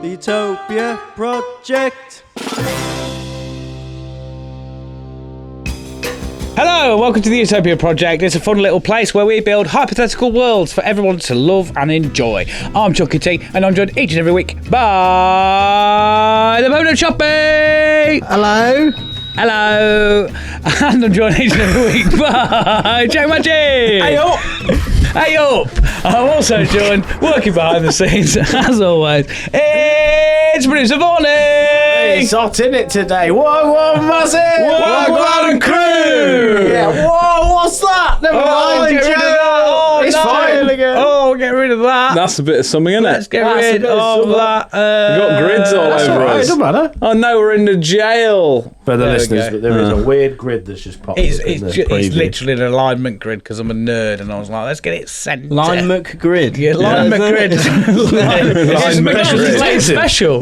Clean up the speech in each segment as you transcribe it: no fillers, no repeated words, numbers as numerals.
The Utopia Project. Hello and welcome to the Utopia Project. It's a fun little place where we build hypothetical worlds for everyone to love and enjoy. I'm Chucky T and I'm joined each and every week by the Bono Choppy. Hello. Hello. And I'm joined each and every week by Jack Maggi. Hey up. Hey up. I'm also joined, working behind the scenes, as always, it's producer Vorney. It's hot in it today. Whoa, massive! Wagwan crew! Yeah, whoa, what's that? Never mind, get rid of that! Oh, it's no. fine again. Oh, get rid of that! That's a bit of something, isn't it? Let's get That's rid of that. We've got grids all That's over all right, it us. doesn't matter. Oh no, we're in the jail. For the There we listeners, go. but there is a weird grid that's just popped It's up in the it's preview. literally an alignment grid because I'm a nerd and I was like, let's get it sent. Alignment grid. Yeah, alignment grid. Alignment Special.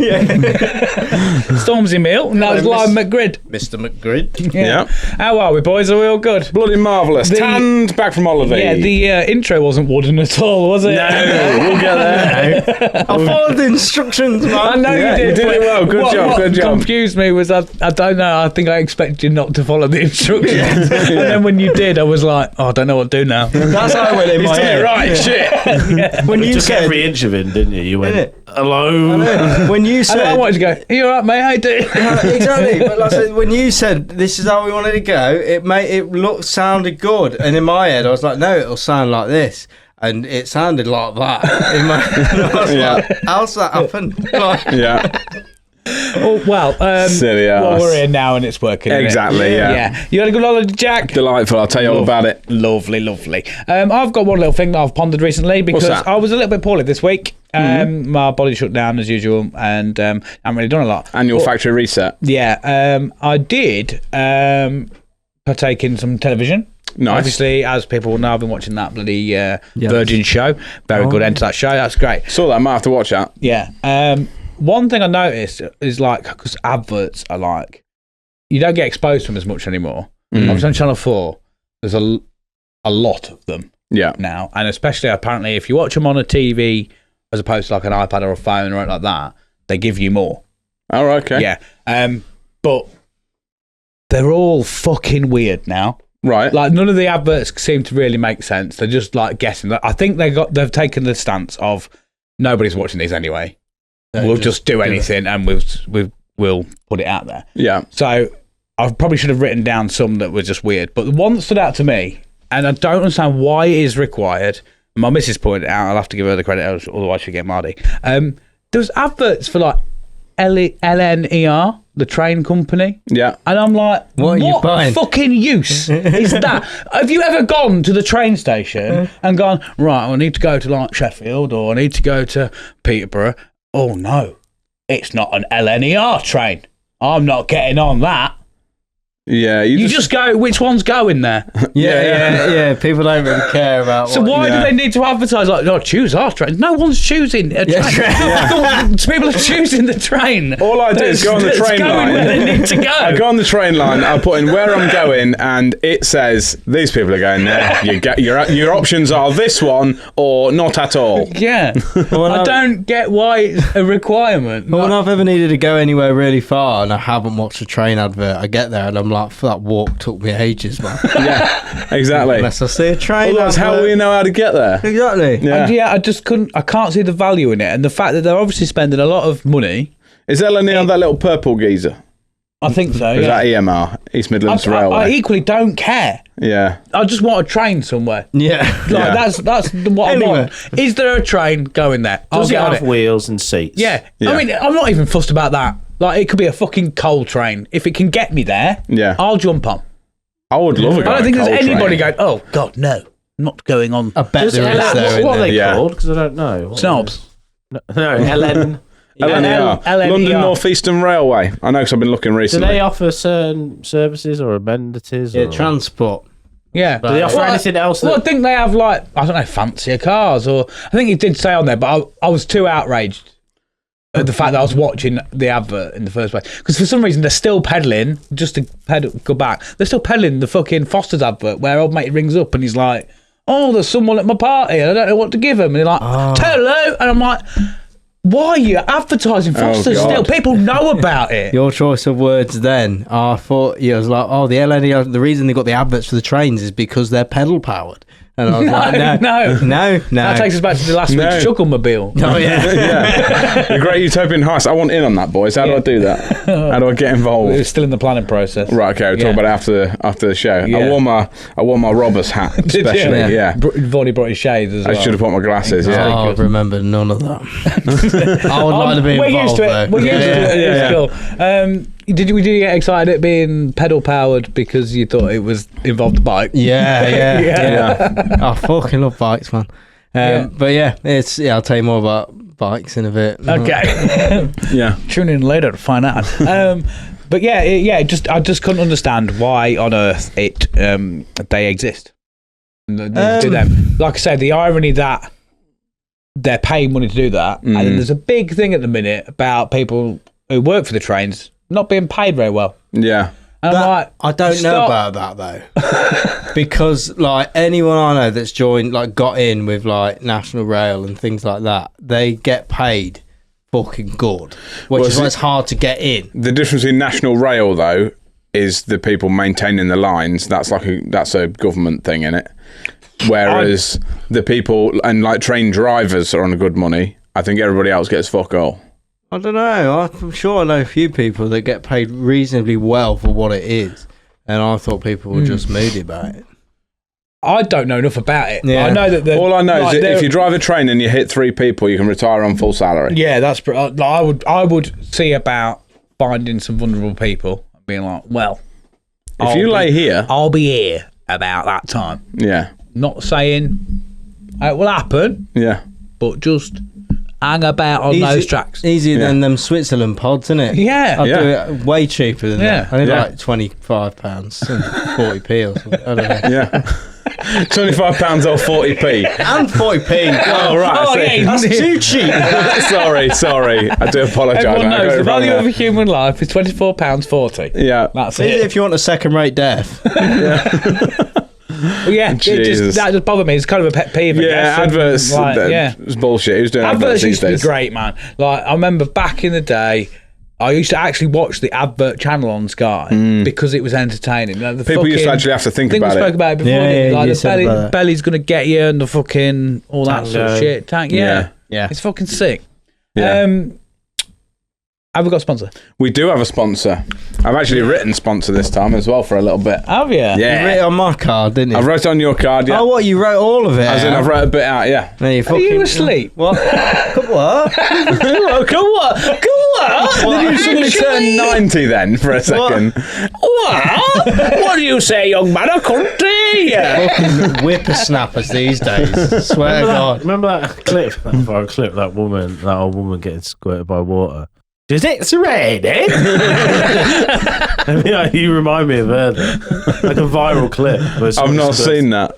Stormzy Meal. No, it's alignment grid. Mr. McGrid. Yeah. How are we, boys? Are we all good? Bloody marvellous. The- Tanned back from Oliver. Yeah, the intro wasn't wooden at all, was it? No, we'll get there. I followed the instructions, man. I know Yeah, you did. you did it well. Good job, What good job. confused me was I don't know. I think I expected you not to follow the instructions, and then when you did, I was like, oh, I don't know what to do now. That's how I went in He's my doing head. it right, shit. When You you took said, every inch of him, didn't you? You went, Did it? hello. when you And then I said, wanted to go, are you alright, mate? How you doing? exactly. But like I said, when you said this is how we wanted to go, it sounded good, and in my head I was like, no, it'll sound like this, and it sounded like that. In my, I was Yeah. like, how's that happen? Like, Yeah. Silly well, ass. we're here now and it's working. isn't it? Exactly, yeah. Yeah. You had a good holiday, Jack? Delightful. I'll tell you all about it. Lovely, lovely. I've got one little thing that I've pondered recently because that? I was a little bit poorly this week. My body shut down as usual and I haven't really done a lot. Annual But- factory reset. Yeah, I did partake in some television. Nice. Obviously, as people will know, I've been watching that bloody Virgin show. Very good end to that show. That's great. Saw that. I might have to watch that. Yeah. One thing I noticed is like, because adverts are like, you don't get exposed to them as much anymore. I was on Channel 4. There's a lot of them Yeah. now. And especially, apparently, if you watch them on a TV as opposed to like an iPad or a phone or anything like that, they give you more. All right, okay. Yeah. But they're all fucking weird now. Right. Like, none of the adverts seem to really make sense. They're just like guessing. I think they've taken the stance of nobody's watching these anyway. We'll just do anything and we'll put it out there. Yeah. So I probably should have written down some that were just weird. But the one that stood out to me, and I don't understand why it is required, and my missus pointed it out, I'll have to give her the credit, otherwise she'll get Mardy. There's adverts for like LNER, the train company. Yeah. And I'm like, What are you buying? fucking use is that? Have you ever gone to the train station and gone, right, I need to go to like Sheffield or I need to go to Peterborough? Oh no, it's not an LNER train. I'm not getting on that. Yeah. You just go, which one's going there? yeah. People don't really care about. So what, why do they need to advertise like, no, choose our train? No one's choosing a train. People are choosing the train. All I do is go on the That's train going line. where they need to go. I go on the train line, I put in where I'm going, and it says, these people are going there. You get your options are this one or not at all. Yeah. I don't get why it's a requirement. But when I've ever needed to go anywhere really far and I haven't watched a train advert, I get there and I'm like, that walk took me ages, man. Yeah, exactly. Unless I see a train Well, that's how advert. we know how to get there. Exactly. Yeah. And yeah, I can't see the value in it. And the fact that they're obviously spending a lot of money. Is LNE on that little purple geezer? I think so, Or is yeah. that EMR, East Midlands Railway? I equally don't care. Yeah. I just want a train somewhere. Yeah. Like, Yeah. that's what I want. Is there a train going there? I'll Does it get on have it. wheels and seats? Yeah. Yeah. I mean, I'm not even fussed about that. Like, it could be a fucking coal train. If it can get me there, Yeah. I'll jump on. I would love a guy I don't think there's coal anybody train. going, oh, God, no. I'm not going on. I bet Does there is LN there. what are they Yeah. called? Because I don't know. What Snobs. No, LN. LNER. LNER. London North Eastern Railway. I know because I've been looking Do recently. they offer certain services or amenities? Yeah, or... transport. Yeah. Do they offer anything else? Well, I That... think they have, like, I don't know, fancier cars. Or I think it did say on there, but I was too outraged at the fact that I was watching the advert in the first place. Because for some reason, they're still peddling, just to go back, they're still peddling the fucking Foster's advert where old mate rings up and he's like, oh, there's someone at my party and I don't know what to give him. And they're like, hello. And I'm like, Why are you advertising Foster's still? God. People know about it. Your choice of words then, I thought, I was like, oh, the LNE, the reason they got the adverts for the trains is because they're pedal powered. And I was like, no. That takes us back to the last week's Chucklemobile. Oh, yeah. The Great Utopian Heist. I want in on that, boys. How do I do that? How do I get involved? It's still in the planning process. Right, okay, we'll talk about it after the show. Yeah. I wore my robber's hat, Did you? especially. Yeah. You've already brought your shades as well. I should have put my glasses. Yeah. Oh, I remember none of that. I would like to be We're involved, used to it. though. We're used to it. Yeah. It's cool. Did you get excited at being pedal powered because you thought it was involved a bike? Yeah. I fucking love bikes, man. But I'll tell you more about bikes in a bit. Okay. Yeah. Tune in later to find out. But I just couldn't understand why on earth they exist. Do them. Like I said, the irony that they're paying money to do that, and then there's a big thing at the minute about people who work for the trains not being paid very well. Yeah. And I'm like, I don't know about that though, because like anyone I know that's joined, like got in with like National Rail and things like that, they get paid fucking good, which is why it's hard to get in. The difference in National Rail though is the people maintaining the lines. That's a government thing, innit? Whereas the people and like train drivers are on a good money. I think everybody else gets fuck all. I don't know. I'm sure I know a few people that get paid reasonably well for what it is, and I thought people were just moody about it. I don't know enough about it. Yeah. I know that All I know is that if you drive a train and you hit 3 people, you can retire on full salary. Yeah, that's. I would see about finding some vulnerable people and being like, well, If you lay here, I'll be here about that time. yeah, Not saying it will happen, yeah. but just hang about on those tracks. Easier than them Switzerland pods, isn't it? Yeah. I'd do it way cheaper than that. I need Yeah. like £25 and 40p or something. I don't know. Yeah. £25 or 40p. And 40p. Oh, right. Oh, I see. yeah. That's too cheap. Sorry. I do apologise. Everyone I got knows it the wrong value there. of a human life is £24.40. Yeah. That's It's it. if you want a second-rate death. But yeah, Jesus. that just bothered me. It's kind of a pet peeve. I Yeah, guess. adverts. Yeah. It's bullshit. Who's doing Adverts used to be these days? great, man. Like I remember back in the day, I used to actually watch the advert channel on Sky because it was entertaining. Like, People used to actually have to think I think we about spoke it. about it before. Yeah, didn't we? yeah, Like you the said about that. belly's gonna get you and the fucking all that sort of Tango. shit. Yeah. Yeah. It's fucking sick. Yeah. Have we got a sponsor? We do have a sponsor. I've actually written sponsor this time as well for a little bit. Have you? You wrote it Yeah. on my card, didn't you? I wrote it on your card, yeah. Oh, what? You wrote all of it? As in, I've wrote a bit out, yeah. No, you Are fucking... you asleep? What? What? Come on. Did you suddenly turn 90 then for a second? What do you say, young man? I couldn't hear you. Fucking whippersnappers these days. Swear to God. Remember that clip? That viral clip. That old woman getting squirted by water. Is it raining? I mean, you remind me of her. Like a viral clip. I've not seen that.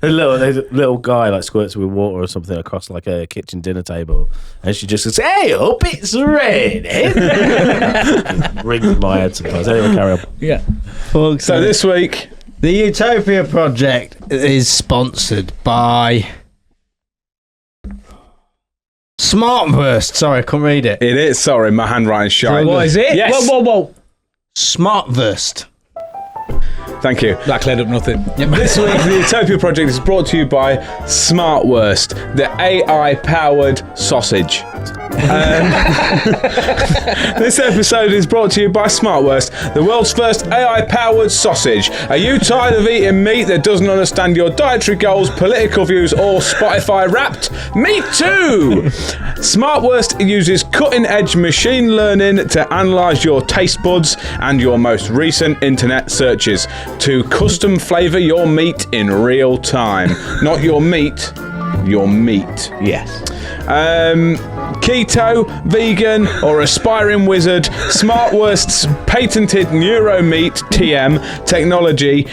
A little guy like squirts with water or something across like a kitchen dinner table, and she just says, "Hey up, it's raining." Rings in my head sometimes. Anyway, carry on. Yeah. So So this week, the Utopia Project is sponsored by Smartverse. Sorry, I couldn't read it. it is, sorry, my handwriting's shite. What is it? Yes. Whoa. Smartverse. Thank you. That cleared up nothing. This week, the Utopia Project is brought to you by Smartwurst, the AI-powered sausage. This episode is brought to you by Smartwurst, the world's first AI-powered sausage. Are you tired of eating meat that doesn't understand your dietary goals, political views, or Spotify Wrapped? Me too! Smartwurst uses cutting-edge machine learning to analyse your taste buds and your most recent internet searches to custom flavour your meat in real time. Not your meat, your meat. Yes. Keto, vegan, or aspiring wizard, Smartwurst's patented NeuroMeat TM technology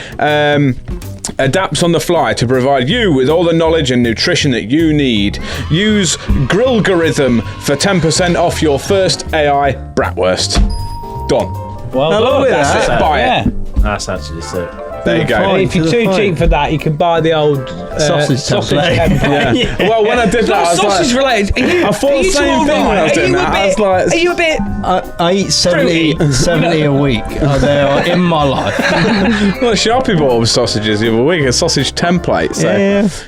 adapts on the fly to provide you with all the knowledge and nutrition that you need. Use Grillgorithm for 10% off your first AI bratwurst. Done. Well Hello done. with That's that. it. Buy Yeah. it. That's actually sick. There you go. Fine. If you're To the too point. cheap for that, you can buy the old Sausage template. Yeah. Well, when I did that, I was sausage like, related. I thought the same thing when I was doing that. I was like, Are you a bit? I eat 70 a week. They are in my life. well, Sharpie bought us sausages the other week, a sausage template. So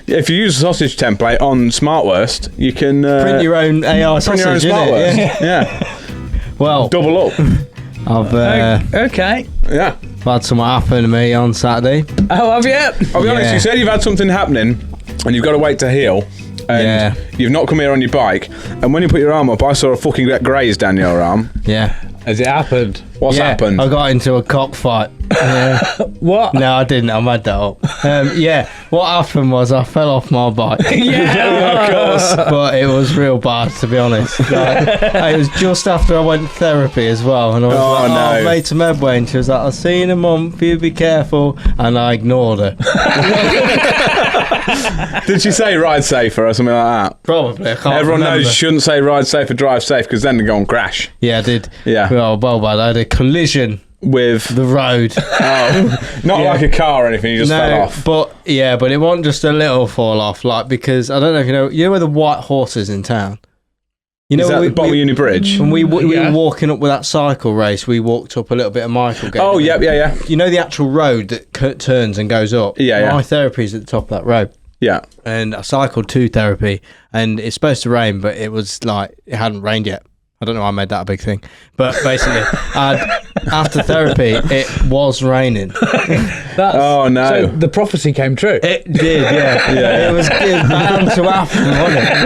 if you use a sausage template on Smartworst, you can Print your own AI print sausage, your own innit? Smartworst. Yeah. Yeah. Well, Double up. I've Okay. Yeah. had something happen to me on Saturday. Oh, have you? I'll be honest, Yeah. you said you've had something happening and you've got to wait to heal. And Yeah. you've not come here on your bike. And when you put your arm up, I saw a fucking get grazed down your arm. Yeah. Has it happened? What's Yeah, happened? I got into a cockfight. Yeah. What? No, I didn't. I made that up. Yeah, what happened was I fell off my bike. Yeah. Of course. But it was real bad, to be honest. Like, it was just after I went to therapy as well. And I was like, no. I made some headway. And she was like, I'll see you in a month. You be careful. And I ignored her. Did she say ride safer or something like that? Probably. I can't Everyone remember. knows you shouldn't say ride safe or drive safe because then they go and crash. Yeah, I did. Yeah. Well, bad. I had a collision With the road. not Yeah. like a car or anything, you just fell off. but it wasn't just a little fall off. Like, because I don't know if you know where the White Horse is in town. You know Is that where the bottom of Uni Bridge? when we Yeah. were walking up with that cycle race, we walked up a little bit of Michaelgate. Oh, yeah. You know the actual road that turns and goes up? Yeah. My therapy's at the top of that road. Yeah. And I cycled to therapy, and it's supposed to rain, but it was like, it hadn't rained yet. I don't know why I made that a big thing. But basically, after therapy, it was raining. Oh, no. So the prophecy came true. It did, yeah. It was bound to happen, wasn't it?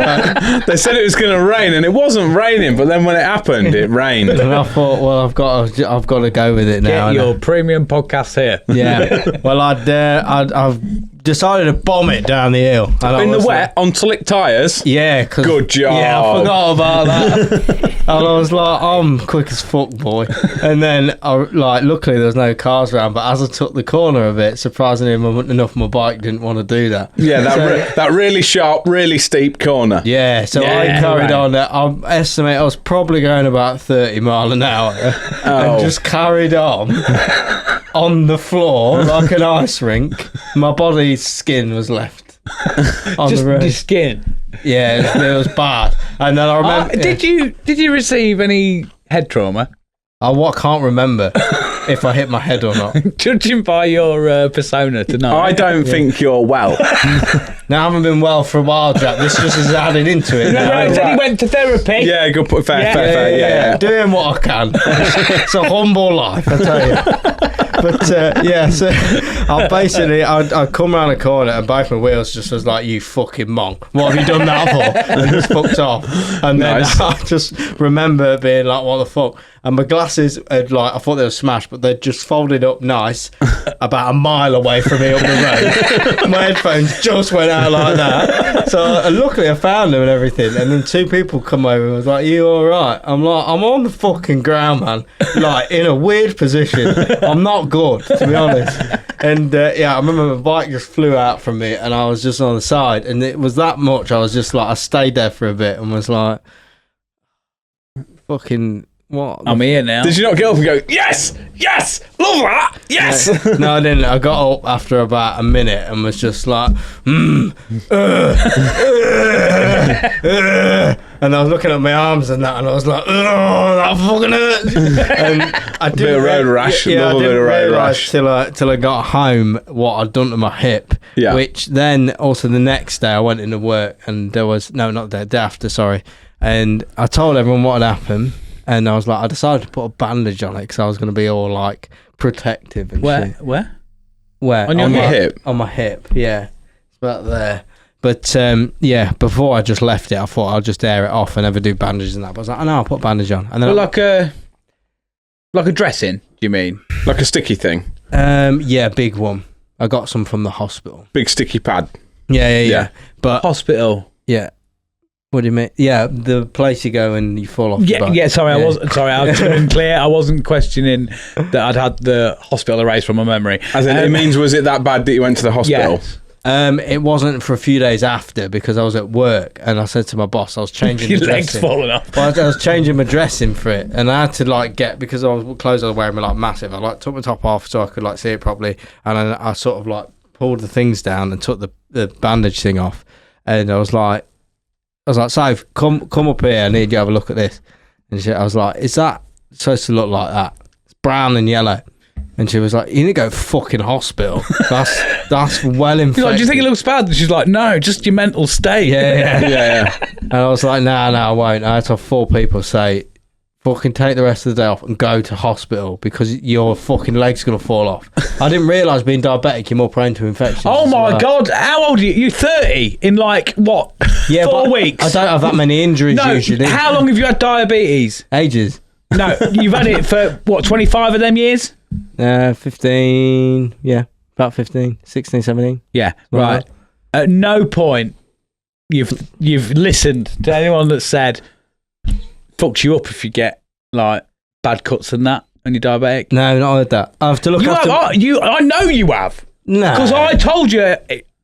Like, They said it was going to rain, and it wasn't raining, but then when it happened, it rained. and I thought, well, I've got to go with it now. Get innit? your premium podcast here. Yeah. Well, I've decided to bomb it down the hill. And I In the was wet, on slick tyres? Like, yeah. Good job. Yeah, I forgot about that. And I was like, I'm quick as fuck, boy. And then, luckily there was no cars around, but as I took the corner of it, surprisingly enough, my bike didn't want to do that. Yeah, So- that really sharp, really steep corner. Yeah, so I Yeah, carried right. on. I estimate I was probably going about 30 mile an hour and just carried on the floor like an ice rink. My body's skin was left on Just the road. your skin. Yeah, it was bad. And then I remember... Did you receive any head trauma? I can't remember if I hit my head or not. Judging by your persona tonight. I don't think you're well. Now, I haven't been well for a while, Jack. This just is added into it. No, now. he said he went to therapy. Yeah, good point. Fair. Yeah, doing what I can. It's a humble life, I tell you. But so I come around the corner and both my wheels just was like, you fucking monk. What have you done that for? And just fucked off. And then Nice. I just remember being like, what the fuck? And my glasses had I thought they were smashed, but they'd just folded up nice about a mile away from me up the road. My headphones just went out like that. So luckily I found them and everything. And then two people come over and was like, you all right? I'm like, I'm on the fucking ground, man. Like, in a weird position. I'm not good, to be honest. And I remember my bike just flew out from me and I was just on the side. And it was that much. I was just like, I stayed there for a bit and was like, fucking... What? I'm here now. Did you not get up and go, yes, love that, yes? No, I didn't. I got up after about a minute and was just like, and I was looking at my arms and that, and I was like, oh, that fucking hurts. And I didn't bit of road rash, Yeah, I love a bit didn't of road realise rash. till I got home what I'd done to my hip. Yeah. Which then also the next day I went into work and there was not the day after, sorry. And I told everyone what had happened. And I was like, I decided to put a bandage on it because I was going to be all like protective and shit. Where? Where? On your hip? On my hip, yeah. It's about there. But before I just left it, I thought I'll just air it off and never do bandages and that. But I was like, oh no, I'll put a bandage on. And then Like a dressing, do you mean? Like a sticky thing, yeah, big one. I got some from the hospital. big sticky pad. Yeah. But Hospital. yeah. What do you mean? Yeah, the place you go and you fall off. the bike. I was unclear. I wasn't questioning that I'd had the hospital erased from my memory. As in, it means, was it that bad that you went to the hospital? Yeah. It wasn't for a few days after because I was at work and I said to my boss I was changing Your the legs dressing. falling off. Well, I was changing my dressing for it, and I had to like get because clothes I was wearing were like massive. I like took my top off so I could like see it properly, and then I sort of like pulled the things down and took the bandage thing off, and I was like, so come up here. I need you to have a look at this. And I was like, is that supposed to look like that? It's brown and yellow. And she was like, you need to go fucking hospital. That's well infected. He's like, do you think it looks bad? And she's like, no, just your mental state. Yeah. And I was like, no, I won't. I had to have 4 people say, fucking take the rest of the day off and go to hospital because your fucking leg's going to fall off. I didn't realise being diabetic, you're more prone to infections. Oh my God, how old are you? You're 30 in like, what, 4 weeks? I don't have that many injuries usually. How long have you had diabetes? Ages. No, you've had it for, what, 25 of them years? 15, yeah, about 15, 16, 17. Yeah, right. At no point you've listened to anyone that said fucks you up if you get like bad cuts and that when you're diabetic. No, not heard that. I have to look after... I know you have. No. Because I told you,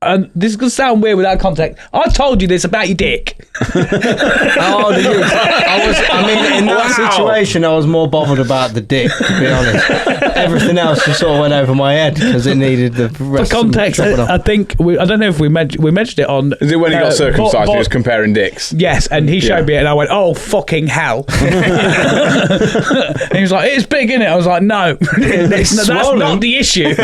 and this is going to sound weird without context, I told you this about your dick. Oh, did you? I mean, in that situation, I was more bothered about the dick, to be honest. Everything else just sort of went over my head because it needed the rest. For context, I think, I don't know if we mentioned it on... Is it when he got circumcised and he was comparing dicks? Yes, and he showed me it and I went, oh, fucking hell. And he was like, it's big, innit? I was like, no, that's not the issue.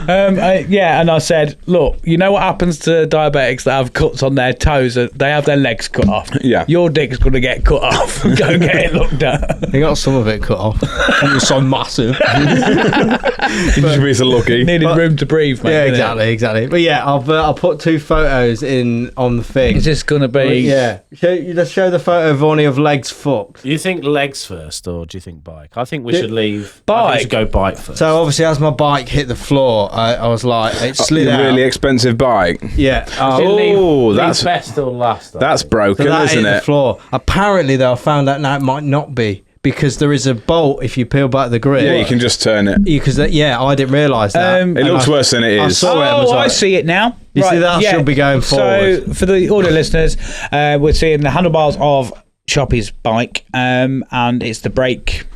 And I said, look, you know what happens to diabetics that have cuts on their toes? They have their legs cut off. Yeah. Your dick's going to get cut off. Go get it looked at. He got some of it cut off. It was so massive. You should be so lucky. Needed room to breathe, mate. Yeah, exactly. But yeah, I'll put 2 photos in on the thing. Is this going to be... Yeah. Let's show the photo of one of legs fucked. You think legs first, or do you think bike? I think we should leave... Bike. I think we should go bike first. So obviously, as my bike hit the floor, I was like, it slid out. Really expensive bike. Yeah. That's best till last. That's broken, so that isn't hit it? The floor. Apparently, though, I found out now it might not be because there is a bolt if you peel back the grip. Yeah, you can just turn it. I didn't realise that. It looks worse than it is. I see it now. You see that should be going forward. So for the audio listeners, we're seeing the handlebars of Shoppy's bike, and it's the brake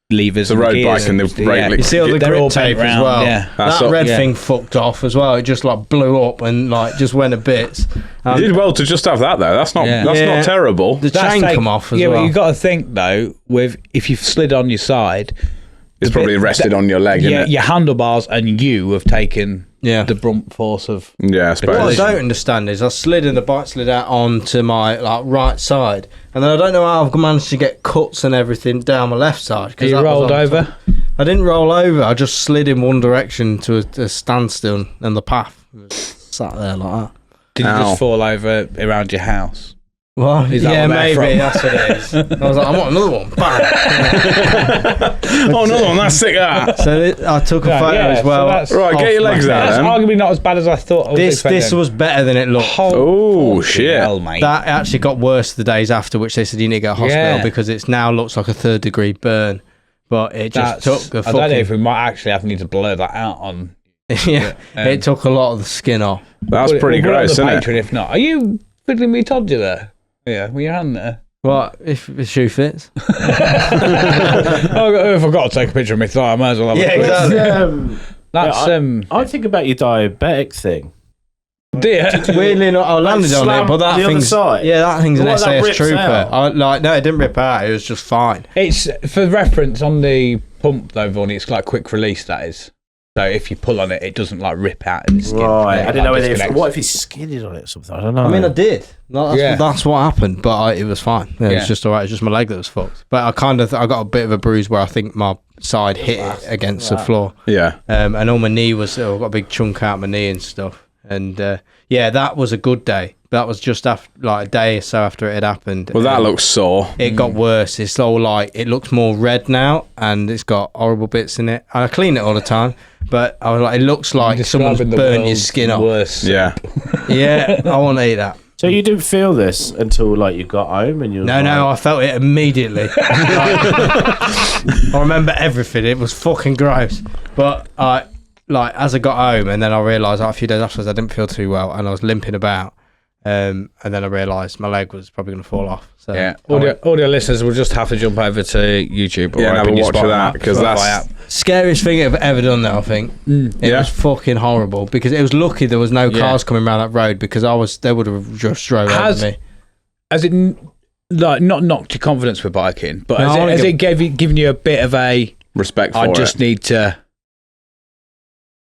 levers, the road bike and the brake. You see all the grip tape as well. Yeah. That red thing fucked off as well. It just like blew up and like just went to bits. You did well to just have that though. That's not terrible. The chain come off as well. Yeah, but you got to think though, if you've slid on your side, it's probably rested on your leg. Yeah, isn't it? your handlebars and you have taken the brunt force of. Yeah, I suppose. What I don't understand is the bike slid out onto my like right side, and then I don't know how I've managed to get cuts and everything down my left side. You rolled over? I didn't roll over. I just slid in one direction to a standstill, and the path was sat there like that. Did you just fall over around your house? Well, yeah, maybe that's what it is. I was like, I want another one. Bang. Another one. That's sick. So I took a photo as well. Right, get your legs out. That's arguably not as bad as I thought. This was better than it looked. Oh shit! Hell, mate. That actually got worse the days after, which they said you need to go to hospital because it now looks like a 3rd degree burn. But it just took a fucking... I don't know if we might actually have to blur that out on... it took a lot of the skin off. That's pretty gross, isn't it? If not, are you fiddling me Todger there? Yeah, with your hand there. What, if the shoe fits? If I've got to take a picture of my thigh, I might as well have exactly. I think about your diabetic thing. Weirdly enough, I landed on it, but that thing's... Yeah, that thing's an SAS Trooper. No, it didn't rip out, it was just fine. It's, for reference, on the pump though, Vonnie, it's like quick release, that is. So if you pull on it, it doesn't like rip out of the skin. Right, I didn't know what if he skidded on it or something. I don't know. I mean, I did. That's what happened, but it was fine. It was just alright. It's just my leg that was fucked. But I got a bit of a bruise where I think my side hit it against the floor. Yeah. And on my knee I got a big chunk out my knee and stuff. And that was a good day. That was just after, like a day or so after it had happened. Well, that looks sore. It got worse. It's all like, it looks more red now and it's got horrible bits in it. And I clean it all the time, but I was like, it looks like someone's burned your skin off. Yeah. Yeah, I want to eat that. So you didn't feel this until like you got home and you? No, I felt it immediately. I remember everything. It was fucking gross. But like as I got home, and then I realised a few days afterwards I didn't feel too well, and I was limping about. And then I realised my leg was probably going to fall off. So yeah, audio listeners will just have to jump over to YouTube or have a watch of that, because that's scariest thing I've ever done. Though I think it was fucking horrible, because it was lucky there was no cars coming around that road, because they would have just drove over me. Has it like not knocked your confidence with biking, but has it given you a bit of a respect for I just need to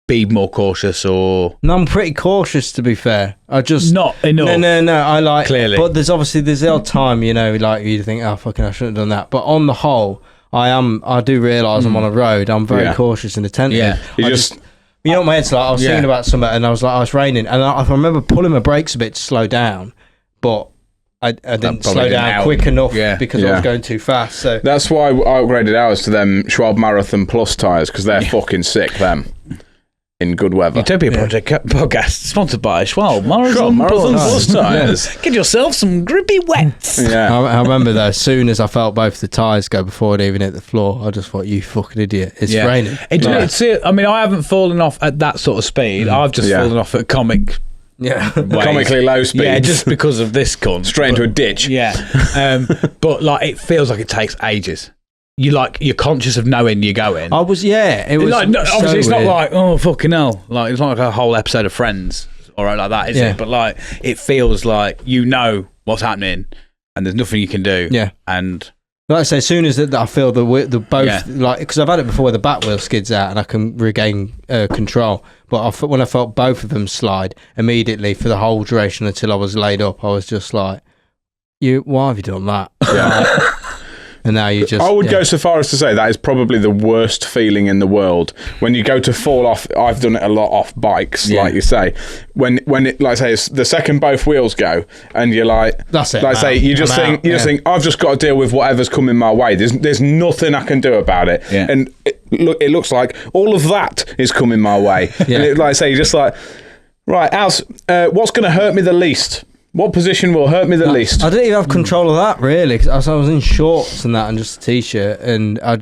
be more cautious? Or no, I'm pretty cautious, to be fair. I just not enough. No. I like clearly, but there's the odd time, like you think, oh fucking, I shouldn't have done that. But on the whole, I do realise I'm on a road. I'm very cautious and attentive. Yeah, you know what my head's like. I was thinking about something, and I was like, it's raining, and I remember pulling my brakes a bit to slow down, but I didn't slow down quick enough because I was going too fast. So that's why I upgraded ours to them Schwab Marathon Plus tyres, because they're fucking sick, them. In good weather. Utopia Project podcast sponsored by Schwab Marathon Plus tyres. Get yourself some grippy wets. Yeah, I remember though, as soon as I felt both the tyres go before it even hit the floor, I just thought, you fucking idiot, it's raining. I mean, I haven't fallen off at that sort of speed. I've just fallen off at comically low speed. Yeah, just because of this cunt. Straight into a ditch. Yeah. But like, it feels like it takes ages. You're conscious of knowing you're going. I was, it was like, obviously so it's weird. Not like, oh fucking hell, like it's not like a whole episode of Friends or like that, is it? But like, it feels like you know what's happening and there's nothing you can do. Yeah. And like I say, as soon as I feel the both, like, because I've had it before where the back wheel skids out and I can regain control, but when I felt both of them slide immediately for the whole duration until I was laid up, I was just like, why have you done that? Yeah. And now you just... I would go so far as to say that is probably the worst feeling in the world. When you go to fall off, I've done it a lot off bikes, like you say. When it, like I say, it's the second both wheels go, and you're like... That's it. Like I say, you just think, I've just got to deal with whatever's coming my way. There's nothing I can do about it. Yeah. And it looks like all of that is coming my way. And like I say, you're just like, right, what's going to hurt me the least? What position will hurt me the least? I didn't even have control of that, really, because I was in shorts and that and just a t-shirt, and I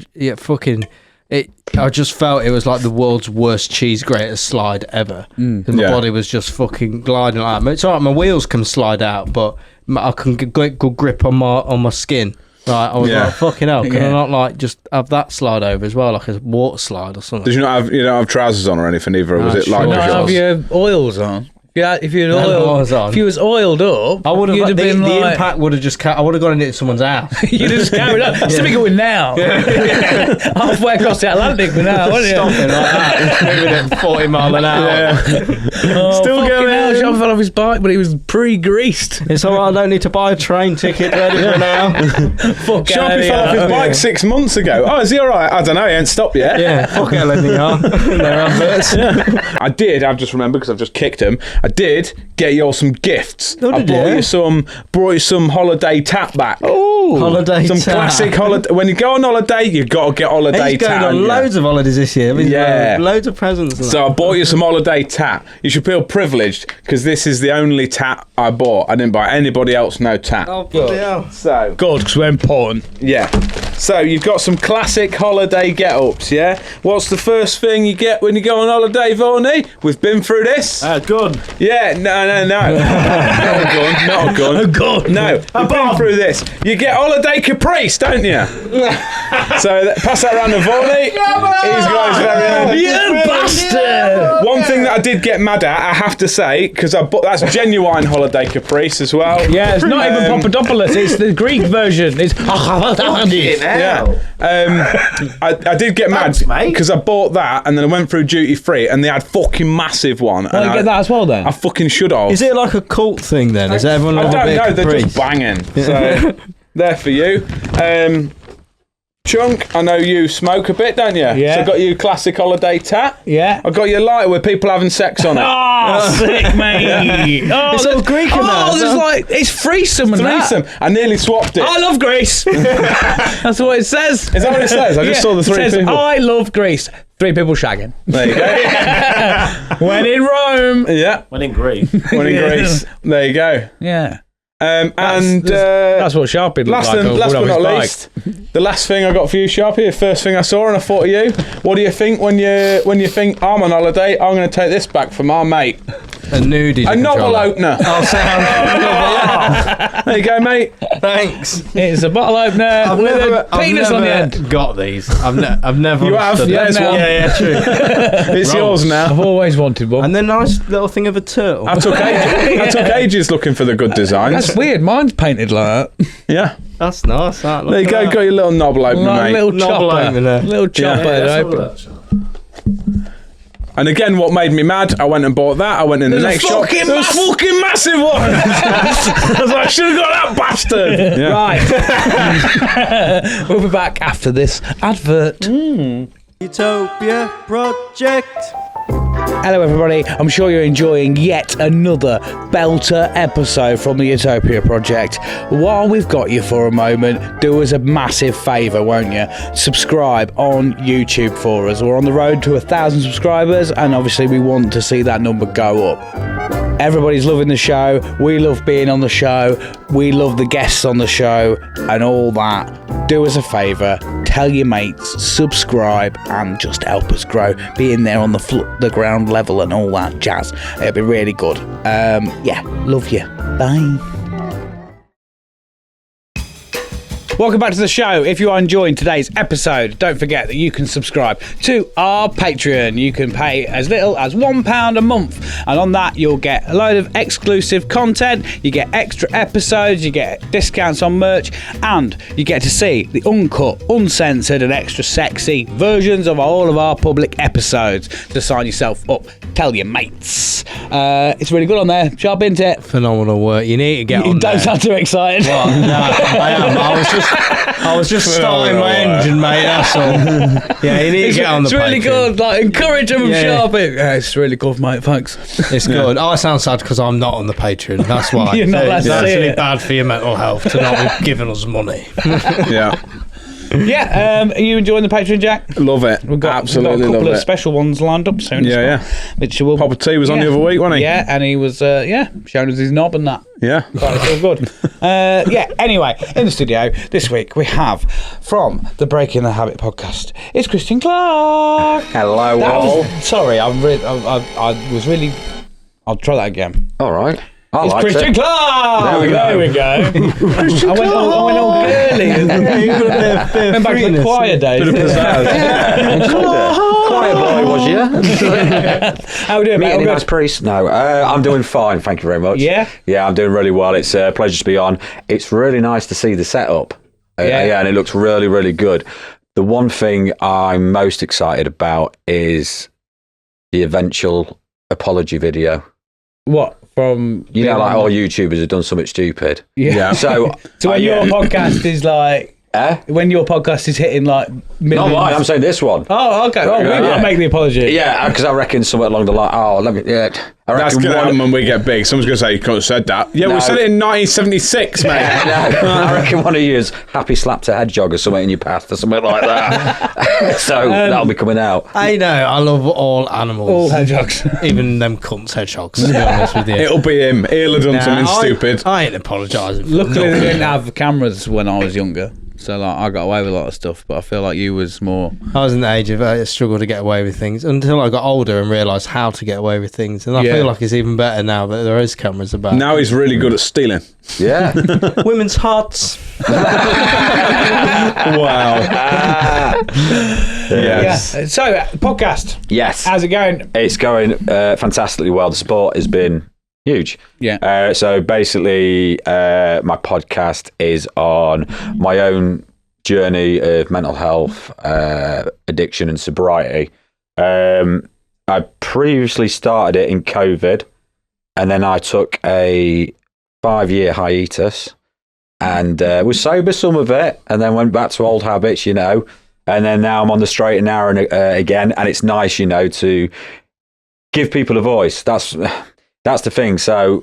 just felt it was like the world's worst cheese grater slide ever. My body was just fucking gliding like that. It's all right, my wheels can slide out, but I can get good grip on my skin. Right, I was like, fucking hell, can I not like just have that slide over as well, like a water slide or something? Did you not have trousers on or anything either? Or was it like have your oils on? Yeah, if you was oiled up, I would have. The impact would have just. I would have gone into someone's house. You just carried on. Still be going now. Halfway across the Atlantic now, wouldn't you? Stopping like that, moving at 40 mile an hour. Yeah. Still going out. Sean fell off his bike, but he was pre-greased. It's all right. I don't need to buy a train ticket ready for now. Sharpie fell off his bike 6 months ago. Oh, is he all right? I don't know. He ain't stopped yet. Yeah, fuck hell, they are. They're adverts. I've just remembered because I've just kicked him. I did get you all some gifts. I brought you some holiday tap back. Oh, holiday some tap. Classic holiday. When you go on holiday, you've got to get holiday tap. He's going on loads of holidays this year. Loads of presents. So I bought you some holiday tap. You should feel privileged because this is the only tap I bought. I didn't buy anybody else no tap. Oh, bloody hell. So good, because we're important. Yeah. So you've got some classic holiday get-ups, yeah? What's the first thing you get when you go on holiday, Vorney? We've been through this. A gun. Yeah, no. Not a gun. A gun. No, I've been through this. You get holiday caprice, don't you? So pass that around to Vorney. He's got his very own. You bastard! One thing that I did get mad at, I have to say, because that's genuine holiday caprice as well. Yeah, it's not even Papadopoulos. It's the Greek version. It's yeah. I did get mad because I bought that and then I went through duty free and they had fucking massive one. Why did you get that as well then? I fucking should have. Is it like a cult thing then? Is everyone? I don't know. They're Caprice? just banging. So there for you. Chunk, I know you smoke a bit, don't you? Yeah. So I got you classic holiday tat. Yeah. I got you a lighter with people having sex on it. Oh, sick, mate. Oh, it's all Greek in that. Oh, there's like, it's threesome and Threesome. that. I nearly swapped it. I love Greece. That's what it says. Is that what it says? I just saw the three people. I love Greece. 3 people shagging. There you go. When in Rome. Yeah. When in Greece. When in Greece. There you go. Yeah. That's what Sharpie looks like. Last but not least, the last thing I got for you, Sharpie, the first thing I saw and I thought of you. What do you think when you think I'm on holiday? I'm going to take this back from our mate. A nudie. A novel opener. Oh, There you go, mate. Thanks. It's a bottle opener with a penis on the end. Got these. I've never. You have? understood Yeah, it. it's one. Yeah, true. It's yours now. I've always wanted one. And then nice little thing of a turtle. I took ages looking for the good designs. That's weird. Mine's painted like that. Yeah. That's nice. That. There you go. Got your little novel opener, Like mate. little Novel chopper. opener. Little chopper. Let's have a open. look. And again, what made me mad, I went and bought that. I went in the next shop. There's a fucking massive one. I was like, I should have got that bastard. Yeah. Right. We'll be back after this advert. Utopia Project. Hello, everybody. I'm sure you're enjoying yet another belter episode from the Utopia Project. While we've got you for a moment, do us a massive favour, won't you? Subscribe on YouTube for us. We're on the road to 1,000 subscribers, and obviously we want to see that number go up. Everybody's loving the show. We love being on the show. We love the guests on the show and all that. Do us a favour, tell your mates, subscribe, and just help us grow. Be in there on the ground level and all that jazz. It'll be really good. Yeah, love you. Bye. Welcome back to the show. If you are enjoying today's episode, don't forget that you can subscribe to our Patreon. You can pay as little as £1 a month, and on that you'll get a load of exclusive content, you get extra episodes, you get discounts on merch, and you get to see the uncut, uncensored and extra sexy versions of all of our public episodes. To sign yourself up, tell your mates. It's really good on there. Sharp into it. Phenomenal work. You need to get on You don't there. sound too excited. Well, no, I am. I was just starting my engine, mate. That's all. Yeah, you need to get on the It's really Patreon. good. Like, encourage them, Yeah. Sharpie. Yeah, it's really good, mate. Thanks. It's good. Oh, I sound sad because I'm not on the Patreon. That's why. You're not allowed It's to see actually it. bad for your mental health to not be giving us money. Yeah. Yeah. Are you enjoying the Patreon, Jack? Love it. We've got Absolutely a couple love of it. special ones lined up soon. Yeah, yeah. Which will Papa T was on the other week, wasn't he? Yeah, and he was showing us his knob and that. Yeah. Quite so good. Anyway, in the studio this week we have from the Breaking the Habit podcast. It's Kristian Clark. Hello, That all. was, sorry, I was really. I'll try that again. All right. I It's liked Kristian it. Clark. There we go. I went all girly. Went back to the choir days. Choir boy, was you? How we doing, mate? All Meeting a nice good? priest? No, I'm doing fine. Thank you very much. Yeah? Yeah, I'm doing really well. It's a pleasure to be on. It's really nice to see the setup. Yeah. And it looks really, really good. The one thing I'm most excited about is the eventual apology video. What from? You know, like all YouTubers have done something stupid. Yeah. So, So when your podcast is like, when your podcast is hitting like millions. not mine. I'm saying this one. Oh, okay. Oh, we got to make the apology. Yeah, because I reckon somewhere along the line. Oh, let me. Yeah, I That's reckon going to one. happen when we get big. Someone's going to say, you couldn't have said that. Yeah, No. we said it in 1976, mate. No, I reckon one of you is happy slapped a hedgehog or something in your path or something like that. So that'll be coming out. I know. I love all animals. All hedgehogs. Even them cunts hedgehogs, to be honest with you. It'll be him. He'll have done something stupid. I ain't apologising. for Luckily, they nothing. didn't have cameras when I was younger, so like I got away with a lot of stuff. But I feel like you was more. I was in the age of I struggled to get away with things until I got older and realised how to get away with things. And I Yeah. feel like it's even better now that there is cameras about. Now he's really good at stealing. Yeah. Women's hearts. Wow. Yes. Yeah. So podcast. Yes. How's it going? It's going fantastically well. The support has been huge. Yeah. So basically, my podcast is on my own journey of mental health, addiction, and sobriety. I previously started it in COVID, and then I took a 5-year hiatus and was sober some of it, and then went back to old habits, you know. And then now I'm on the straight and narrow again, and it's nice, you know, to give people a voice. That's the thing. So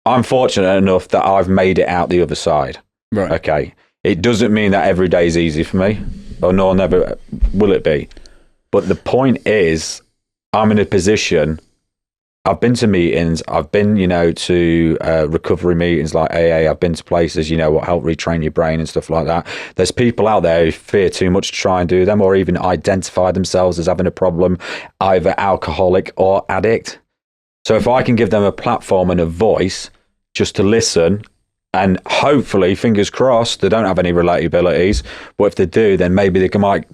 I'm fortunate enough that I've made it out the other side. Right. Okay. It doesn't mean that every day is easy for me, or nor never will it be. But the point is, I'm in a position I've been to meetings. I've been, to recovery meetings like AA. I've been to places, what help retrain your brain and stuff like that. There's people out there who fear too much to try and do them, or even identify themselves as having a problem, either alcoholic or addict. So if I can give them a platform and a voice just to listen, and hopefully, fingers crossed, they don't have any relatabilities, but if they do, then maybe they might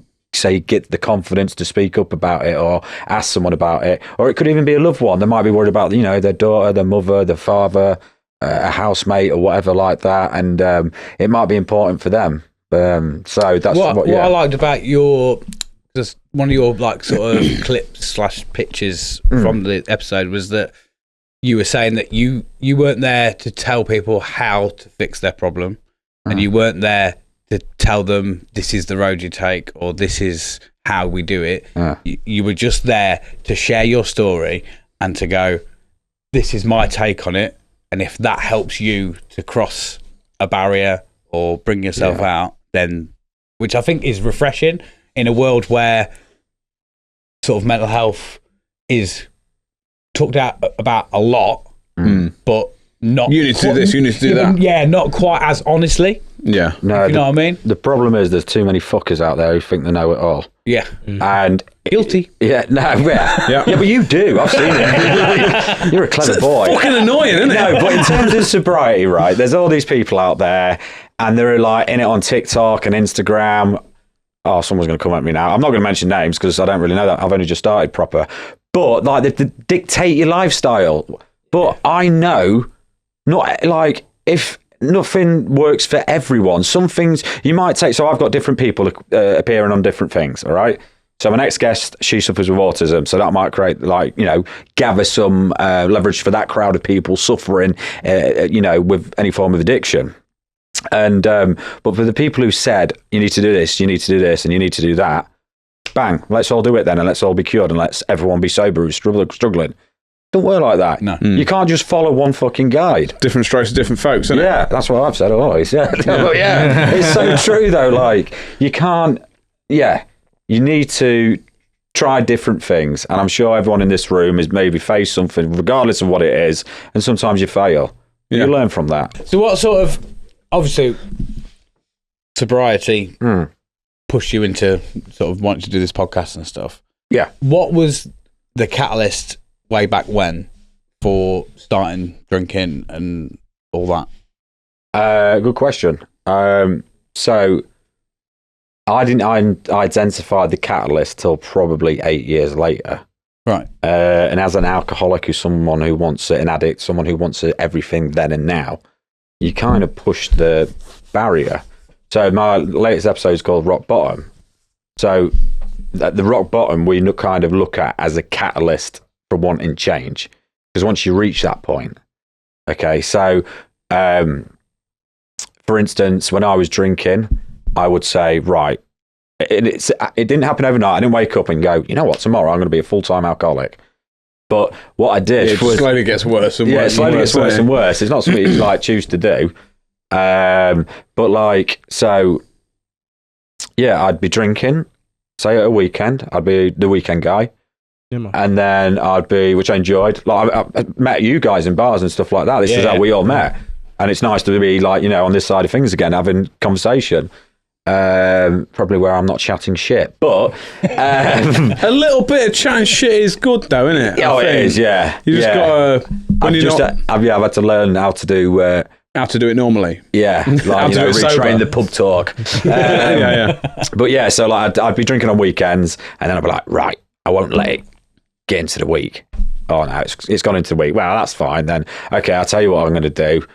get the confidence to speak up about it or ask someone about it. Or it could even be a loved one. They might be worried about, their daughter, their mother, their father, a housemate or whatever like that. And it might be important for them. So that's what I liked about just one of your like sort of clips/pictures from the episode was that you were saying that you weren't there to tell people how to fix their problem, and you weren't there to tell them this is the road you take or this is how we do it. You were just there to share your story and to go, this is my take on it, and if that helps you to cross a barrier or bring yourself out, then, which I think is refreshing in a world where sort of mental health is talked about a lot, but not. You need to do this, you need to do that. Yeah, not quite as honestly. Yeah. No, You know what I mean? the problem is there's too many fuckers out there who think they know it all. Yeah. And Guilty. Yeah, but you do. I've seen it. You're a clever boy. Fucking annoying, isn't it? No, but in terms of sobriety, right, there's all these people out there and they're like in it on TikTok and Instagram. Oh, someone's going to come at me now. I'm not going to mention names because I don't really know that. I've only just started proper. But like they dictate your lifestyle. But I know, not like if nothing works for everyone. Some things you might take. So I've got different people appearing on different things. All right. So my next guest, she suffers with autism. So that might create gather some leverage for that crowd of people suffering, with any form of addiction. And but for the people who said you need to do this, you need to do this, and you need to do that, bang, let's all do it then, and let's all be cured, and let's everyone be sober who's struggling. Don't work like that. No. You can't just follow one fucking guide. Different strokes for different folks, isn't it? Yeah, that's what I've said always. Yeah, but yeah, it's so true though. Like you can't. Yeah, you need to try different things, and I'm sure everyone in this room has maybe faced something, regardless of what it is, and sometimes you fail. Yeah. You learn from that. So what sort of, obviously, sobriety pushed you into sort of wanting to do this podcast and stuff. Yeah. What was the catalyst way back when for starting drinking and all that? Good question. So I didn't identify the catalyst till probably 8 years later. Right. And as an alcoholic, who's someone who wants an addict, someone who wants everything then and now, you kind of push the barrier. So my latest episode is called Rock Bottom. So the rock bottom we kind of look at as a catalyst for wanting change. Because once you reach that point, okay, so for instance, when I was drinking, I would say, right, it didn't happen overnight. I didn't wake up and go, you know what, tomorrow I'm going to be a full-time alcoholic. But what I did was... It slowly gets worse and worse. Yeah, it slowly gets worse and worse. It's not something you like choose to do. But like, so, yeah, I'd be drinking, say at a weekend, I'd be the weekend guy. Yeah, and then I'd be, which I enjoyed, like I met you guys in bars and stuff like that. This is how we all met. And it's nice to be like, on this side of things again, having conversation. Probably where I'm not chatting shit, but a little bit of chatting shit is good though, isn't it? Oh, it is, yeah. You just gotta. I've had to learn how to do. How to do it normally. Yeah, like retrain the pub talk. But yeah, so like I'd be drinking on weekends, and then I'd be like, right, I won't let it get into the week. Oh no, it's gone into the week. Well, that's fine then. Okay, I'll tell you what I'm going to do.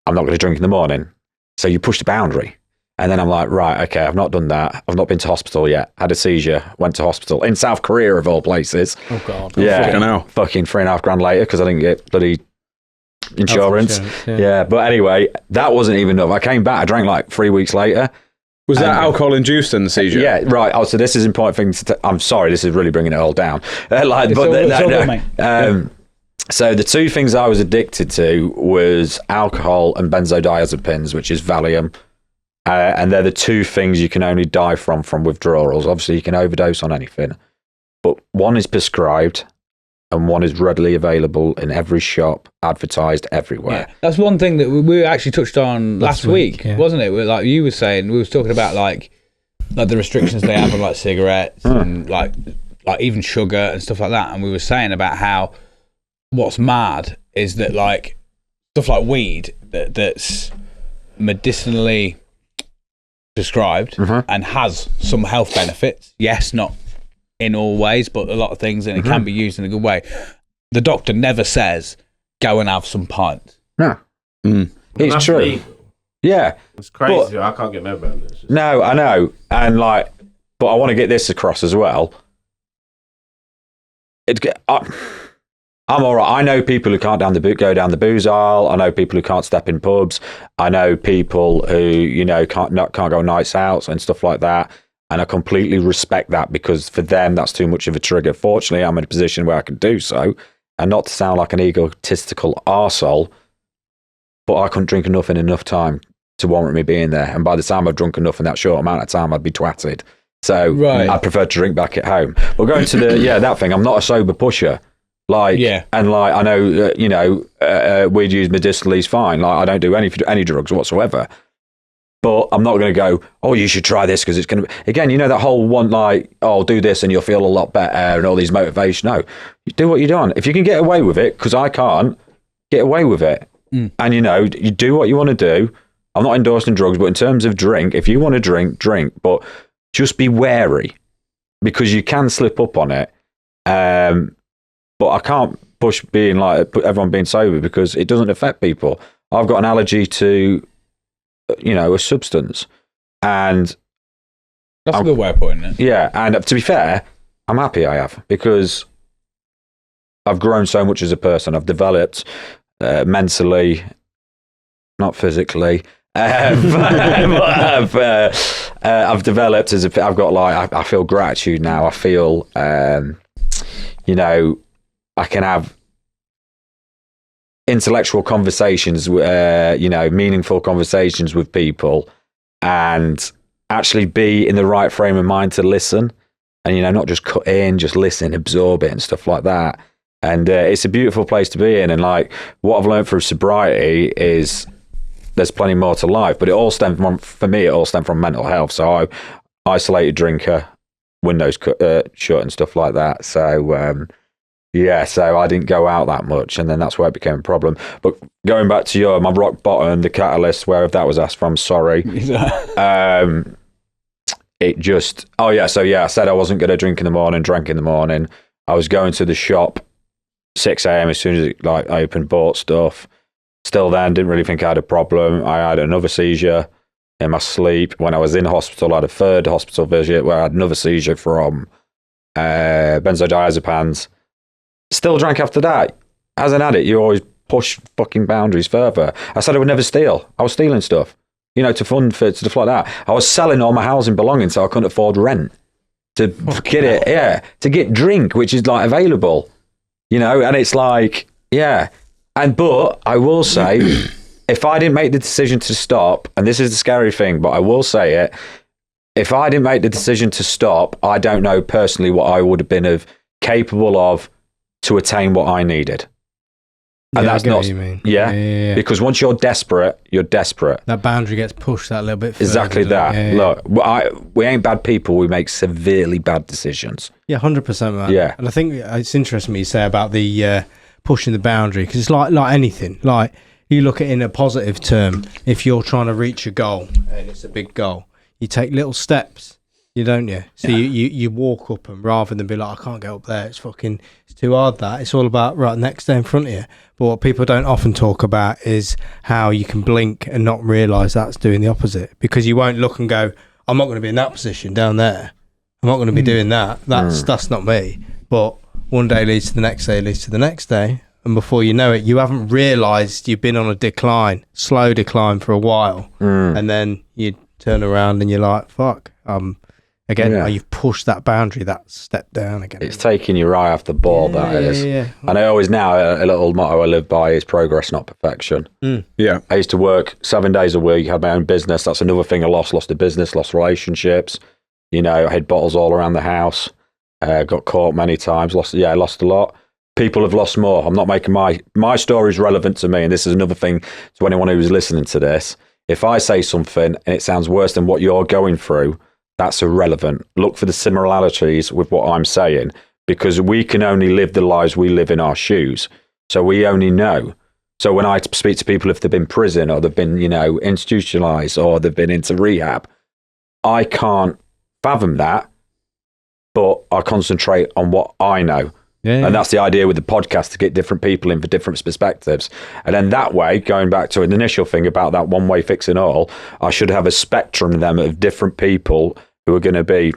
I'm not going to drink in the morning. So you push the boundary. And then I'm like, right, okay, I've not done that. I've not been to hospital yet. Had a seizure, went to hospital in South Korea of all places. Oh God. Yeah. Fucking hell. Fucking $3,500 later because I didn't get bloody insurance. Yeah, but anyway, that wasn't even enough. I came back, I drank like 3 weeks later. Was that alcohol induced in the seizure? Yeah, right. Oh, so this is an important thing I'm sorry, this is really bringing it all down. So the two things I was addicted to was alcohol and benzodiazepines, which is Valium. And they're the two things you can only die from withdrawals. Obviously, you can overdose on anything. But one is prescribed and one is readily available in every shop, advertised everywhere. Yeah. That's one thing that we actually touched on last week, yeah. wasn't it? Like you were saying, we was talking about like the restrictions they have on like cigarettes and like even sugar and stuff like that. And we were saying about how what's mad is that like stuff like weed that's medicinally prescribed and has some health benefits. Yes, not in all ways, but a lot of things, and it can be used in a good way. The doctor never says, go and have some pints. No. It's true. Legal. Yeah. It's crazy. I can't get my head around this. No, I know. And like, but I want to get this across as well. I'm all right. I know people who can't go down the booze aisle. I know people who can't step in pubs. I know people who, you know, can't go nights out and stuff like that. And I completely respect that, because for them, that's too much of a trigger. Fortunately, I'm in a position where I can do so. And not to sound like an egotistical arsehole, but I couldn't drink enough in enough time to warrant me being there. And by the time I'd drunk enough in that short amount of time, I'd be twatted. So I prefer to drink back at home. But going to that thing, I'm not a sober pusher. And like, I know, weed used medicinally is fine. Like, I don't do any drugs whatsoever. But I'm not going to go, oh, you should try this because it's going to... Again, you know that whole one, like, oh, do this and you'll feel a lot better and all these motivation. No, you do what you're doing. If you can get away with it, because I can't, get away with it. And, you know, you do what you want to do. I'm not endorsing drugs, but in terms of drink, if you want to drink, drink. But just be wary, because you can slip up on it. But I can't push everyone being sober, because it doesn't affect people. I've got an allergy to... you know, a substance, and that's a good way of putting it. Yeah, and to be fair, I'm happy I have, because I've grown so much as a person. I've developed mentally, not physically. I've developed as I've got like I feel gratitude now. I feel you know, I can have intellectual conversations, you know, meaningful conversations with people, and actually be in the right frame of mind to listen, and, you know, not just cut in, just listen, absorb it and stuff like that. And it's a beautiful place to be in. And like, what I've learned through sobriety is there's plenty more to life, but it all stemmed from mental health. So I isolated drinker, windows shut and stuff like that. So yeah, so I didn't go out that much, and then that's where it became a problem. But going back to my rock bottom, the catalyst, where if that was asked from, sorry. It just, I said I wasn't going to drink in the morning, drank in the morning. I was going to the shop 6 a.m. as soon as it like opened, bought stuff. Still then, didn't really think I had a problem. I had another seizure in my sleep. When I was in hospital, I had a third hospital visit where I had another seizure from benzodiazepines. Still drank after that. As an addict, you always push fucking boundaries further. I said I would never steal. I was stealing stuff, you know, to fund for stuff like that. I was selling all my housing belongings so I couldn't afford rent to get it. Yeah, to get drink, which is like available, you know. And it's like, yeah. But I will say, if I didn't make the decision to stop, and this is the scary thing, but I will say it, if I didn't make the decision to stop, I don't know personally what I would have been capable of to attain what I needed. And that's not, you mean. Yeah, because once you're desperate, you're desperate. That boundary gets pushed that little bit further. Exactly that. Yeah. Look, we ain't bad people. We make severely bad decisions. Yeah, 100%, man. Yeah. And I think it's interesting what you say about the pushing the boundary, because it's like anything. Like, you look at it in a positive term. If you're trying to reach a goal, and it's a big goal, you take little steps. You don't, you? So you walk up, and rather than be like, I can't get up there, it's too hard. That it's all about right next day in front of you. But what people don't often talk about is how you can blink and not realise that's doing the opposite, because you won't look and go, I'm not going to be in that position down there. I'm not going to be doing that. That's not me. But one day leads to the next day, leads to the next day, and before you know it, you haven't realised you've been on a slow decline for a while, and then you turn around and you're like, fuck, again, you've pushed that boundary, that step down again. It's taking your eye off the ball, that is. Yeah. And I always now, a little motto I live by is progress, not perfection. Yeah. I used to work 7 days a week, had my own business. That's another thing I lost a business, lost relationships. You know, I had bottles all around the house, got caught many times, lost a lot. people have lost more. I'm not making my story is relevant to me, and this is another thing to anyone who's listening to this. If I say something and it sounds worse than what you're going through, that's irrelevant. Look for the similarities with what I'm saying, because we can only live the lives we live in our shoes. So we only know. So when I speak to people, if they've been in prison or they've been, institutionalized or they've been into rehab, I can't fathom that, but I concentrate on what I know. Yeah. And that's the idea with the podcast, to get different people in for different perspectives. And then that way, going back to an initial thing about that one way fixing all, I should have a spectrum of them of different people who are going to be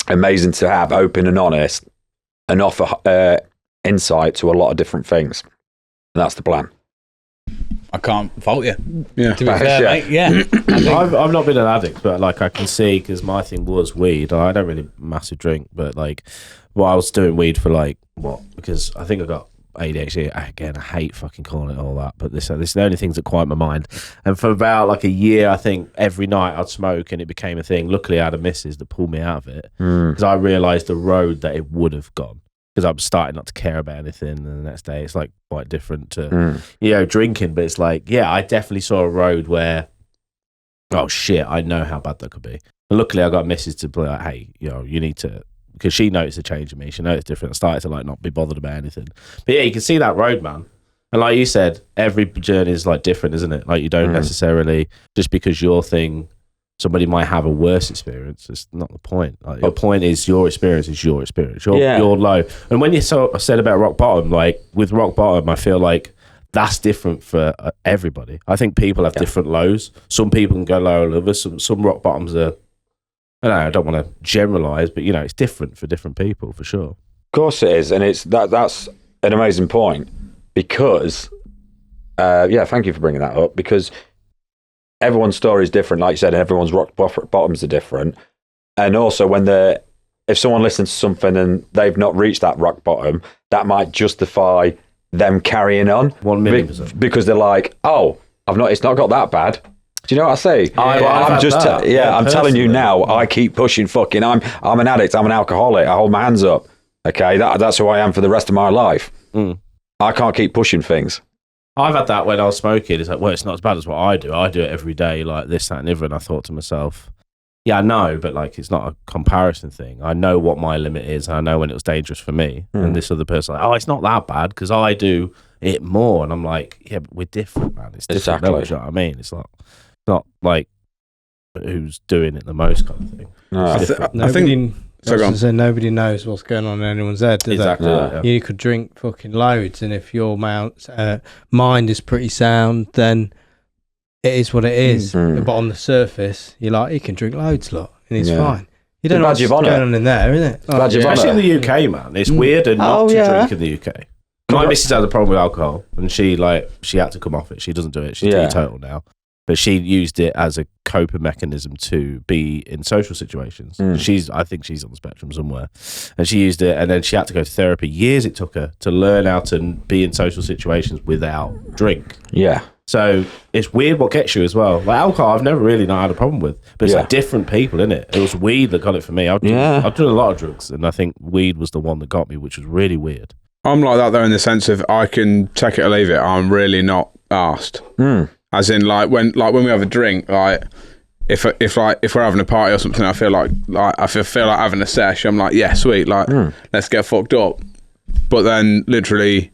amazing to have, open and honest, and offer insight to a lot of different things. And that's the plan. I can't fault you. Yeah. To be fair, mate, yeah. I've not been an addict, but like I can see, because my thing was weed. I don't really massive drink, but like, well, I was doing weed for like because I think I got ADHD. Again, I hate fucking calling it all that, but this is the only things that quiet my mind. And for about like a year, I think every night I'd smoke, and it became a thing. Luckily, I had a missus that pulled me out of it, because I realised the road that it would have gone. Because I'm starting not to care about anything, and the next day it's like quite different to drinking. But it's like, I definitely saw a road where, oh shit, I know how bad that could be. And luckily, I got a missus to be like, hey, you need to, because she noticed a change in me. She noticed different. I started to like not be bothered about anything. But you can see that road, man. And like you said, every journey is like different, isn't it? Like you don't necessarily, just because your thing, somebody might have a worse experience. It's not the point. Like, your point is your experience is your experience. You're low. And when you said about rock bottom, like with rock bottom, I feel like that's different for everybody. I think people have different lows. Some people can go lower than others. Some rock bottoms are, I don't want to generalize, but it's different for different people for sure. Of course it is. And it's that's an amazing point, because, thank you for bringing that up, because everyone's story is different, like you said, and everyone's rock bottoms are different. And also, if someone listens to something and they've not reached that rock bottom, that might justify them carrying on. 1,000,000%. Because they're like, it's not got that bad. Do you know what I say? I'm telling you now, I keep pushing fucking, I'm an addict, I'm an alcoholic, I hold my hands up. Okay, that's who I am for the rest of my life. I can't keep pushing things. I've had that when I was smoking. It's like, well, it's not as bad as what I do. I do it every day, like this, that, and the other. And I thought to myself, I know, but like, it's not a comparison thing. I know what my limit is. And I know when it was dangerous for me. And this other person, like, it's not that bad because I do it more. And I'm like, but we're different, man. It's different. Exactly. You know what I mean? It's not like who's doing it the most kind of thing. No. Nobody knows what's going on in anyone's head, do exactly. You could drink fucking loads, and if your mind is pretty sound, then it is what it is. But on the surface, you're like, you can drink loads, and it's fine. You don't know what's going on in there, isn't it? Especially in the UK, man. It's weird not to drink in the UK. My missus has a problem with alcohol, and she had to come off it. She doesn't do it. She's teetotal now. But she used it as a coping mechanism to be in social situations. I think she's on the spectrum somewhere. And she used it, and then she had to go to therapy. Years it took her to learn how to be in social situations without drink. Yeah. So it's weird what gets you as well. Like alcohol, I've never really not had a problem with. But it's like different people, isn't it? It was weed that got it for me. I've done a lot of drugs, and I think weed was the one that got me, which was really weird. I'm like that though, in the sense of I can take it or leave it. I'm really not arsed. As in, like when we have a drink, like if we're having a party or something, I feel like having a sesh. I'm like, yeah, sweet, let's get fucked up. But then, literally,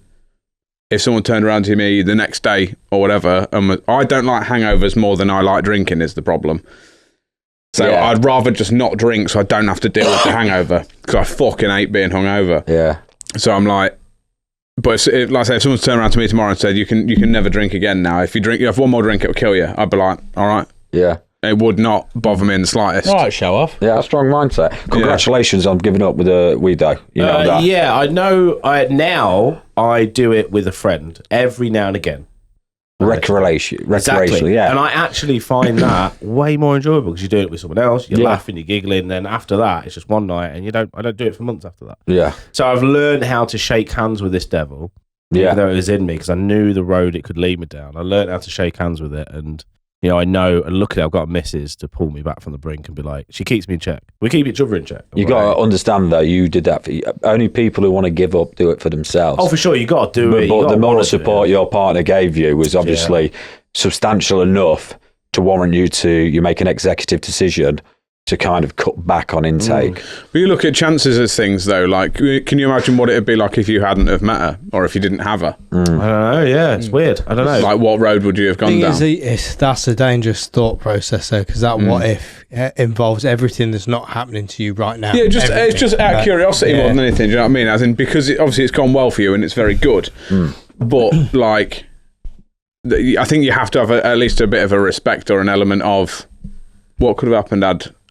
if someone turned around to me the next day or whatever, I don't like hangovers more than I like drinking. Is the problem? So I'd rather just not drink, so I don't have to deal with the hangover, because I fucking hate being hungover. Yeah. So I'm like. But like I say, if someone's turned around to me tomorrow and said, you can never drink again now. If you have one more drink, it'll kill you. I'd be like, all right. Yeah. It would not bother me in the slightest. All right, show off. Yeah, a strong mindset. Congratulations on giving up with a weed though. You know that. Yeah, I know. Now I do it with a friend every now and again. Recreational, yeah. And I actually find that way more enjoyable, because you're doing it with someone else, you're laughing, you're giggling, then after that, it's just one night, and I don't do it for months after that. Yeah. So I've learned how to shake hands with this devil, even though it was in me, because I knew the road it could lead me down. I learned how to shake hands with it, and You know, I know, and luckily I've got a missus to pull me back from the brink and be like, she keeps me in check. We keep each other in check. You got to understand though, you did that for only people who want to give up do it for themselves. Oh, for sure, you got to do it. But the moral support your partner gave you was obviously substantial enough to warrant you make an executive decision to kind of cut back on intake. But you look at chances as things though, like can you imagine what it'd be like if you hadn't have met her or if you didn't have her? I don't know, it's weird. I don't know. Like what road would you have gone down? That's a dangerous thought process though, because that what if involves everything that's not happening to you right now. Yeah, it's just out of curiosity more than anything, do you know what I mean? As in, because obviously it's gone well for you and it's very good, but like, I think you have to have at least a bit of a respect or an element of what could have happened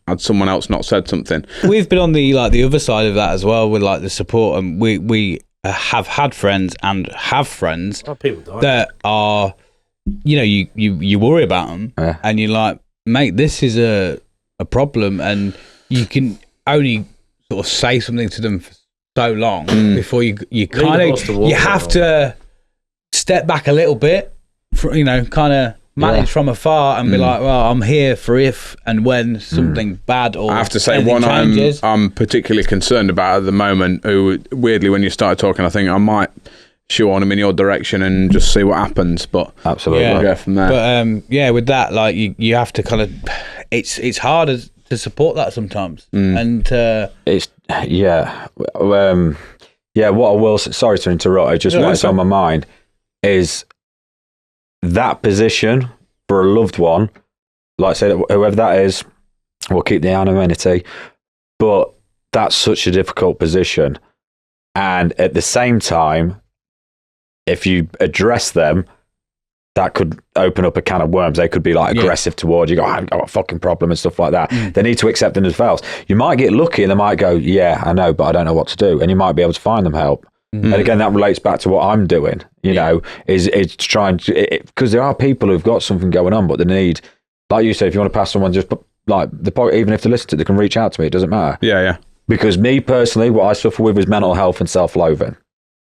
had someone else not said something. We've been on the other side of that as well with like the support, and we have had friends and have friends that are, you know, you worry about them and you're like, mate, this is a problem, and you can only sort of say something to them for so long before you kind of you have to step back a little bit, you know, kind of manage from afar and be like, well, I'm here for if and when something bad or I have to say one I'm particularly concerned about at the moment, who weirdly when you started talking I think I might shoehorn him in your direction and just see what happens, but absolutely go from there. But with that, like you have to kind of it's harder to support that sometimes. And it's what I will say, sorry to interrupt, what's on my mind is that position for a loved one, like I said, whoever that is, will keep the anonymity, but that's such a difficult position. And at the same time, if you address them, that could open up a can of worms. They could be like aggressive towards you, I've got a fucking problem and stuff like that. They need to accept them themselves. You might get lucky and they might go, yeah, I know, but I don't know what to do. And you might be able to find them help. And again, that relates back to what I'm doing, you know, is trying to, because there are people who've got something going on, but they need, like you said, if you want to pass someone, just like even if they listen to it, they can reach out to me. It doesn't matter. Yeah. Because me personally, what I suffer with is mental health and self-loathing.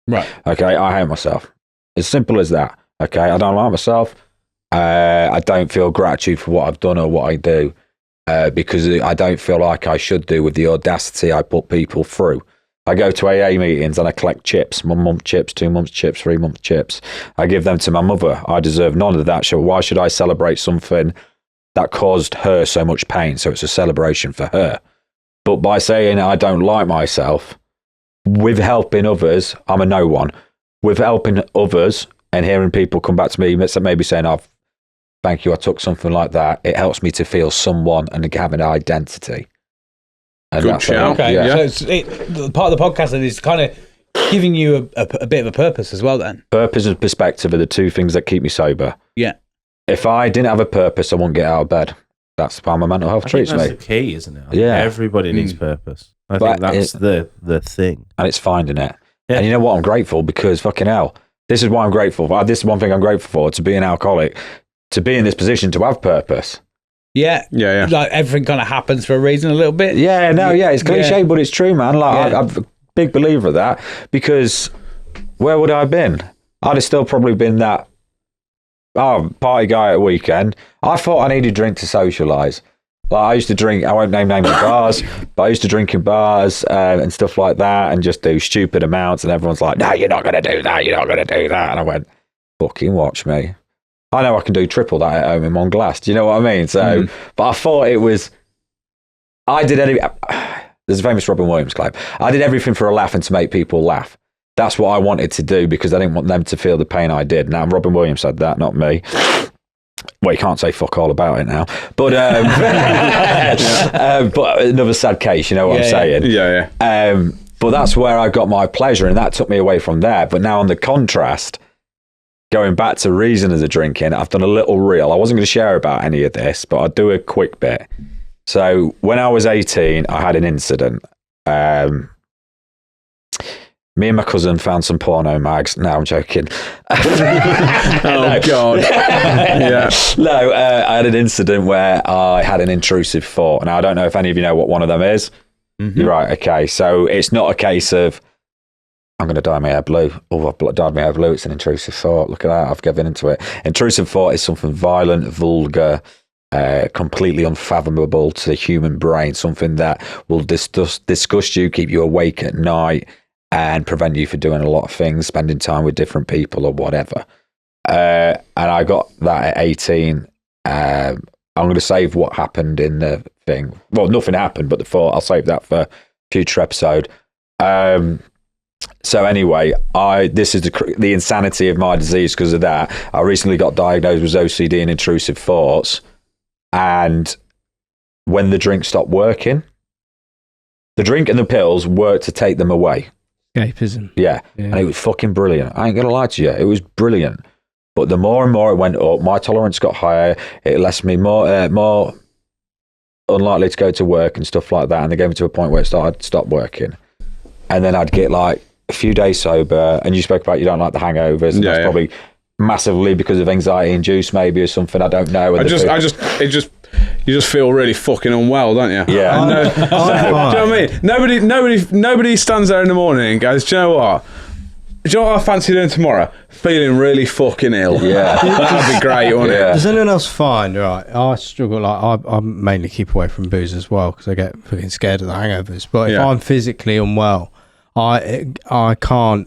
Right. Okay. I hate myself. As simple as that. Okay. I don't like myself. I don't feel gratitude for what I've done or what I do, because I don't feel like I should do with the audacity I put people through. I go to AA meetings and I collect chips, 1 month chips, 2 months chips, 3 month chips. I give them to my mother. I deserve none of that. So why should I celebrate something that caused her so much pain? So it's a celebration for her. But by saying I don't like myself, with helping others, I'm a no one. With helping others and hearing people come back to me, maybe saying, oh, thank you, I took something like that, it helps me to feel someone and have an identity. Good shout. Okay, so it's part of the podcast then is kind of giving you a bit of a purpose as well then. Purpose and perspective are the two things that keep me sober. Yeah. If I didn't have a purpose, I wouldn't get out of bed. That's how my mental health treats me. That's the key, isn't it? Everybody needs purpose. I think that's the thing. And it's finding it. Yeah. And you know what? I'm grateful because fucking hell, this is why I'm grateful for. This is one thing I'm grateful for, to be an alcoholic, to be in this position, to have purpose. Yeah. Like everything kind of happens for a reason a little bit. It's cliche, but it's true, man. Like I'm a big believer of that, because where would I have been? I'd have still probably been that party guy at a weekend. I thought I needed drink to socialise. Like I used to drink, I won't name names of bars, but I used to drink in bars and stuff like that and just do stupid amounts, and everyone's like, no, you're not going to do that, you're not going to do that. And I went, fucking watch me. I know I can do triple that at home in one glass. Do you know what I mean? So, but I thought it was, there's a famous Robin Williams clip. I did everything for a laugh and to make people laugh. That's what I wanted to do because I didn't want them to feel the pain I did. Now, Robin Williams said that, not me. Well, you can't say fuck all about it now. But but another sad case, you know what I'm saying? Yeah. But that's where I got my pleasure, and that took me away from there. But now on the contrast, going back to reason as a drinking, I've done a little reel. I wasn't going to share about any of this, but I'll do a quick bit. So when I was 18, I had an incident. Me and my cousin found some porno mags. No, I'm joking. Oh, God. Yeah. No, I had an incident where I had an intrusive thought. Now, I don't know if any of you know what one of them is. You're right. Okay. So it's not a case of I'm going to dye my hair blue. Oh, I've dyed my hair blue. It's an intrusive thought. Look at that. I've given into it. Intrusive thought is something violent, vulgar, completely unfathomable to the human brain, something that will disgust you, keep you awake at night, and prevent you from doing a lot of things, spending time with different people or whatever. And I got that at 18. I'm going to save what happened in the thing. Well, nothing happened, but the thought, I'll save that for a future episode. So anyway, this is the insanity of my disease because of that. I recently got diagnosed with OCD and intrusive thoughts. And when the drink stopped working, the drink and the pills worked to take them away. Escapism. Yeah. And it was fucking brilliant. I ain't going to lie to you. It was brilliant. But the more and more it went up, my tolerance got higher. It left me more unlikely to go to work and stuff like that. And they gave me to a point where it started to stop working. And then I'd get like a few days sober. And you spoke about you don't like the hangovers. And that's probably massively because of anxiety induced maybe or something. I don't know. You just feel really fucking unwell, don't you? Yeah. Do you know what I mean? Nobody stands there in the morning and goes, do you know what? Do you know what I fancy doing tomorrow? Feeling really fucking ill. Yeah. That'd be great, wouldn't it? Does anyone else find, right, I struggle, like, I mainly keep away from booze as well because I get fucking scared of the hangovers. But if I'm physically unwell, I can't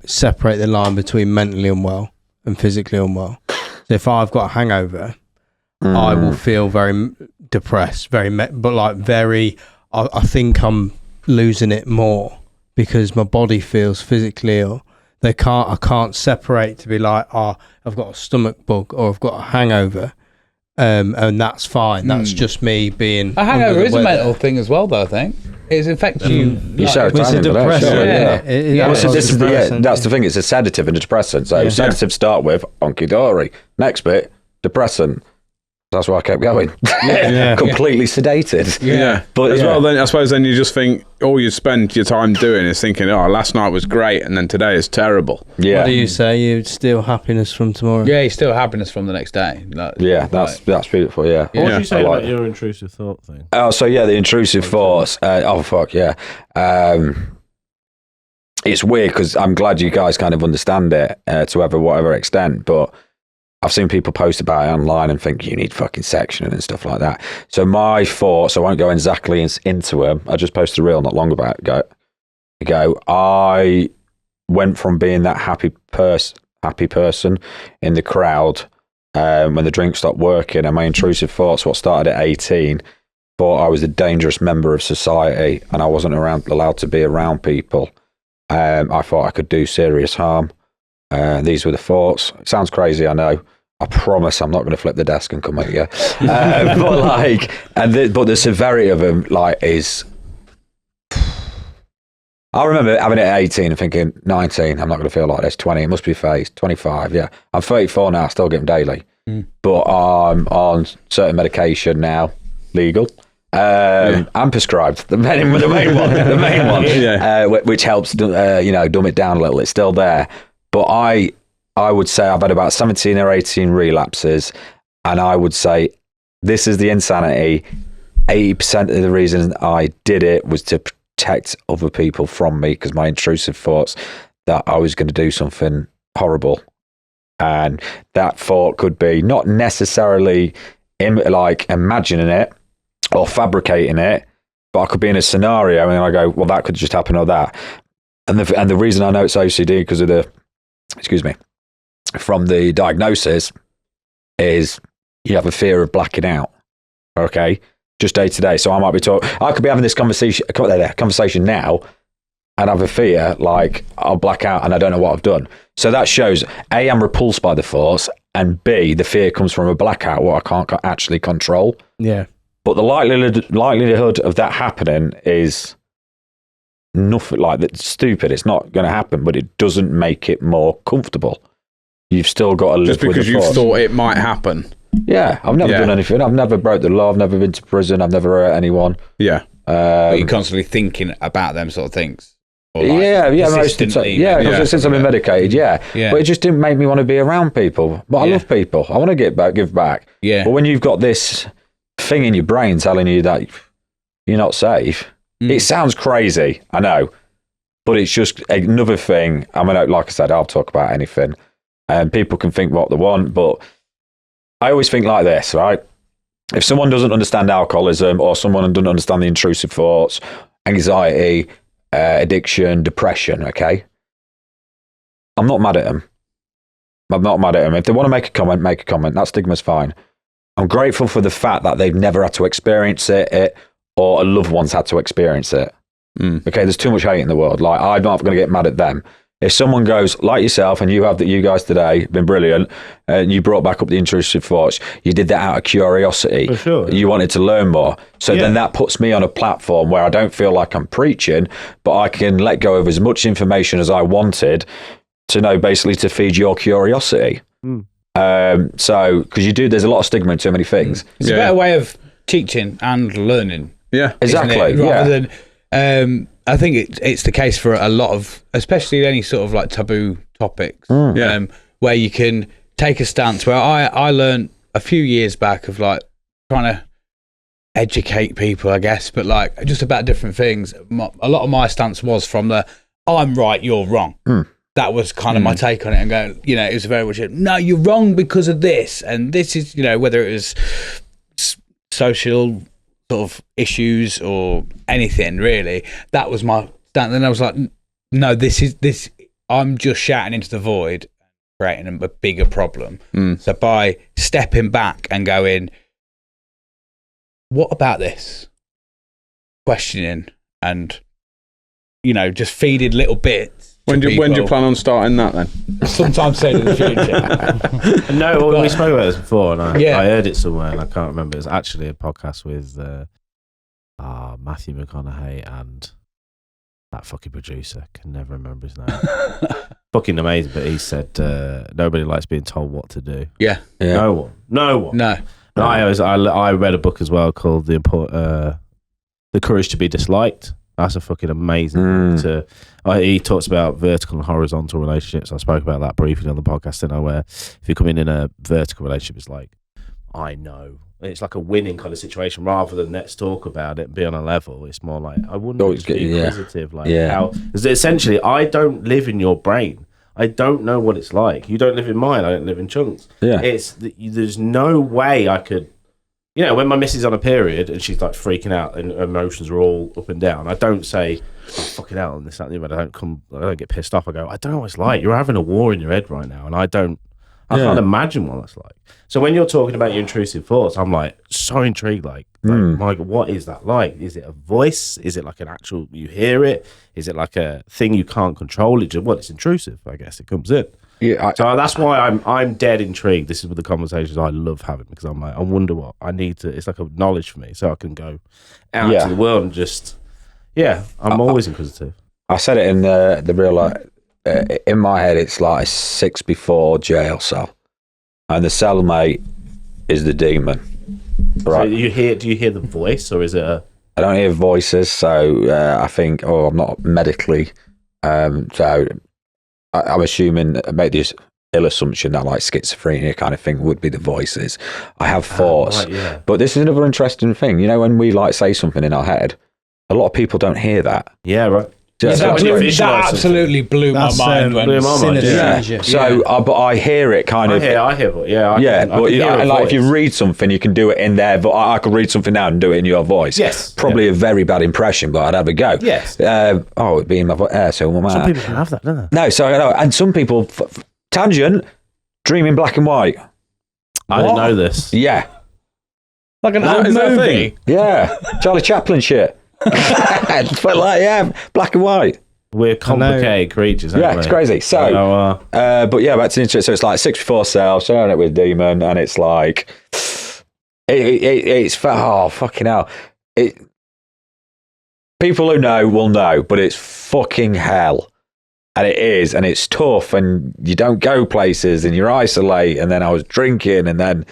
separate the line between mentally unwell and physically unwell. So if I've got a hangover, I will feel very depressed, I think I'm losing it more because my body feels physically ill. I can't separate to be like, I've got a stomach bug or I've got a hangover, and that's fine. That's just me being. A hangover is a mental thing as well, though. I think it affects you. It's a depressant. That's the thing. It's a sedative and a depressant. So sedative start with honky dory. Next bit, depressant. That's why I kept going. Completely sedated. Yeah. But as well, then I suppose then you just think all you spend your time doing is thinking, oh, last night was great and then today is terrible. Yeah. What do you say? You steal happiness from tomorrow? Yeah, you steal happiness from the next day. That's beautiful, yeah. What did you say about your intrusive thought thing? Oh, so yeah, the intrusive thoughts. It's weird because I'm glad you guys kind of understand it to whatever extent, but I've seen people post about it online and think you need fucking sectioning and stuff like that. So my thoughts, I won't go exactly into them. I just posted a reel not long ago. I went from being that happy person in the crowd when the drink stopped working, and my intrusive thoughts, what started at 18, thought I was a dangerous member of society and I wasn't allowed to be around people. I thought I could do serious harm. These were the thoughts. It sounds crazy, I know. I promise I'm not going to flip the desk and come at you. But the severity of them, is. I remember having it at 18 and thinking, 19, I'm not going to feel like this. 20, it must be phased. 25, yeah. I'm 34 now, I still get them daily. But I'm on certain medication now, legal. And prescribed, the main one, which helps, dumb it down a little. It's still there. But I would say I've had about 17 or 18 relapses, and I would say this is the insanity. 80% of the reason I did it was to protect other people from me because my intrusive thoughts that I was going to do something horrible. And that thought could be not necessarily imagining it or fabricating it, but I could be in a scenario and I go, well, that could just happen or that. And the reason I know it's OCD because of from the diagnosis is you have a fear of blacking out. Okay. Just day to day. So I could be having this conversation now and have a fear I'll black out and I don't know what I've done. So that shows A, I'm repulsed by the thoughts, and B, the fear comes from a blackout, what I can't actually control. Yeah. But the likelihood of that happening is nothing that's stupid. It's not going to happen, but it doesn't make it more comfortable. You've still got to live just because with the you thoughts. thought it might happen. Yeah, I've never done anything. I've never broke the law. I've never been to prison. I've never hurt anyone. Yeah. But you're constantly thinking about them sort of things. Or Most of the time. Since I've been medicated, But it just didn't make me want to be around people. But I love people. I want to give back. Yeah. But when you've got this thing in your brain telling you that you're not safe, it sounds crazy. I know. But it's just another thing. I mean, like I said, I'll talk about anything, and people can think what they want. But I always think like this, right? If someone doesn't understand alcoholism, or someone doesn't understand the intrusive thoughts, anxiety, addiction, depression, okay, I'm not mad at them. I'm not mad at them. If they want to make a comment, make a comment. That stigma's fine. I'm grateful for the fact that they've never had to experience it or a loved one's had to experience it. Okay, there's too much hate in the world. Like, I'm not going to get mad at them. If someone goes like yourself, and you guys today been brilliant, and you brought back up the intrusive thoughts, you did that out of curiosity. For sure. You wanted to learn more. So then that puts me on a platform where I don't feel like I'm preaching, but I can let go of as much information as I wanted to know, basically to feed your curiosity. So, because there's a lot of stigma in too many things. It's a better way of teaching and learning. Yeah, exactly. Rather than, I think it's the case for a lot of, especially any sort of like taboo topics, where you can take a stance. Where I learned a few years back of like trying to educate people, I guess, but like just about different things. A lot of my stance was from the I'm right, you're wrong. That was kind of my take on it, and going, it was very much, no, you're wrong because of this, and this is, whether it was social sort of issues or anything really, that was my stance. And I was like, no, this, I'm just shouting into the void, creating a bigger problem. So by stepping back and going, what about this? Questioning and, just feeding little bits. When do you plan on starting that then? Sometime soon in the future. No, we spoke about this before, and I heard it somewhere, and I can't remember. It was actually a podcast with Matthew McConaughey and that fucking producer. Can never remember his name. Fucking amazing, but he said nobody likes being told what to do. Yeah. No one. No. I read a book as well called The Courage to be Disliked. That's a fucking amazing book. He talks about vertical and horizontal relationships. I spoke about that briefly on the podcast, didn't I? Where if you come in a vertical relationship, it's like, I know. It's like a winning kind of situation rather than let's talk about it and be on a level. It's more like, I wouldn't just be inquisitive. Because essentially, I don't live in your brain. I don't know what it's like. You don't live in mine. I don't live in chunks. Yeah. There's no way I could. When my missus is on a period and she's like freaking out and her emotions are all up and down, I don't say, oh, fucking hell, and this, that, and the other. I don't get pissed off. I go, I don't know what it's like. You're having a war in your head right now, and I can't imagine what that's like. So when you're talking about your intrusive thoughts, I'm like so intrigued. Like Michael, what is that like? Is it a voice? Is it like an actual? You hear it? Is it like a thing you can't control? It's intrusive. I guess it comes in. Yeah, so that's why I'm dead intrigued. This is one of the conversations I love having, because I'm like, I wonder what I need to. It's like a knowledge for me, so I can go out to the world and just. Yeah, I'm always inquisitive. I said it in the real life. In my head, it's like a 6 before jail cell, and the cellmate is the demon. Right? So do you hear the voice, or is it a? I don't hear voices, so I think, I'm not medically, so. I'm assuming, make this ill assumption that like schizophrenia kind of thing would be the voices. I have thoughts, but this is another interesting thing. When we like say something in our head, a lot of people don't hear that. Yeah, right. That absolutely blew my mind. So, but I hear it kind of. I hear it. Like if you read something, you can do it in there. But I could read something now and do it in your voice. Yes, probably a very bad impression, but I'd have a go. Yes. It'd be in my voice. Some people can have that, don't they? No, so I know, and some people tangent dream in black and white. I didn't know this. Yeah, like an old movie. Yeah, Charlie Chaplin shit. But black and white. We're complicated creatures, aren't we? It's crazy. So, but that's an interesting. So it's like 6 before cell, sharing it with demon, and it's like it's fucking hell. People who know will know, but it's fucking hell, and it is, and it's tough, and you don't go places, and you're isolate. And then I was drinking, and then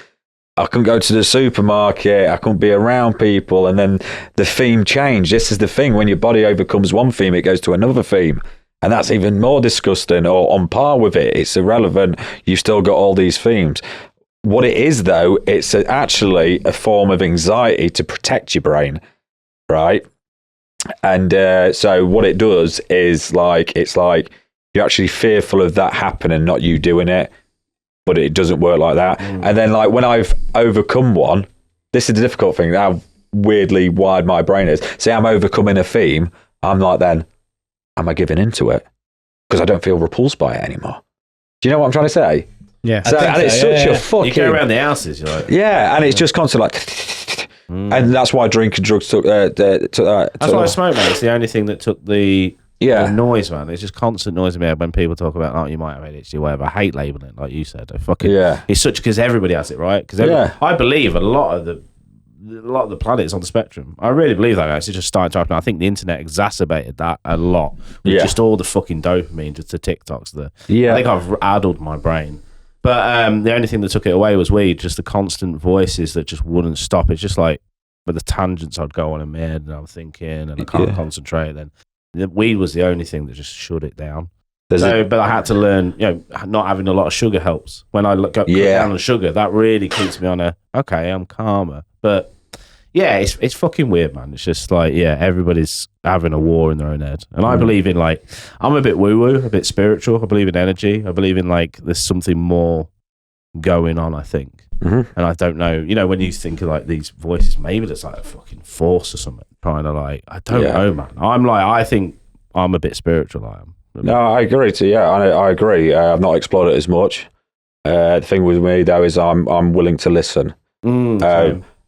I couldn't go to the supermarket, I couldn't be around people, and then the theme changed. This is the thing, when your body overcomes one theme, it goes to another theme, and that's even more disgusting, or on par with it. It's irrelevant, you've still got all these themes. What it is, though, it's actually a form of anxiety to protect your brain, right? And so what it does is like, it's like you're actually fearful of that happening, not you doing it, but it doesn't work like that. And then like when I've overcome one, this is the difficult thing, how weirdly wired my brain is. Say I'm overcoming a theme, I'm like, then am I giving into it? Because I don't feel repulsed by it anymore. Do you know what I'm trying to say? Yeah. So, and it's such a fucking... You go around the houses, you're like... Yeah, and it's just constantly like... And that's why drinking drugs took that. That's why I smoke, man. It's the only thing that took the noise, man. It's just constant noise in my head when people talk about, oh, you might have ADHD or whatever. I hate labelling, like you said. It's such, because everybody has it, right? Because I believe a lot of the planets on the spectrum. I really believe that, guys. It's just starting to happen. I think the internet exacerbated that a lot. With just all the fucking dopamine, just the TikToks. I think I've addled my brain. But the only thing that took it away was weed, just the constant voices that just wouldn't stop. It's just like, but the tangents I'd go on in my head and I'm thinking and I can't concentrate. Then the weed was the only thing that just shut it down. But I had to learn, not having a lot of sugar helps. When I cut down on sugar, that really keeps me on I'm calmer. But yeah, it's fucking weird, man. It's just like, everybody's having a war in their own head. And I believe in like, I'm a bit woo-woo, a bit spiritual. I believe in energy. I believe in like, there's something more going on, I think. And I don't know, when you think of like these voices, maybe there's like a fucking force or something trying to like, I don't know, man. I think I'm a bit spiritual, I am. No, I agree I agree. I've not explored it as much. The thing with me though is I'm willing to listen.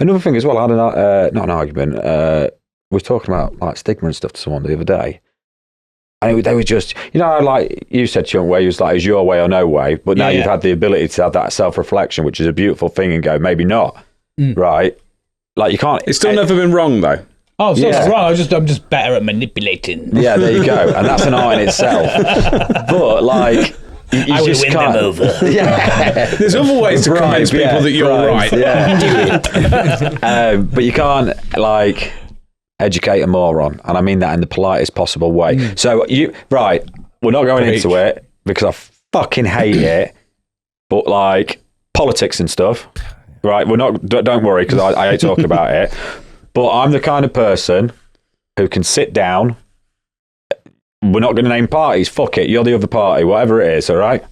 Another thing as well, I had not an argument. We were talking about like stigma and stuff to someone the other day, and they were just, like you said, Chunk, where you was like, "Is your way or no way?" But now you've had the ability to have that self-reflection, which is a beautiful thing, and go, maybe not, right? Like you can't. It's still never been wrong though. Oh, it's not wrong. I'm just better at manipulating. Yeah, there you go, and that's an art in itself. But like. I will win them over. There's other ways to convince people that you're right. But you can't like educate a moron, and I mean that in the politest possible way. So we're not going into it because I fucking hate it. But like politics and stuff, right? We're not. Don't worry, because I hate talking about it. But I'm the kind of person who can sit down. We're not going to name parties. Fuck it. You're the other party, whatever it is, all right?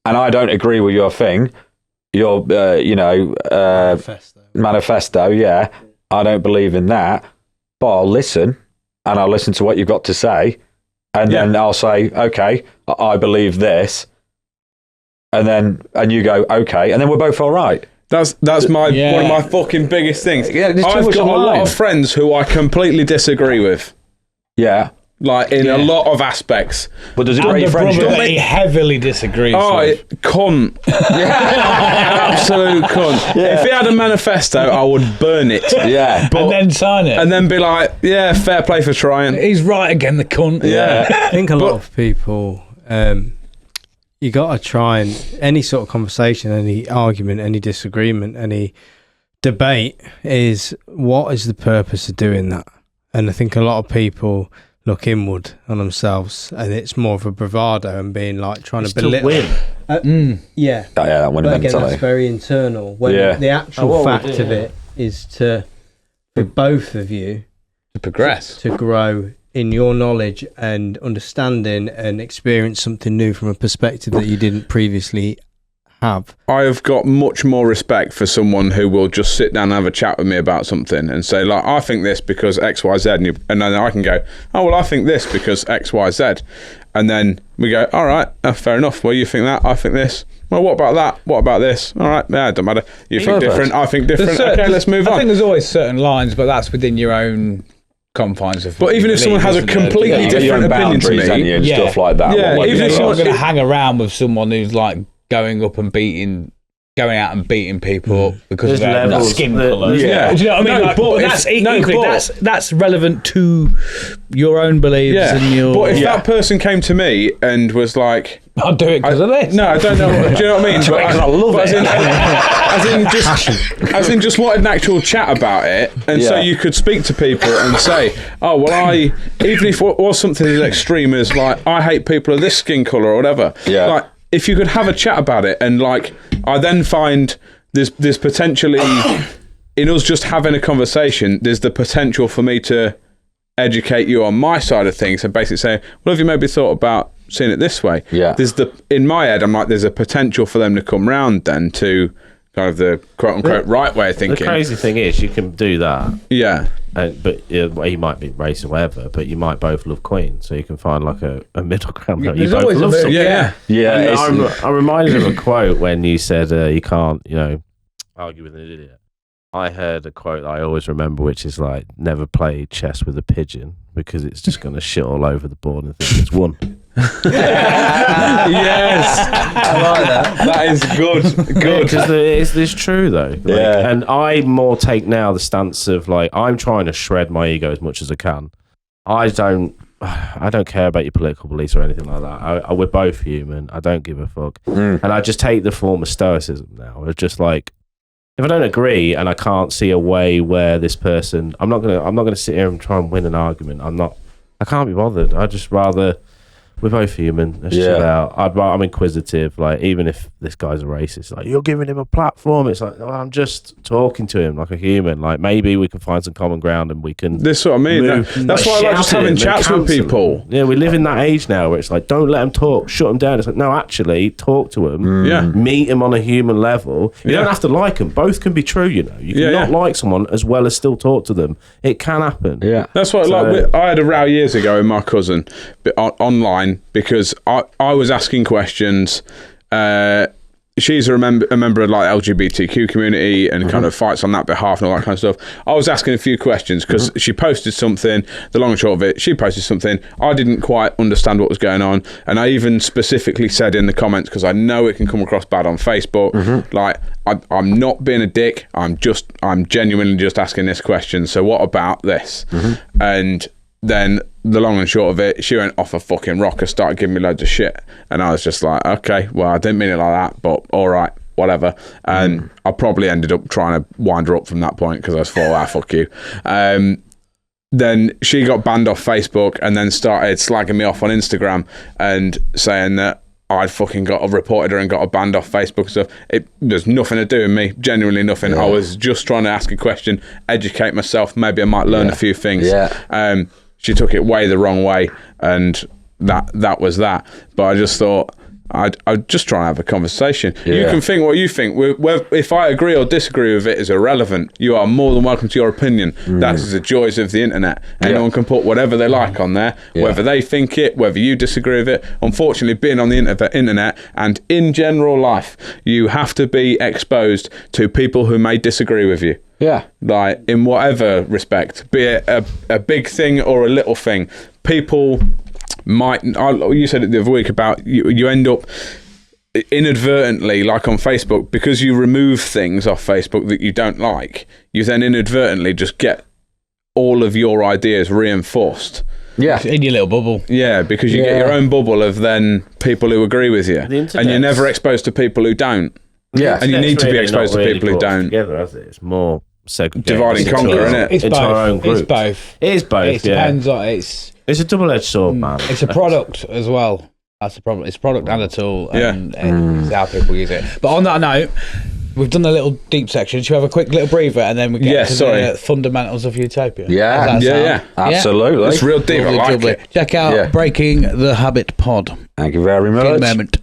And I don't agree with your thing. Your, manifesto, yeah. I don't believe in that. But I'll listen, and I'll listen to what you've got to say. And then I'll say, okay, I believe this. And you go, okay. And then we're both all right. That's one of my fucking biggest things. Yeah, I've got a lot of friends who I completely disagree with. Yeah. Like in a lot of aspects. But does it break friendship? He heavily disagrees with. Cunt. Absolute cunt. If he had a manifesto, I would burn it. And then sign it. And then be like, fair play for trying. He's right again, the cunt. I think a lot of people, you got to try and any sort of conversation, any argument, any disagreement, any debate is, what is the purpose of doing that? And I think a lot of people look inward on themselves, and it's more of a bravado and being like trying to belittle. Win. That winning But again, mentality. that's very internal. When the actual fact of it is for both of you to progress, to grow in your knowledge and understanding and experience something new from a perspective that you didn't previously have. I have got much more respect for someone who will just sit down and have a chat with me about something and say, like, I think this because X, Y, Z, and then I can go, oh, well, I think this because X, Y, Z. And then we go, all right, fair enough. Well, you think that, I think this. Well, what about that? What about this? All right, it don't matter. You think different, I think different. Okay, let's move on. I think there's always certain lines, but that's within your own confines of. But even if someone has a completely different opinion to me, and stuff like that. Yeah, even if someone's going to hang around with someone who's like going out and beating people because of their skin colour. Yeah. Do you know what I mean? That's relevant to your own beliefs and your. But if that person came to me and was like, I'll do it because of this. No, I don't know. Do you know what I mean? I love it. As in just wanted an actual chat about it, and so you could speak to people and say, oh, well, even if it was something as extreme as like, I hate people of this skin colour or whatever. Yeah. Like, if you could have a chat about it, and like, I then find there's potentially in us just having a conversation, there's the potential for me to educate you on my side of things and basically say, well, have you maybe thought about seeing it this way? Yeah. In my head, I'm like, there's a potential for them to come round then to kind of the quote unquote right way of thinking. The crazy thing is, you can do that. Yeah. But he might be racist or whatever, but you might both love Queen, so you can find like a middle ground. You There's both always a love bit- something. Yeah. I'm reminded of a quote when you said you can't, argue with an idiot. I heard a quote that I always remember, which is like, never play chess with a pigeon because it's just going to shit all over the board and think it's won. Yes. I like that. That is good. Because it's true though. And I more take now the stance of like, I'm trying to shred my ego as much as I can. I don't care about your political beliefs or anything like that. We're both human. I don't give a fuck. And I just take the form of stoicism now. It's just like, if I don't agree and I can't see a way where this person, I'm not gonna sit here and try and win an argument. I can't be bothered. I just rather, we're both human. Let's chill out. I'm inquisitive. Like, even if this guy's a racist, like, you're giving him a platform. It's like, I'm just talking to him like a human. Like, maybe we can find some common ground and we can. This is what I mean. That's why I like just having chats with people. Yeah, we live in that age now where it's like, don't let them talk, shut them down. It's like, no, actually, talk to them. Yeah. Meet them on a human level. You don't have to like them. Both can be true, You can not like someone as well as still talk to them. It can happen. Yeah. That's what I had a row years ago with my cousin online because I was asking questions. She's a member of like LGBTQ community and kind of fights on that behalf and all that kind of stuff. I was asking a few questions because she posted something. The long and short of it, she posted something. I didn't quite understand what was going on, and I even specifically said in the comments, because I know it can come across bad on Facebook, like, I'm not being a dick. I'm genuinely just asking this question. So what about this? And then the long and short of it, she went off a fucking rocker, started giving me loads of shit, and I was just like, okay, well, I didn't mean it like that, but all right, whatever. And I probably ended up trying to wind her up from that point because I was fuck you. Then she got banned off Facebook and then started slagging me off on Instagram and saying that I'd fucking reported her and got her banned off Facebook and stuff. There's nothing to do with me, genuinely nothing. I was just trying to ask a question, educate myself, maybe I might learn a few things. She took it way the wrong way, and that was that. But I just thought, I'd just try and have a conversation. You can think what you think. If I agree or disagree with it is irrelevant. You are more than welcome to your opinion. That's the joys of the internet. Anyone can put whatever they like on there, whether they think it, whether you disagree with it. Unfortunately, being on the internet and in general life, you have to be exposed to people who may disagree with you. Yeah. Like, in whatever respect, be it a big thing or a little thing. People might, you said it the other week about you end up inadvertently, like on Facebook, because you remove things off Facebook that you don't like, you then inadvertently just get all of your ideas reinforced. Yeah, in your little bubble. Yeah, because you get your own bubble of then people who agree with you, and you're never exposed to people who don't. Yeah, and you need to be exposed to people who don't. Together, has it? It's more segregated. Divide and conquer, isn't it? It's into both. our own groups. It's both. It is both. It depends on it's a double-edged sword, man. It's a product as well. That's the problem. It's a product and a tool, and it's how people use it. But on that note, we've done a little deep section. Should we have a quick little breather and then we get to the fundamentals of Utopia? Yeah, absolutely. It's real deep. I like it. Check out Breaking the Habit Pod. Thank you very much. Good moment.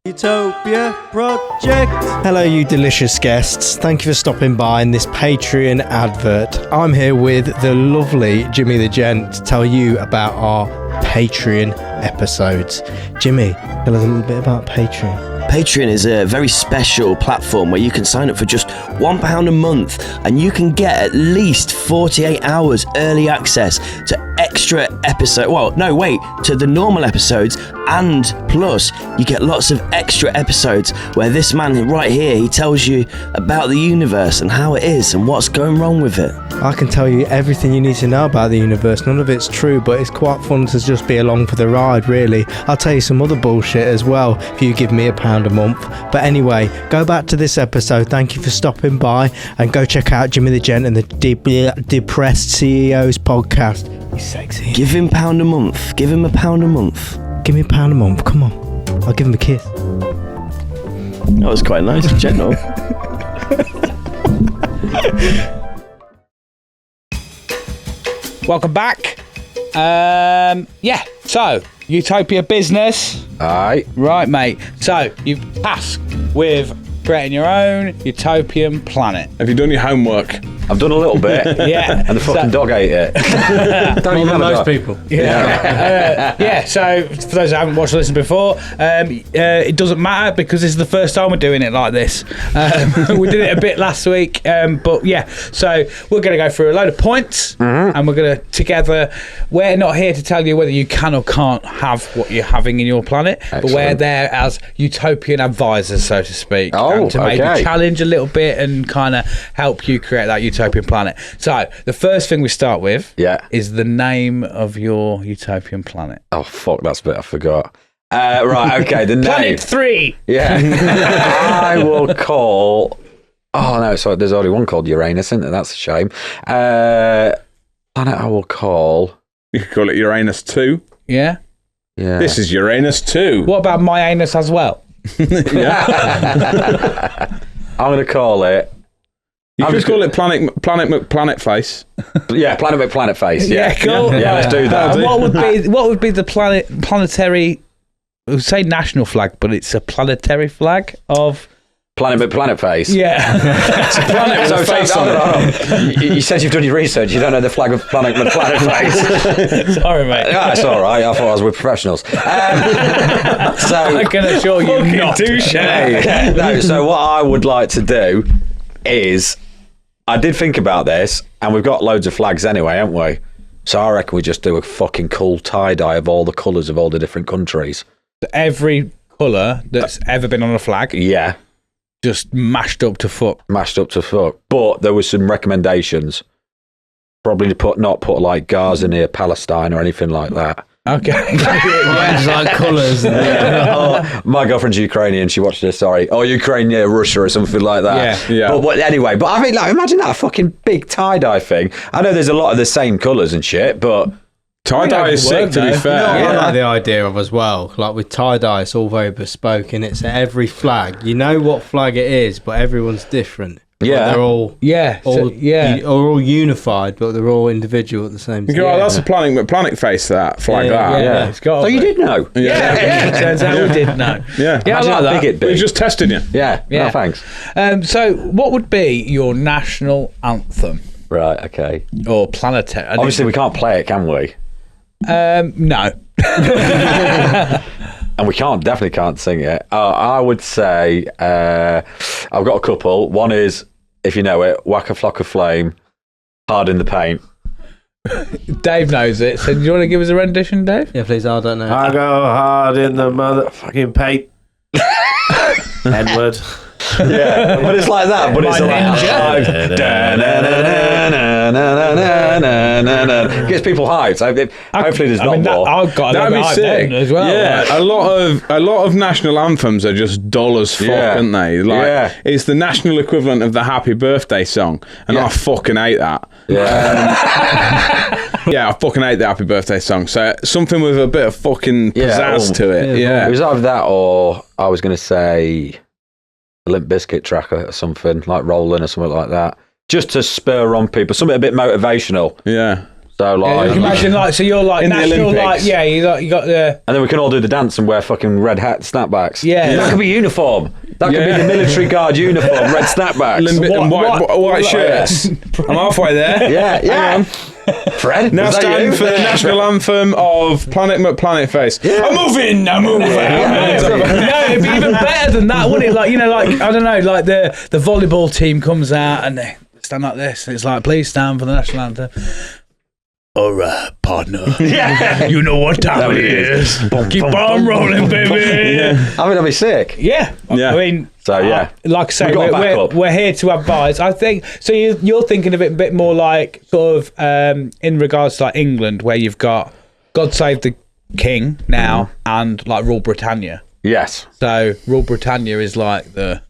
Utopia Project. Hello, you delicious guests. Thank you for stopping by in this Patreon advert. I'm here with the lovely Jimmy the Gent to tell you about our Patreon episodes. Jimmy, tell us a little bit about Patreon. Patreon is a very special platform where you can sign up for just £1 a month and you can get at least 48 hours early access to extra episodes. Well, no, wait, to the normal episodes, and plus you get lots of extra episodes where this man right here, he tells you about the universe and how it is and what's going wrong with it. I can tell you everything you need to know about the universe. None of it's true, but it's quite fun to just be along for the ride, really. I'll tell you some other bullshit as well if you give me £1 a month. But anyway, go back to this episode. Thank you for stopping by, and go check out Jimmy the Gent and the Depressed CEOs podcast. He's sexy. Give him £1 a month. Give him £1 a month. Give me £1 a month. Come on. I'll give him a kiss. That was quite nice, gentle. Welcome back. Yeah. So, Utopia business. Aye. Right, mate. So, you've tasked with creating your own utopian planet. Have you done your homework? I've done a little bit. Yeah. And the fucking dog ate it. Don't even have a Most dog. people. Yeah, so for those that haven't watched or listened before, it doesn't matter because this is the first time we're doing it like this. We did it a bit last week, but yeah, so we're going to go through a load of points and we're going to together, we're not here to tell you whether you can or can't have what you're having in your planet, but we're Excellent. there as utopian advisors, so to speak, Oh, and to maybe okay. challenge a little bit and kind of help you create that utopian planet. So the first thing we start with is the name of your utopian planet. Oh, fuck, that's a bit I forgot. Right, okay, the name. Planet 3. Yeah. I will call... Oh, no, so there's already one called Uranus, isn't there? That's a shame. Planet I will call... You could call it Uranus 2. Yeah. Yeah. This is Uranus 2. What about my anus as well? I'm going to call it... You could call it Planet Face. Yeah, Planet Face. Yeah, cool. Yeah, let's do that. And what would be the planetary? We would say national flag, but it's a planetary flag of Planet Face. yeah. It's a planet with a face on it. You said you've done your research. You don't know the flag of Planet Face. Sorry, mate. Yeah, it's all right. I thought I was with professionals. So I can assure you, not. No, so what I would like to do is, I did think about this, and we've got loads of flags anyway, haven't we? So I reckon we just do a fucking cool tie-dye of all the colours of all the different countries. Every colour that's ever been on a flag, Yeah, just mashed up to fuck. mashed up to fuck. But there was some recommendations. Probably not put like Gaza near Palestine or anything like that. Okay. It's like colours. Oh, my girlfriend's Ukrainian. She watched this. Sorry. Or Ukraine near Russia or something like that. Yeah. But anyway, but I think like imagine that fucking big tie dye thing. I know there's a lot of the same colours and shit, but Tie-dye is sick, to be fair. I like the idea of as well. Like with tie-dye, it's all very bespoke, and it's every flag. You know what flag it is, but everyone's different. Yeah. Like they're all all unified, but they're all individual at the same time. You go, oh, that's a Planet Face, that flag. Yeah. It's got so you did know. Yeah. Turns out we did know. Yeah. Yeah, I Imagine like how that. big it'd be. We're just testing you. Yeah. Yeah. No, thanks. So, what would be your national anthem Right. Okay. or planetary? Obviously, we can't play it, can we? No. And we definitely can't sing it. I would say I've got a couple. One is, if you know it, Whack a Flock of Flame, Hard in the Paint. Dave knows it. So, do you want to give us a rendition, Dave? Yeah, please. I don't know. I go hard in the motherfucking paint. N-word. Yeah, but it's like that. But it's like gets people hyped. Hopefully, there's not more. I've got a That'd little be bit sick. hyped as well. Yeah, a lot of national anthems are just dull as fuck, Yeah. aren't they? Like Yeah. it's the national equivalent of the Happy Birthday song, and I fucking hate that. Yeah, Yeah, I fucking hate the Happy Birthday song. So something with a bit of fucking Yeah, pizzazz to it. it Yeah. was either that or I was going to say a Limp Bizkit track or something like Rolling or something like that, just to spur on people, something a bit motivational. Yeah. So Yeah, like, you can imagine, like, so you're like In the national, like, Olympics. yeah, you got the, and then we can all do the dance and wear fucking red hat snapbacks. Yeah. That could be uniform. That could be the military guard uniform, red snapbacks. And white what- shirts. I'm halfway there. Yeah, yeah. Fred, Now is that stand you? for the national anthem of Planet Face. I'm moving. no, it'd be even better than that, wouldn't it? Like, you know, like, I don't know, like the volleyball team comes out and they stand like this, and it's like, please stand for the national anthem. All right, partner. Yeah. You know what time it is. Keep on rolling, baby. I think that'd be sick. Yeah. Yeah. I mean, So, yeah. like I say, We've got to back up. we're here to advise. I think so. You're thinking of it a bit more like sort of in regards to like England, where you've got God Save the King now and like Rule Britannia. Yes. So Rule Britannia is like the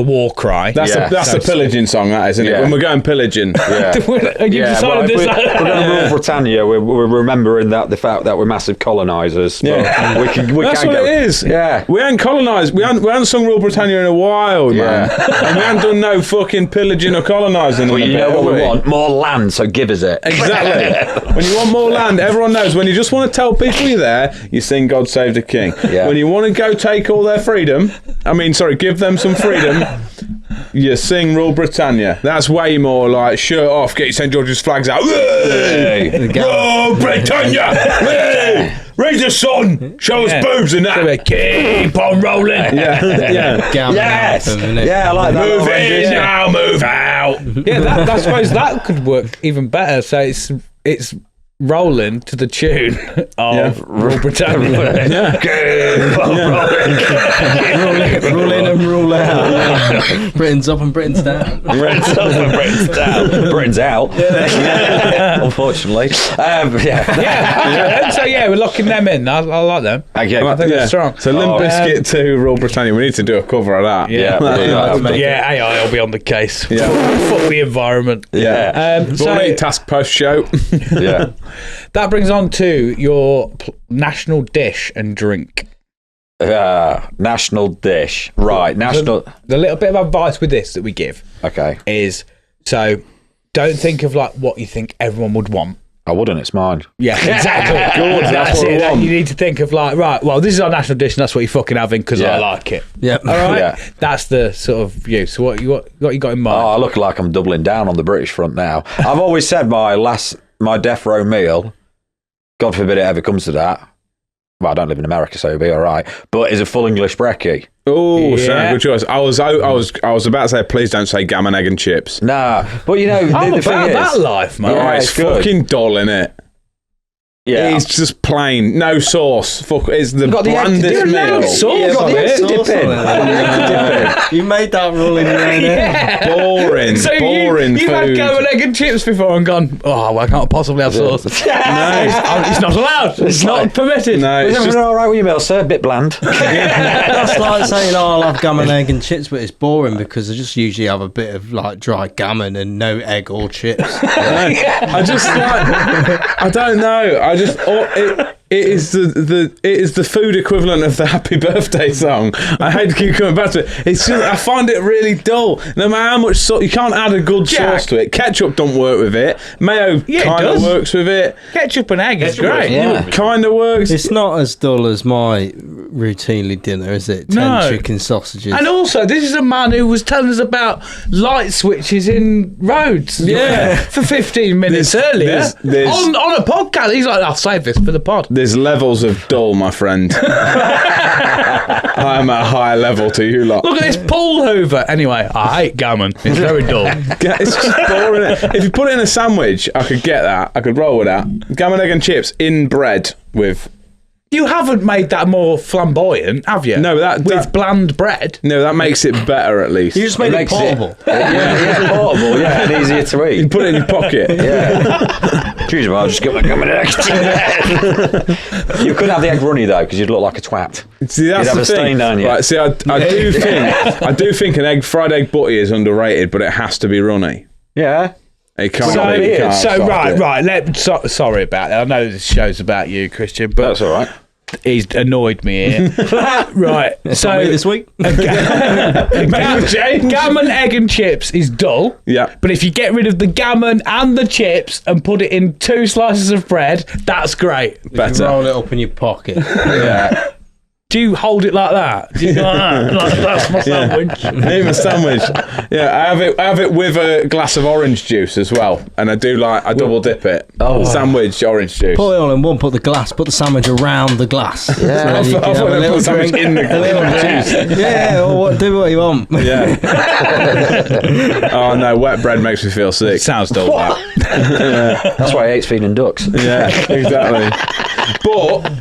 war cry. That's Yeah. the pillaging song, that isn't it? Yeah. When we're going pillaging. Yeah. You Yeah, decided well, this. we're going to Rule Rule Britannia, we're remembering the fact that we're massive colonisers. Yeah. We can That's go. what it is. Yeah. We ain't colonised. We haven't sung Rule Britannia in a while, man. And we haven't done no fucking pillaging or colonising. Well, you know what we want? More land, so give us it. Exactly. When you want more land, everyone knows. When you just want to tell people you're there, you sing God Save the King. Yeah. When you want to go take all their freedom, give them some freedom, you sing Rule Britannia. That's way more like shirt off, get your St. George's flags out. Rule Britannia! Hey! Raise the sun! Show us boobs and that! Keep on rolling. Yeah. Yes. Yeah, I like that. Move in now, move out! Yeah, I suppose that could work even better. So it's rolling to the tune of Rule Britannia. Rule in and rule out. Britain's up and Britain's down. Britain's up and Britain's down. Britain's out. Unfortunately. So we're locking them in. I like them. Okay. I think they're strong. So Limp Bizkit to Rule Britannia. We need to do a cover of that. AI will be on the case. Yeah. Fuck the environment. Yeah. So task post show. Yeah. that brings on to your national dish and drink. National dish. Right. National. The little bit of advice with this that we give is, so don't think of like what you think everyone would want. I wouldn't, it's mine. Yeah, exactly. Good, that's what we want. You need to think of like, right, well, this is our national dish and that's what you're fucking having because I like it. Yeah. All right? Yeah. That's the sort of view. So what you got in mind? Oh, I look like I'm doubling down on the British front now. I've always said my death row meal, God forbid it ever comes to that. Well, I don't live in America, so it'll be all right. But is a full English brekkie. Oh, good choice. I was about to say, please don't say gammon, egg, and chips. Nah, but you know, I'm the about thing that is, life, man. Yeah, It's it's good. fucking dull, innit? Yeah, It's just plain, no sauce. It's the got the egg to blandest do it now. meal. Sauce Yeah, got on the egg it. to dip in. You made that rule in your own head. Boring, So boring you've had food. gammon, egg and chips before and gone, oh, well, I can't possibly have sauce. No, It's not allowed. It's not permitted. no, Is it's everything just all right with your meal, sir? A bit bland. That's like saying, I'll have gammon, egg and chips, but it's boring because I just usually have a bit of like dry gammon and no egg or chips. I just like, I don't know. I just it is the food equivalent of the Happy Birthday song. I hate to keep coming back to it. It's just, I find it really dull. No matter how much sauce, you can't add a good sauce to it. Ketchup don't work with it. Mayo kind of works with it. Ketchup and egg is great. Yeah. Kind of works. It's not as dull as my routinely dinner, is it? 10 chicken sausages. And also, this is a man who was telling us about light switches in roads. Yeah. For 15 minutes earlier. there's- on a podcast. He's like, I'll save this for the pod. There's levels of dull, my friend. I'm at a higher level to you lot. Look at this pool hoover. Anyway, I hate gammon. It's very dull. It's just boring. If you put it in a sandwich, I could get that. I could roll with that. Gammon, egg and chips in bread with... You haven't made that more flamboyant, have you? No, with bland bread. No, that makes it better at least. You just made it makes portable. Portable, and easier to eat. You put it in your pocket. Yeah. Choose I'll just get my gammon egg. You could have the egg runny though, because you'd look like a twat. See, that's You'd have the a thing. stain down you. Right, see, I do think an fried egg butty is underrated, but it has to be runny. Yeah. It can't So, be. You can't soft it. right. Sorry about that. I know this show's about you, Christian, but That's all right. he's annoyed me here. Right. So Me this week. gammon, egg, and chips is dull. Yeah. But if you get rid of the gammon and the chips and put it in 2 slices of bread, that's great. You Better. roll it up in your pocket. Yeah. Do you hold it like that? Do you go like that? Like, that's my sandwich. Even a sandwich. Yeah, I have it with a glass of orange juice as well, and I double dip it. Sandwich orange juice. Put it all in one, put the sandwich around the glass. Yeah. So you I can thought have a they little put the sandwich drink. in the juice. Yeah, or do what you want. Yeah. Oh no, wet bread makes me feel sick. Sounds dull. That. That's why I hate feeding ducks. Yeah, exactly. But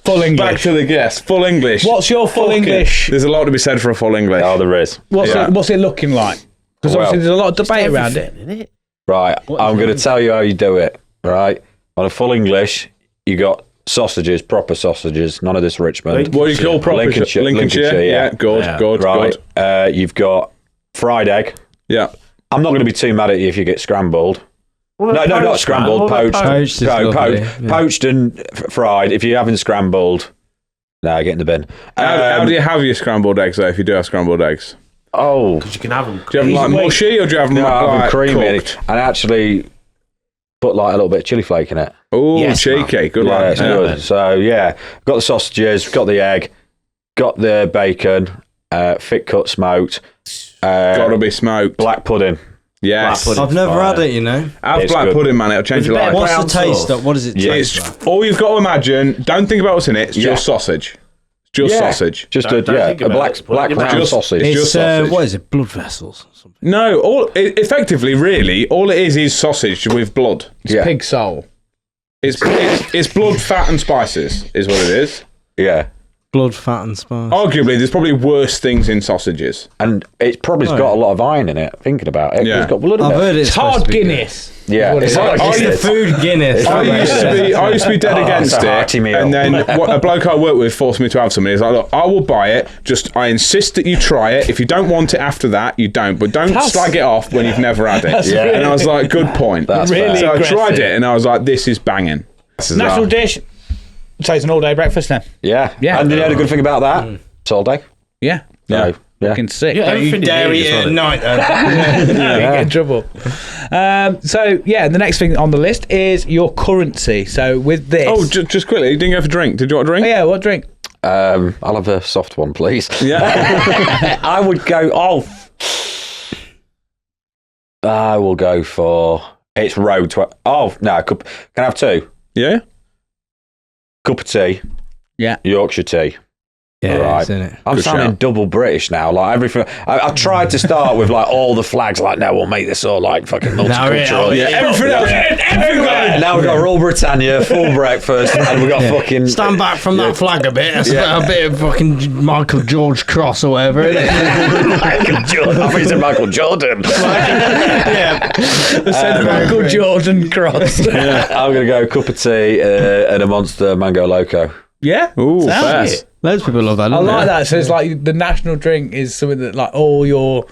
Full English. back to the guest. Full English. What's your full English? There's a lot to be said for a full English. Oh, there is. What's it looking like? Because Well, obviously there's a lot of debate around it. Right, I'm going to tell you how you do it. Right, on a full English, you got sausages, proper sausages, none of this Richmond. What do you call proper? Lincolnshire, yeah. Good. Right, you've got fried egg. Yeah. I'm not going to be too mad at you if you get scrambled. No, not scrambled, poached. Poached is lovely, yeah. Poached and fried. If you're having scrambled, no, get in the bin. How do you have your scrambled eggs, though, if you do have scrambled eggs? Oh. Because you can have them. Do you have them like mushy or do you have them No, I have them like creamy. cooked? And actually put like a little bit of chili flake in it. Oh, Yes, cheeky. Good Yeah, lad. it's good. So, yeah, got the sausages, got the egg, got the bacon, thick cut smoked. Gotta be smoked. Black pudding. Yes. Black pudding. I've never had it, you know. Have It's black good. pudding, man. It'll change your life. What's the brown taste? sauce. What does it Yeah. taste It's like? all you've got to imagine. Don't think about what's in it. It's just sausage. It's just sausage. Just Don't think a about black it. Put it in your brown mouth. sausage. It's It's just sausage. what is it? Blood vessels or something. No, effectively, really, all it is sausage with blood. It's Yeah. pig soul. It's blood, fat, and spices, is what it is. Yeah. Blood, fat, and spice. Arguably, there's probably worse things in sausages. And it's probably got a lot of iron in it, thinking about it. Yeah. It's got blood in I've it. heard It's supposed hard to be good. Guinness. Yeah. What It's it like is. It's the Guinness. food Guinness. I used to be dead against it's a it, hearty meal. and then a bloke I work with forced me to have something. He's like, look, I will buy it. Just I insist that you try it. If you don't want it after that, you don't. But don't slag it off when you've never had it. Yeah. And I was like, good point. That's Really fair. So I tried aggressive. it, and I was like, this is banging. National dish. So it's an all-day breakfast then. Yeah. Yeah. And you know the good thing about that? It's all day. Yeah. So, yeah. Fucking sick. Yeah, everything Dairy you need at as well. night. You get in trouble. So yeah, the next thing on the list is your currency. So with this, Oh, just quickly, you didn't go for drink. Did you want a drink? Oh, yeah, what drink? I'll have a soft one, please. Yeah. I would go. I will go for. It's road. Oh no, can I have two? Yeah. Cup of tea. Yeah. Yorkshire tea. Yeah, Right. isn't it? I'm Good sounding shout. double British now. Like everything, I tried to start with like all the flags. Like, no, we'll make this all like fucking multicultural. Yeah, everything else. Everywhere. Now we've got Royal Britannia, full breakfast, and we've got fucking. Stand back from that flag a bit. That's a bit of fucking Michael George Cross or whatever, isn't it? Michael Jordan. I think it's Michael Jordan. yeah. Michael Jordan Cross. I'm gonna go cup of tea and a Monster Mango Loco. Yeah. Ooh, Sounds fast. Loads of people love that. I don't like they? that. So it's like the national drink is something that like all your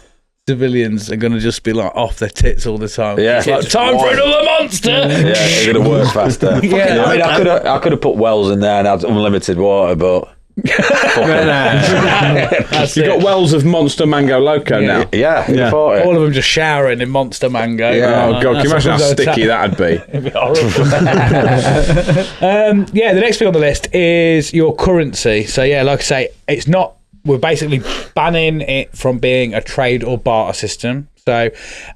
civilians are going to just be like off their tits all the time. Yeah. It's like, time for another monster. Yeah, they're gonna work faster. Yeah. I mean, I could have put wells in there and had unlimited water, but That's You it. got wells of Monster Mango Loco now. yeah, who'd have thought it? All of them just showering in Monster Mango. Oh god, can you imagine how That's sticky that'd be? It'd be horrible. Yeah, the next thing on the list is your currency. So yeah, like I say, it's not. We're basically banning it from being a trade or barter system. So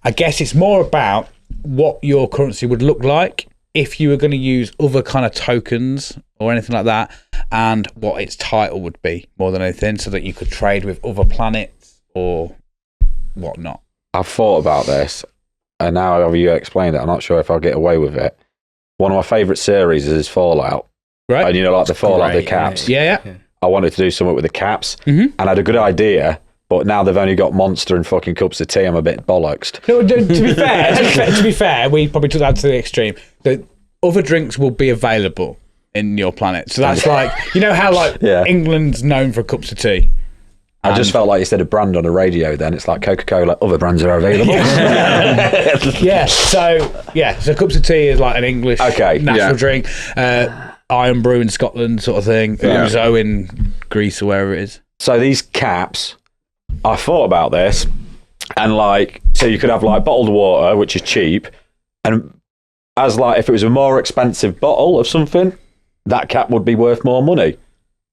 I guess it's more about what your currency would look like if you were going to use other kind of tokens or anything like that, and what its title would be more than anything, so that you could trade with other planets or whatnot. I've thought about this, and now have you explained it, I'm not sure if I'll get away with it. One of my favourite series is Fallout. Right? And you know, like the Fallout, the great, caps. Yeah. I wanted to do something with the caps, Mhm. and I had a good idea, but now they've only got Monster and fucking cups of tea. I'm a bit bollocksed. No, to be fair, we probably took that to the extreme. The other drinks will be available in your planet. So that's like, you know how like Yeah. England's known for cups of tea. I just felt like you said a brand on a radio. Then it's like Coca-Cola. Other brands are available. Yeah. So cups of tea is like an English national yeah. drink. Iron brew in Scotland, sort of thing. Yeah. Ouzo in Greece or wherever it is. So these caps, I thought about this, and like, so you could have like bottled water, which is cheap, and as like if it was a more expensive bottle of something, that cap would be worth more money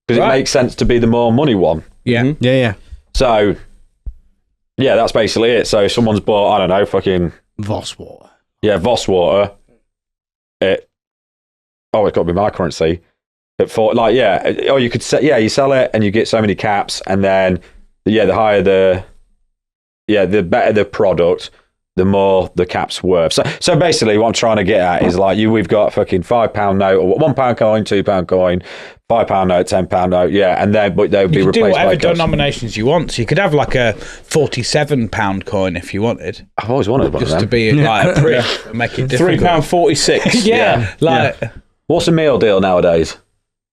because Right. it makes sense to be the more money one. Yeah. Yeah. So yeah, that's basically it. So if someone's bought, I don't know, fucking Voss water. Voss water, it's got to be my currency. You could you sell it and you get so many caps, and then the higher the better the product, the more the cap's worth. So basically what I'm trying to get at is like we've got fucking £5 note or £1 coin, £2 coin, £5 note, £10 note, and then but they'll be You could do replaced by whatever cups. denominations you want. So you could have like a £47 coin if you wanted, I've always wanted one just of to them. be like a prick, make it difficult. £3.46. Yeah, like What's a meal deal nowadays?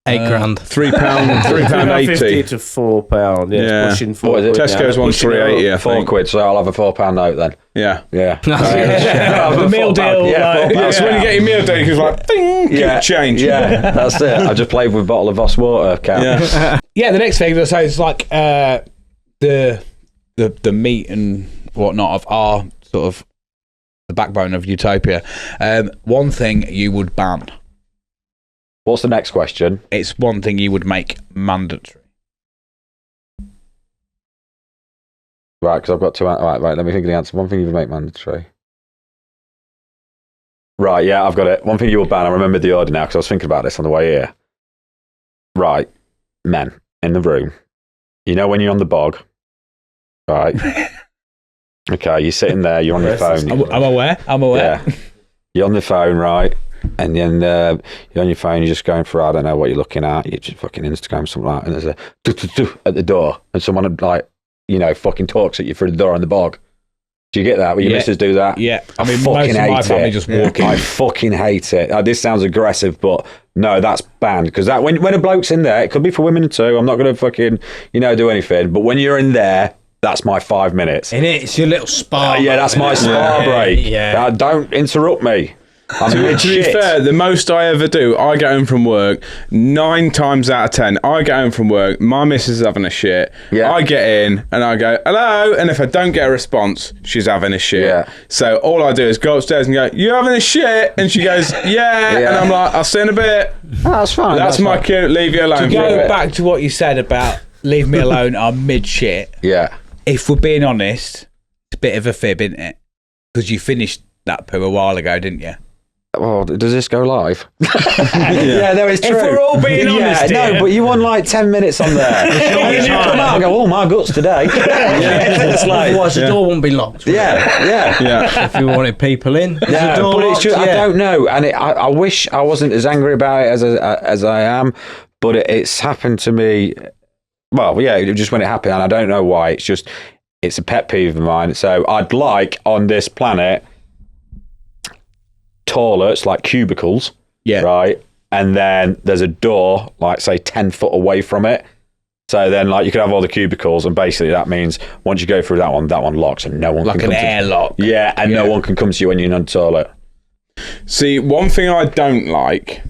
8 grand. £3, £3.80. £3.50 to £4. Yeah, it's pushing What is £4. it? Tesco's one's £3.80. I think. £4, so I'll have a £4 note then. Yeah. Yeah. The meal deal. Yeah, like- So when you get your meal done, you can like, ding, get change. Yeah, that's it. I just played with a bottle of Voss water. Yeah. Yeah, the next thing, so it's like the meat and whatnot of our sort of the backbone of Utopia. One thing you would ban. What's the next question? It's one thing you would make mandatory. Right, because I've got two. Right, let me think of the answer. One thing you would make mandatory. Right, yeah, I've got it. One thing you would ban. I remember the order now because I was thinking about this on the way here. Right, men in the room. You know when you're on the bog, right? Okay, you're sitting there. You're on your phone. I'm aware. Yeah, you're on the phone, right? And then you're on your phone, you're just going for, I don't know what you're looking at, you're just fucking Instagram, something like that, and there's a do at the door, and someone like, you know, fucking talks at you through the door on the bog. Do you get that? Will your missus do that? Yeah. I mean, fucking most of my hate family it. just walk in. I fucking hate it. This sounds aggressive, but no, that's banned. Because that when a bloke's in there, it could be for women too, I'm not going to fucking, do anything, but when you're in there, that's my 5 minutes. In it, it's your little spa. Yeah, that's my spa break. Yeah. Don't interrupt me. I'm To be fair, the most I ever do, I get home from work, 9 times out of 10, I get home from work, my missus is having a shit, Yeah. I get in and I go, hello, and if I don't get a response, she's having a shit. Yeah. So all I do is go upstairs and go, you having a shit? And she goes, yeah, and I'm like, I'll see you in a bit. That's fine. That's my cue, leave you alone To for a go bit. back to what you said about leave me alone, I'm mid shit. Yeah. If we're being honest, it's a bit of a fib, isn't it? Because you finished that poo a while ago, didn't you? Oh, does this go live? Yeah, no, it's true. If we're all being honest no, here. but you won like 10 minutes on there. And you come out and go, oh, my guts today. It's like, Otherwise, the door won't be locked. yeah. Yeah. If you wanted people in. No, but it's just, I don't know, and I wish I wasn't as angry about it as I am, but it's happened to me. Well, yeah, just when it happened, and I don't know why. It's a pet peeve of mine. So I'd like on this planet toilets like cubicles, right, and then there's a door like say 10 foot away from it. So then, like, you could have all the cubicles, and basically that means once you go through that one locks, and no one Like can an come airlock. Yeah, and no one can come to you when you're on the toilet. See, one thing I don't like,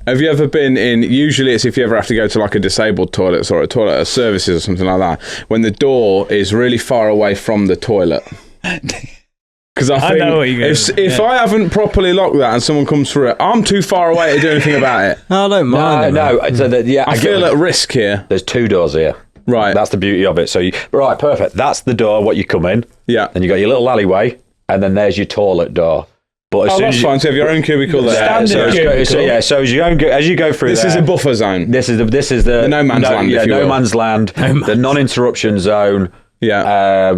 have you ever been in, usually it's if you ever have to go to like a disabled toilet or a toilet of services or something like that, when the door is really far away from the toilet. Because I think know what you're gonna if I haven't properly locked that and someone comes through it, I'm too far away to do anything about it. I don't mind. No. So I feel at risk here. There's 2 doors here. Right. That's the beauty of it. So, right, perfect. That's the door, what you come in. Yeah. Then you got your little alleyway, and then there's your toilet door. But as soon that's as fine. So you have your own cubicle there. Standard cubicle. So as you go through This there, is a buffer zone. This is the no man's land, if you no will. man's land, the non-interruption zone. Yeah.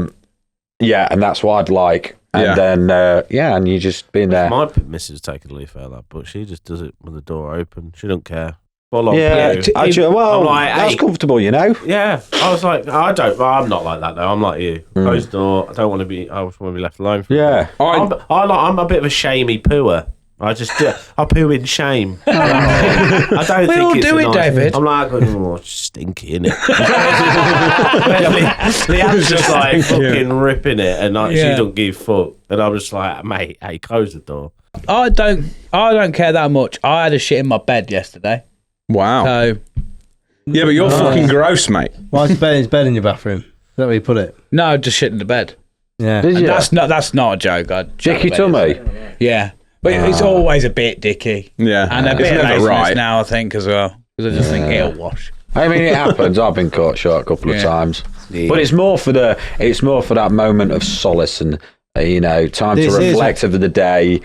And that's what I'd like. And then, and you just been there. My missus taking a leaf out of that, but she just does it with the door open. She don't care. Well, Actually, I'm like, that's hey. comfortable, you know. Yeah, I was like, I'm not like that though. I'm like you. Close the door. I don't want to be. I just want to be left alone. Yeah. I'm a bit of a shamey pooer. I just I poo in shame. I don't We think all it's do a it, nice, David. I'm like, oh, it's stinky, innit? Leanne's just like fucking ripping it, and like, she don't give a fuck. And I'm just like, mate, hey, close the door. I don't care that much. I had a shit in my bed yesterday. Wow. So Yeah, but you're fucking gross, mate. Why is bed in your bathroom? Is that where you put it? no, just shit in the bed. Yeah. Did you? That's not a joke. I Dicky tummy. Yeah, but it's always a bit dicky. Yeah. And a It's bit of never laziness right. now, I think, as well. Because I just think it'll wash. I mean, it happens. I've been caught short a couple of times, but it's more for that moment of solace and time This to is reflect over the day,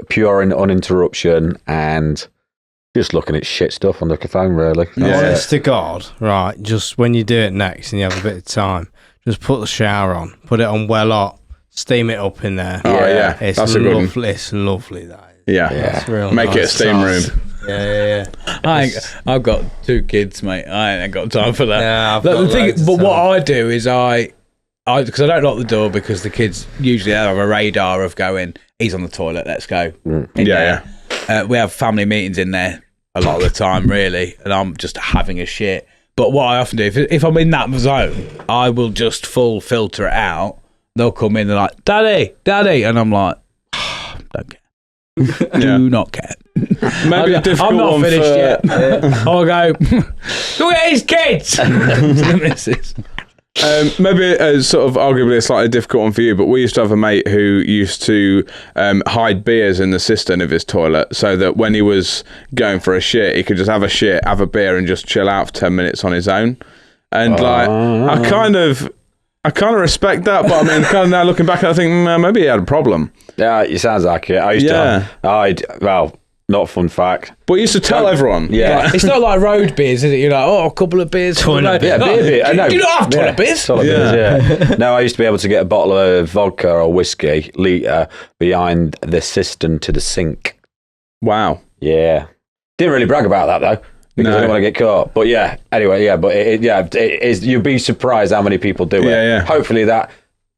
pure and uninterruption, and just looking at shit stuff on the phone. Really, Honest to God, right? Just when you do it next and you have a bit of time, just put the shower on, put it on well hot, steam it up in there. Oh, yeah. It's That's a good one. lovely. It's lovely. That is. Yeah. It's real Make it a nice. steam room. Yeah. I've got 2 kids, mate. I ain't got time for that. Yeah, I've But got the thing, loads of but what time. I do is because I don't lock the door because the kids usually have a radar of going, he's on the toilet, let's go. In Yeah, there. We have family meetings in there a lot of the time, really, and I'm just having a shit. But what I often do, if I'm in that zone, I will just full filter it out. They'll come in, they're like, Daddy, and I'm like, don't care. Do not care. Maybe a difficult I'm not one finished for... yet. I'll go, look at his kids. Maybe a sort of arguably a slightly difficult one for you, but we used to have a mate who used to hide beers in the cistern of his toilet so that when he was going for a shit, he could just have a shit, have a beer, and just chill out for 10 minutes on his own. And I kind of respect that, but I mean, kind of now looking back, I think maybe he had a problem. Yeah, it sounds like it. I used to. Well, not a fun fact. But you used to tell everyone. Yeah. It's not like road beers, is it? You're like, a couple of beers. Toilet beer. Beer. I know. Do you not have toilet beers? Toilet beers, No, I used to be able to get a bottle of vodka or whiskey, litre, behind the cistern to the sink. Wow. Yeah. Didn't really brag about that, though. Because I didn't want to get caught. But yeah, anyway, but it is, you'd be surprised how many people do it. Yeah. Hopefully that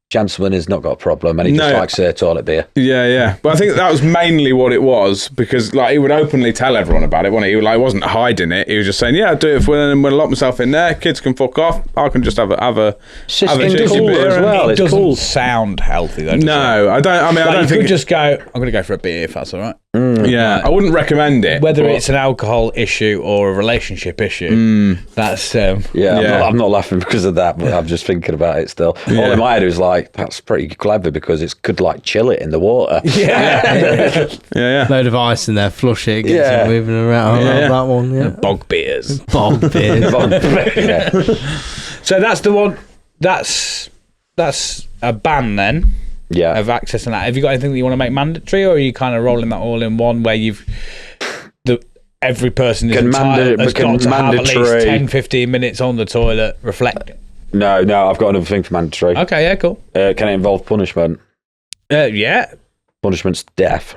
gentleman has not got a problem and he just likes toilet beer. Yeah. But I think that was mainly what it was, because like he would openly tell everyone about it, wasn't he? He wasn't hiding it. He was just saying, "Yeah, I'll do it when I lock myself in there. Kids can fuck off. I can just have a shitty cool beer." as well. It It's doesn't cool. sound healthy, though. No, I don't. I mean, I don't you think could just go, I'm going to go for a beer if that's all right. Yeah, I wouldn't recommend it. Whether but- it's an alcohol issue or a relationship issue, that's... I'm not laughing because of that, but I'm just thinking about it still. All in my head was like, that's pretty clever because it could like chill it in the water. Yeah. Load of ice in there, flush it, get it moving around. That one, yeah. Bog beers. Bog beers. So that's the one. That's a ban then. Yeah. Of accessing that. Have you got anything that you want to make mandatory, or are you kind of rolling that all in one where every person has got to have at least 10, 15 minutes on the toilet reflecting? No, I've got another thing for mandatory. Okay, yeah, cool. Can it involve punishment? Yeah. Punishment's death.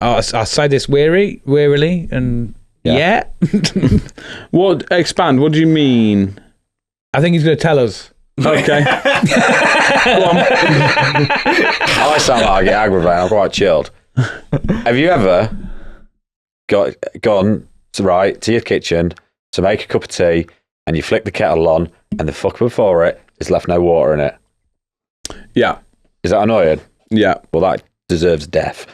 I say this wearily, and yeah. Expand, what do you mean? I think he's going to tell us. Okay. I sound like I get aggravated. I'm quite chilled. Have you ever gone to your kitchen to make a cup of tea and you flick the kettle on and the fuck before it is left no water in it? Yeah. Is that annoying? Yeah. Well, that deserves death.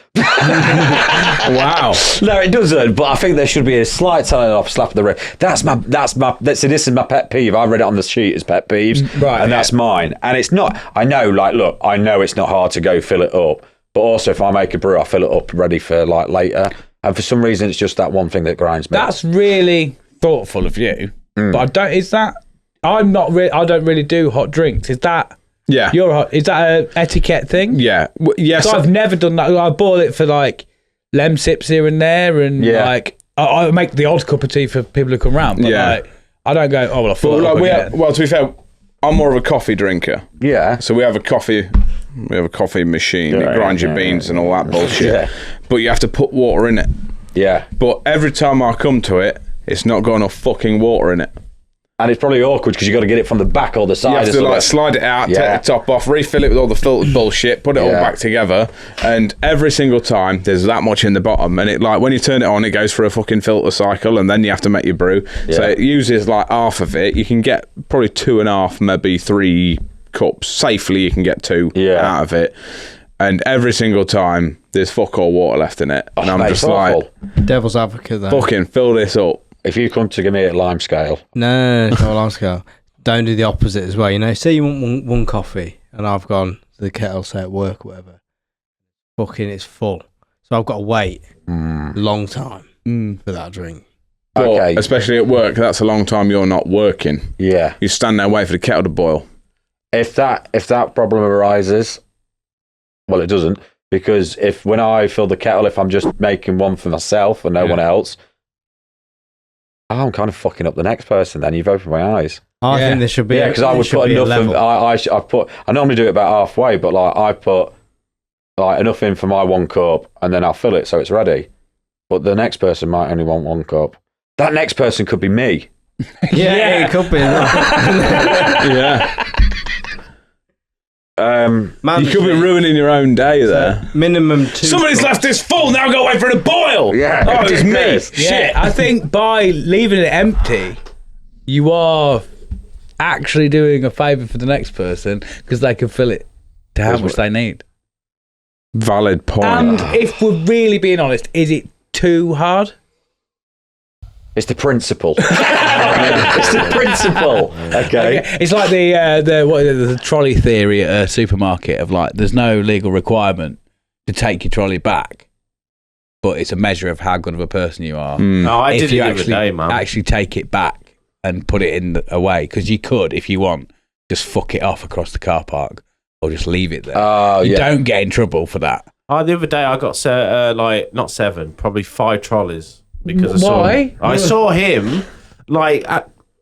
Wow. No, it doesn't. But I think there should be a slight telling off, slap of the wrist. This is my pet peeve. I read it on the sheet as pet peeves, right? And that's mine. And it's not. I know it's not hard to go fill it up. But also, if I make a brew, I fill it up ready for like later. And for some reason, it's just that one thing that grinds me. That's really thoughtful of you. But I don't really do hot drinks. Is that? Yeah. Is that an etiquette thing? Yeah. Yes. So I've never done that. I bought it for like lem sips here and there, and like I make the odd cup of tea for people who come round. But like, I don't go, I fill it up again. Well, to be fair, I'm more of a coffee drinker. Yeah. So we have a coffee machine. It grinds your beans and all that bullshit. Yeah. But you have to put water in it. Yeah. But every time I come to it, it's not got enough fucking water in it. And it's probably awkward because you've got to get it from the back or the side. You have to like slide it out, take the top off, refill it with all the filtered bullshit, put it all back together, and every single time there's that much in the bottom, and it like when you turn it on, it goes through a fucking filter cycle, and then you have to make your brew. So it uses like half of it. You can get probably 2.5, maybe 3 cups safely. You can get 2 out of it, and every single time there's fuck all water left in it, and I'm just like, devil's advocate there. fucking fill this up. If you come to give me a lime scale. No, it's not a lime scale. Don't do the opposite as well. You know, say you want one coffee and I've gone to the kettle, say at work or whatever. Fucking it's full. So I've got to wait a long time for that drink. But especially at work, that's a long time you're not working. Yeah. You stand there waiting for the kettle to boil. If that problem arises, well, it doesn't, because when I fill the kettle, if I'm just making one for myself and no one else, I'm kind of fucking up the next person. Then you've opened my eyes. I think there should be. Yeah, because I would put enough. I normally do it about halfway, but like I put like enough in for my 1 cup, and then I'll fill it so it's ready. But the next person might only want 1 cup. That next person could be me. Yeah, it could be. Yeah. You could be ruining your own day there. Minimum 2. Somebody's left this full, now go away for a boil! Yeah. Oh, it's me! Yeah, Shit! I think by leaving it empty, you are actually doing a favour for the next person because they can fill it to how much they need. Valid point. And if we're really being honest, is it too hard? It's the principle. It's the principle. Okay. It's like the trolley theory at a supermarket of like, there's no legal requirement to take your trolley back, but it's a measure of how good of a person you are. No, I If did you it the other day, man. actually take it back and put it in away, because you could, if you want, just fuck it off across the car park or just leave it there. Oh, You yeah. don't get in trouble for that. The other day I got like not 7, probably 5 trolleys because Why? I saw him like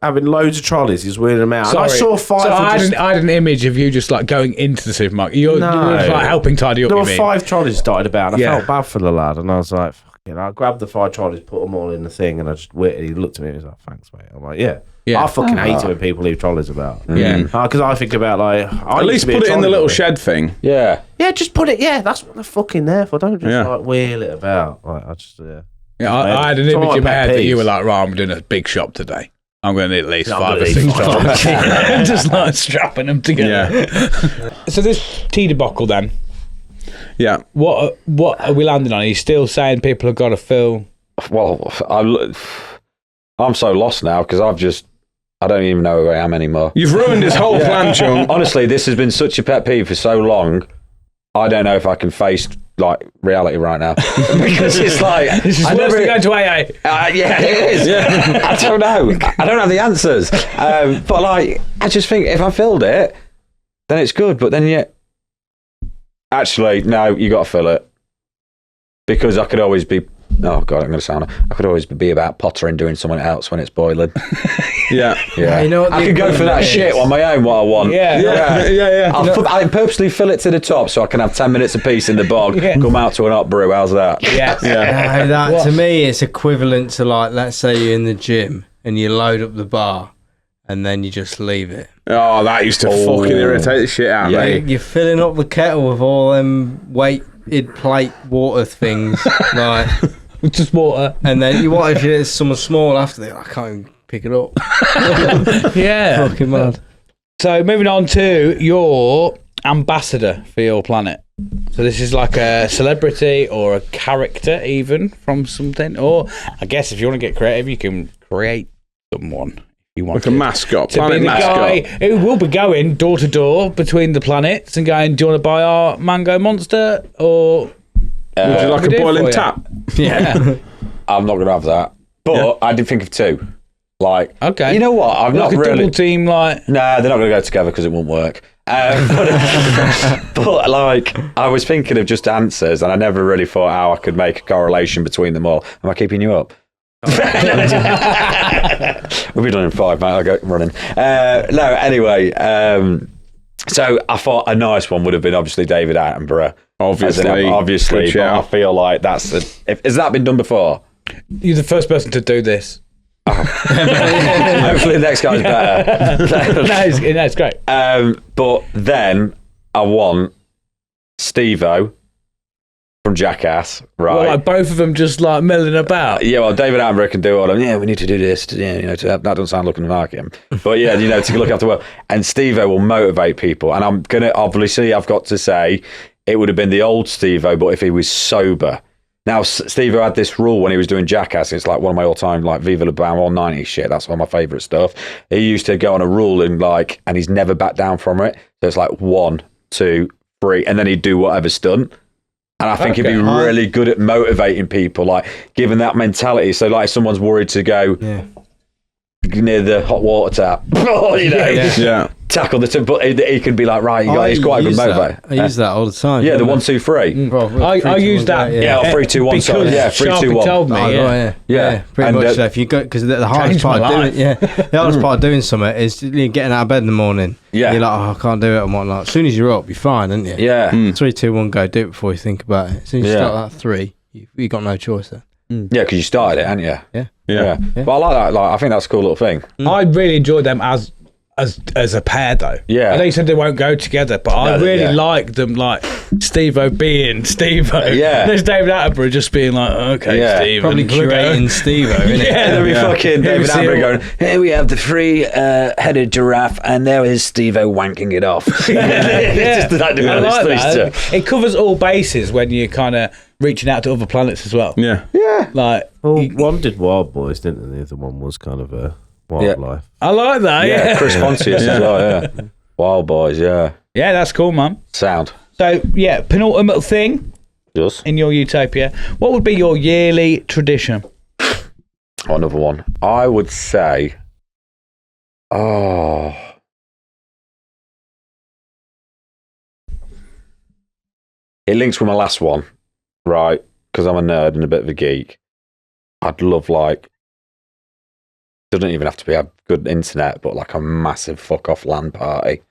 having loads of trolleys. He was wheeling them out. And I saw 5. So I just, had an image of you just like going into the supermarket. You're No. just like helping tidy up. there You were mean? 5 trolleys dotted about. And Yeah. I felt bad for the lad, and I was like, "Fucking!" I grabbed the 5 trolleys, put them all in the thing, and I just waited. He looked at me and he was like, "Thanks, mate." I'm like, "Yeah." Yeah. I fucking hate it when people leave trolleys about. Yeah. Because I think about like At least put it in the little shed thing. Yeah. Yeah, just put it. Yeah, that's what they're fucking there for. Don't just Yeah. like wheel it about. Like I just Yeah, I had an It's all image in my about head that you peas. were like, right, I'm doing a big shop today. I'm going to need at least I'm 5 or gonna 6 need 5 trolleys. Just like strapping them together. Yeah. So this tea debacle then, Yeah. what are we landing on? Are you still saying people have got to fill? Well, I'm so lost now because I don't even know who I am anymore. You've ruined his whole plan, Chung. Honestly, this has been such a pet peeve for so long. I don't know if I can face like reality right now because it's like This is I worse never. than going to AA. Yeah, it is. I don't know. I don't have the answers. But like, I just think if I filled it, then it's good. But then actually, no, you got to fill it because I could always be. Oh God, I'm going to sound. I could always be about pottering doing something else when it's boiling. Yeah. Yeah, You know what I the could go for that equivalent shit is? on my own. What I want. Yeah. I purposely fill it to the top so I can have 10 minutes apiece in the bog. Yeah. Come out to an hot brew. How's that? Yes. Yeah. No, that What? to me, it's equivalent to like, let's say you're in the gym and you load up the bar and then you just leave it. Oh, that used to fucking irritate the shit out of Yeah. me. You're filling up the kettle with all them weighted plate water things, like, Just water. and then you want if it's someone small after that, I can't even pick it up. Yeah. Fucking mad. So moving on to your ambassador for your planet. So this is like a celebrity or a character even from something. Or I guess if you want to get creative, you can create someone. You want Like a mascot, to be planet the mascot. guy who will be going door to door between the planets and going, do you want to buy our mango monster? Or Would you like we a do for boiling you. tap? Yeah. I'm not going to have that. But I did think of 2. Like, Okay. you know what? I've Like not a really. double team, like Nah, they're not going to go together because it won't work. But like, I was thinking of just answers, and I never really thought how I could make a correlation between them all. Am I keeping you up? We'll be done in 5, mate. I'll go running. No, anyway. So I thought a nice one would have been obviously David Attenborough. Obviously, Good but I shout. feel like that's has that been done before? you're the first person to do this. Hopefully the next guy's better. No, it's great. But then I want Steve-O from Jackass, right? Well, like both of them just like milling about. Yeah, well, David Attenborough can do all of them. Yeah, we need to do this. That doesn't sound looking like him. But yeah, to look after the world. And Steve-O will motivate people. And I'm going to, obviously, I've got to say, it would have been the old Steve-O, but if he was sober. Now, Steve-O had this rule when he was doing Jackass. It's like one of my all-time, like, Viva La Bam, all 90s shit. That's one of my favourite stuff. He used to go on a rule and he's never backed down from it. So it's like 1, 2, 3, and then he'd do whatever stunt. And I think he'd be really good at motivating people, like giving that mentality. So, like, if someone's worried to go near the hot water tap, tackle the tip, but he can be like, right, he's quite a good motivator. I use that all the time. Yeah, the 1, 2, 3. I use that. Yeah, 3, 2, 1. Sorry, yeah, 3, 2, 1. Told me, Yeah. Pretty And, much. So if you go, because the hardest Changed my part of life. the hardest part of doing something is getting out of bed in the morning. Yeah. You're like, oh, I can't do it and whatnot. As soon as you're up, you're fine, aren't you? Yeah. 3, 2, 1, go. Do it before you think about it. As soon as you Yeah. start that 3, you got no choice then. Yeah, because you started it, hadn't you? Yeah. Yeah. But I like that. Like, I think that's a cool little thing. I really enjoyed them as as a pair though. Yeah. I know you said they won't go together, but I really like them, like Steve-O being Steve-O. Yeah. There's David Attenborough just being like, okay, Yeah. Steve. Probably curating Steve-O, isn't it? Yeah. There'll be fucking David Attenborough going, here we have the three-headed giraffe, and there is Steve-O wanking it off. It's just that I like that. stuff. It covers all bases when you're kind of reaching out to other planets as well. Yeah. Like, Well, one did Wild Boys, didn't they? The other one was kind of a wildlife. I like that. Yeah. Chris Pontius as well, yeah. Wild Boys, yeah. Yeah, that's cool, man. Sound. So, yeah, penultimate thing Yours? in your utopia. What would be your yearly tradition? Oh, another one. I would say, it links with my last one, right? Because I'm a nerd and a bit of a geek. I'd love, like, doesn't even have to be a good internet, but like a massive fuck off LAN party.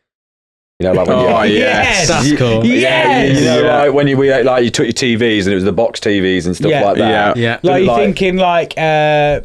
You know, like when yes, That's cool. Yes. you know, like when you took your TVs and it was the box TVs and stuff like that. Yeah. Like you're Like- thinking like a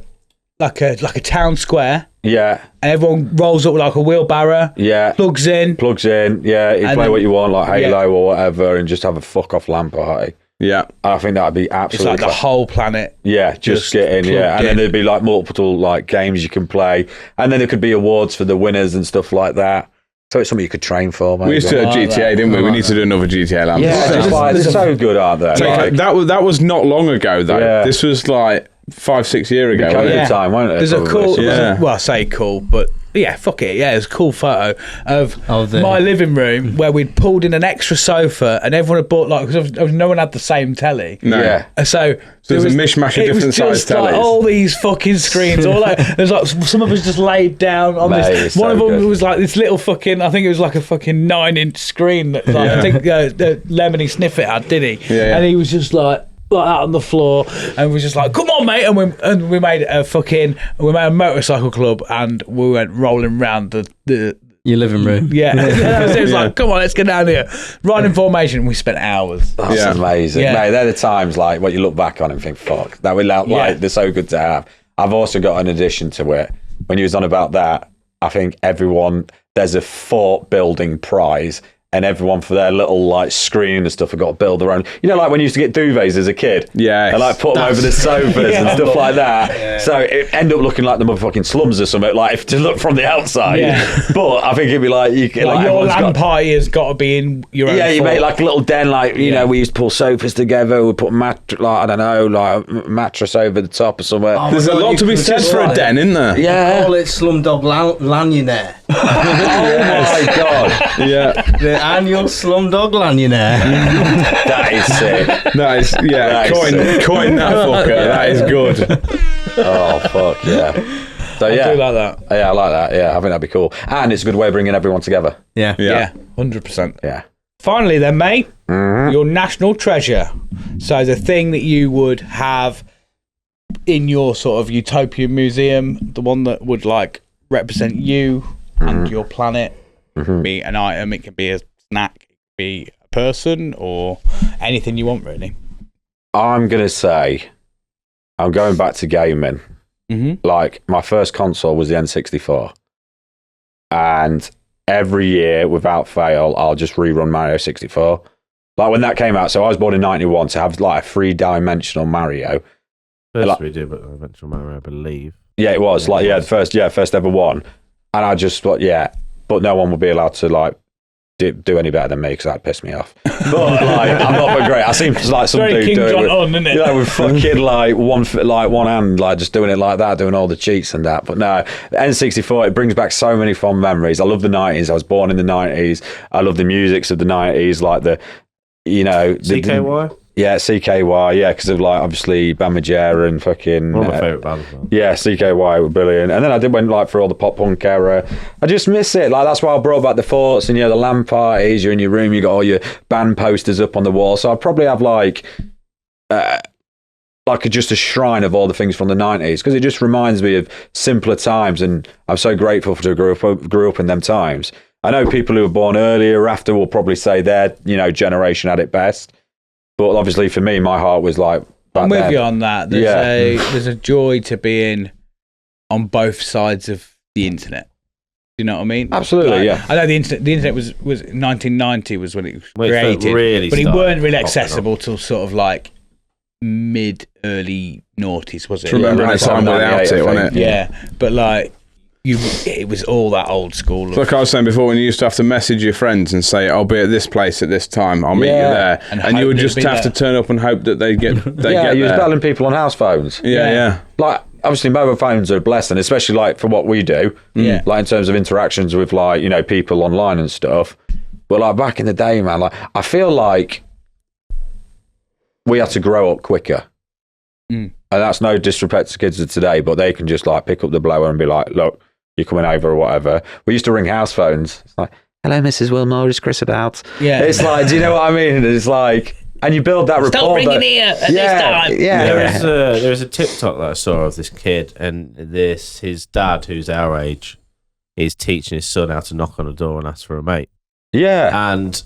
town square, Yeah, and everyone rolls up with like a wheelbarrow, yeah. plugs in. Plugs in, yeah. You And play then- what you want, like Halo yeah. or whatever, and just have a fuck off LAN party. Yeah. I think that'd be It's absolutely like the whole planet. yeah, just get in, plugged yeah. And then in. there'd be like multiple like games you can play, and then there could be awards for the winners and stuff like that. So it's something you could train for, maybe. We used to have like GTA, that. didn't we? We need to do another GTA land. Yeah, There's- they're so good, aren't they? Like, That was not long ago though. Yeah. This was like 5-6 years ago. COVID wasn't it? Yeah. time, won't it? There's a probably? cool, Yeah. well, I say cool, but yeah, fuck it. Yeah, it's a cool photo of the- my living room where we'd pulled in an extra sofa and everyone had bought like, because no one had the same telly. No. Yeah. And so there's there a mishmash of it was different just sized like tellies. all these fucking screens. All like there's like some of us just laid down on Mate, this. it's One so of them good. was like this little fucking. I think it was like a fucking 9-inch screen that like, I think Lemony Sniffit had, did he? Yeah. And he was just like out on the floor and was just like, "Come on, mate!" And we made a motorcycle club and we went rolling round the Your living room. yeah. It was like, "Come on, let's get down here." Riding formation. We spent hours. That's Yeah. amazing. Yeah. Mate, they're the times like what you look back on and think, fuck, that we like Yeah. they're so good to have. I've also got an addition to it. When you was on about that, I think there's a fort building prize, and everyone for their little like screen and stuff have got to build their own. You know, like when you used to get duvets as a kid. Yes. And like put them over the sofas and stuff like that. Yeah. So it end up looking like the motherfucking slums or something, like if to look from the outside. Yeah. But I think it'd be like you can Like your everyone's LAN got- party has got to be in your own. yeah, you fort. make like a little den, like you know, we used to pull sofas together. We put mattress over the top or somewhere. Oh, There's a God, lot you to be could said just for a like- den, isn't there? yeah. Call it Slumdog Lanionaire. Oh my god, Yeah. The annual Slumdog Lanionaire. that is sick. That is, yeah. That is Coin that fucker. That is good. Oh fuck yeah. So I yeah, do like that. yeah, I like that. Yeah, I think that'd be cool, and it's a good way of bringing everyone together. Yeah. Yeah, 100%. Yeah. Finally, then, mate, Mm-hmm. your national treasure. So the thing that you would have in your sort of utopian museum, the one that would like represent you Mm-hmm. and your planet, be an item. It can be a snack, it can be a person, or anything you want, really. I'm gonna say, I'm going back to gaming. Mm-hmm. Like my first console was the N64, and every year without fail I'll just rerun Mario 64. Like when that came out, so I was born in 91, to have like a 3-dimensional Mario. First we did, but eventual Mario, I believe. Yeah, it was like the first ever one, and I just thought but no one would be allowed to like do any better than me because that pissed me off. But like I'm not that great. I seem like some Very dude King doing John it with, on, isn't it? you know, with fucking like one hand, like just doing it like that, doing all the cheats and that. But no, the N64, it brings back so many fond memories. I love the 90s. I was born in the 90s. I love the musics of the 90s, like the, you know, CKY? Yeah, CKY, yeah, because of like obviously Bam Margera and fucking One of my favourite bands, man. yeah, CKY were brilliant. And then I went like for all the pop punk era. I just miss it. Like that's why I brought back the forts and, you know, the LAN parties. You're in your room, you got all your band posters up on the wall. So I'd probably have like just a shrine of all the things from the 90s, because it just reminds me of simpler times, and I'm so grateful to grew up in them times. I know people who were born earlier or after will probably say their, you know, generation had it best. But obviously for me, my heart was like back I'm with then. you on that. There's a joy to being on both sides of the internet. You know what I mean? Absolutely, yeah. I know the internet was 1990 was when it was created, really but it started weren't really popping accessible till sort of like early noughties, was it? Remember any time without it, wasn't it? Yeah, but like it was all that old school. Like I was saying before, when you used to have to message your friends and say, "I'll be at this place at this time. I'll meet you there," and you would just have to turn up and hope that they get. Yeah, you was battling people on house phones. Yeah. Like, obviously, mobile phones are blessed, and especially like for what we do. Yeah. Like in terms of interactions with like people online and stuff. But like back in the day, man, like I feel like we had to grow up quicker. And that's no disrespect to kids of today, but they can just like pick up the blower and be like, "Look, you're coming over," or whatever. We used to ring house phones. It's like, "Hello, Mrs. Wilmore, is Chris about?" Yeah. It's like, do you know what I mean? It's like, and you build that rapport. Stop ringing here at this time. Yeah. There was a TikTok that I saw of this kid, and his dad, who's our age, is teaching his son how to knock on a door and ask for a mate. Yeah. And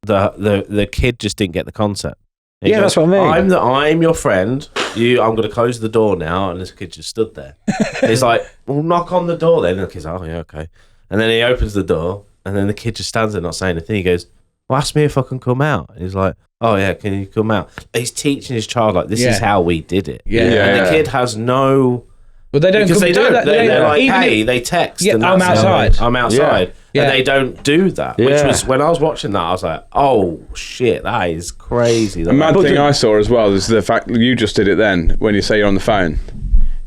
the kid just didn't get the concept. He That's what I mean. I'm your friend. I'm going to close the door now, and this kid just stood there. He's like, "Well, knock on the door then." And the kid's like, "Oh yeah, okay." And then he opens the door, and then the kid just stands there not saying anything. He goes, "Well, ask me if I can come out." And he's like, "Oh yeah, can you come out?" He's teaching his child like this is how we did it. And the kid has no. But they don't Because they do don't. that. They're like, "Hey," they text. Yeah, and I'm that's outside. I'm outside. Yeah. And they don't do that. Which Yeah. was when I was watching that, I was like, "Oh shit, that is crazy." A mad thing I saw as well is the fact that you just did it then when you say you're on the phone.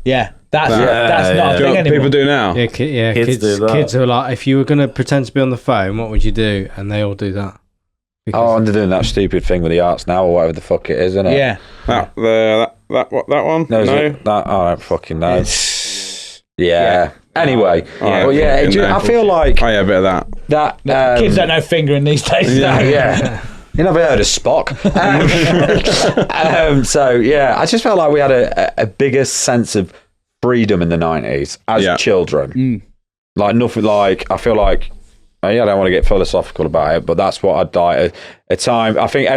Yeah, that's not a Do thing you know what anymore. people do now? Yeah, Kids do that. kids are like, if you were going to pretend to be on the phone, what would you do? And they all do that. Oh, and they're doing that stupid thing with the arts now, or whatever the fuck it is, isn't it? Yeah. That one? No, is it that? I don't fucking know. Yeah. Anyway, I feel like Oh yeah, a bit of that. that. Kids don't know fingering these days. Yeah. You never heard of Spock. So yeah, I just felt like we had a bigger sense of freedom in the 90s as children. Like nothing. Like I feel like I don't want to get philosophical about it, but that's what I'd like a time. I think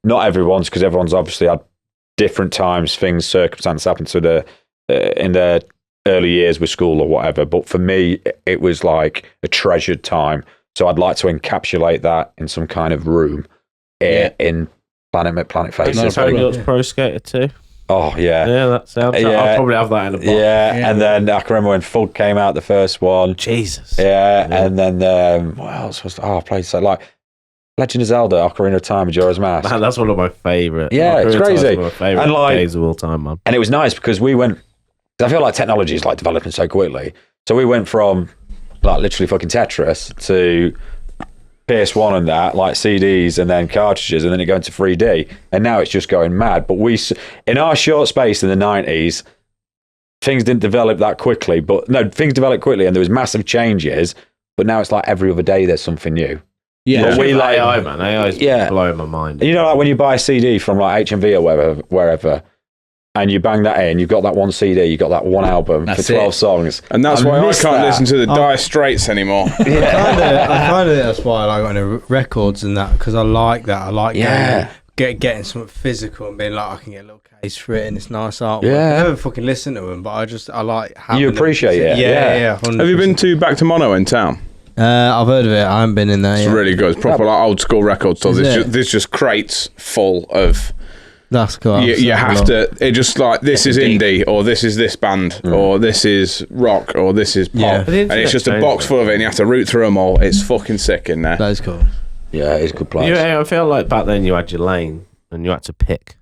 not everyone's, because everyone's obviously had different times, things, circumstances happen to in the early years with school or whatever. But for me, it was like a treasured time. So I'd like to encapsulate that in some kind of room in Planet Faces. Pro Skater 2. Oh yeah, Yeah, that sounds. I'll probably have that in a box. yeah. And then I can remember when Fug came out, the first one. Jesus. Yeah, and then what else was? I played so like Legend of Zelda: Ocarina of Time, Majora's Mask. Man, that's one of my favourite. Yeah, it's crazy. One of my favourite And, like- games of all time, man. And it was nice because we went. I feel like technology is like developing so quickly. So we went from like literally fucking Tetris to PS1 and that, like CDs and then cartridges, and then it going to 3D, and now it's just going mad. But in our short space in the 90s, things didn't develop that quickly. Things developed quickly, and there was massive changes. But now it's like every other day there's something new. Yeah. But we like AI, man. AI is blowing my mind. You know, like when you buy a CD from like HMV or wherever, and you bang that in, you've got that one CD, you've got that one album for 12 songs. And that's why I miss can't that. listen to the Dire Straits anymore. I kind of that's why I like going to records and that, because I like that. I like getting something physical and being like, I can get a little case for it and it's nice artwork. Yeah. I never fucking listen to them, but I like having You appreciate them. it. Yeah. 100%. Have you been to Back to Mono in town? I've heard of it. I haven't been in there It's yet. really good. It's proper like old school record store. Is There's just crates full of. That's cool. You have to. It just like this is indie, or this is this band, or this is rock, or this is pop, Yeah. and it's just a box full of it, and you have to root through them all. It's fucking sick in there. That is cool. Yeah, it's a good place. I feel like back then you had your lane and you had to pick,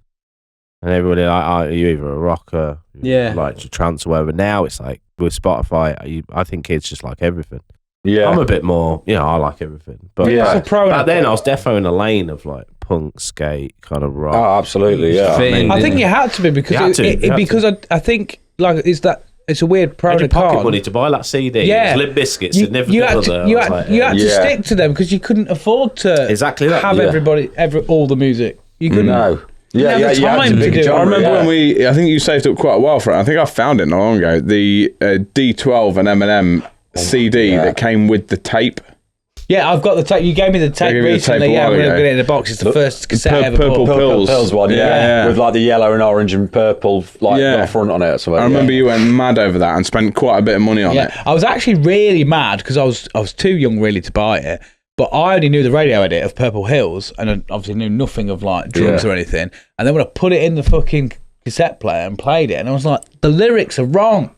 and everybody like, are you either a rocker, like your trance or whatever. Now it's like with Spotify, I think kids just like everything. Yeah, I'm a bit more, I like everything. But Yeah. back then I was defo in a lane of like punk, skate, kind of rock. Oh, absolutely, yeah. Fitting, I think didn't you had to be because I think like it's a weird pro had and your a pocket con. money to buy that CD. Yeah. Limp Biscuits, You Significant had Other. to, I was like, to stick to them because you couldn't afford to Exactly that. have all the music. You couldn't. No. You Yeah, have the you had time to pick a do it. genre, I remember yeah. when I think you saved up quite a while for it. I think I found it not long ago. The D12 and M&M CD that came with the tape. Yeah, I've got the tape. You gave me the tape gave me the recently. tape a Yeah, while I'm going to ago. get it in the box. It's the first cassette I ever Purple bought. Pills. One, Yeah. with like the yellow and orange and purple like front on it or something. I remember you went mad over that and spent quite a bit of money on it. I was actually really mad because I was too young really to buy it, but I only knew the radio edit of Purple Hills and I obviously knew nothing of like drums or anything. And then when I put it in the fucking cassette player and played it, and I was like, the lyrics are wrong.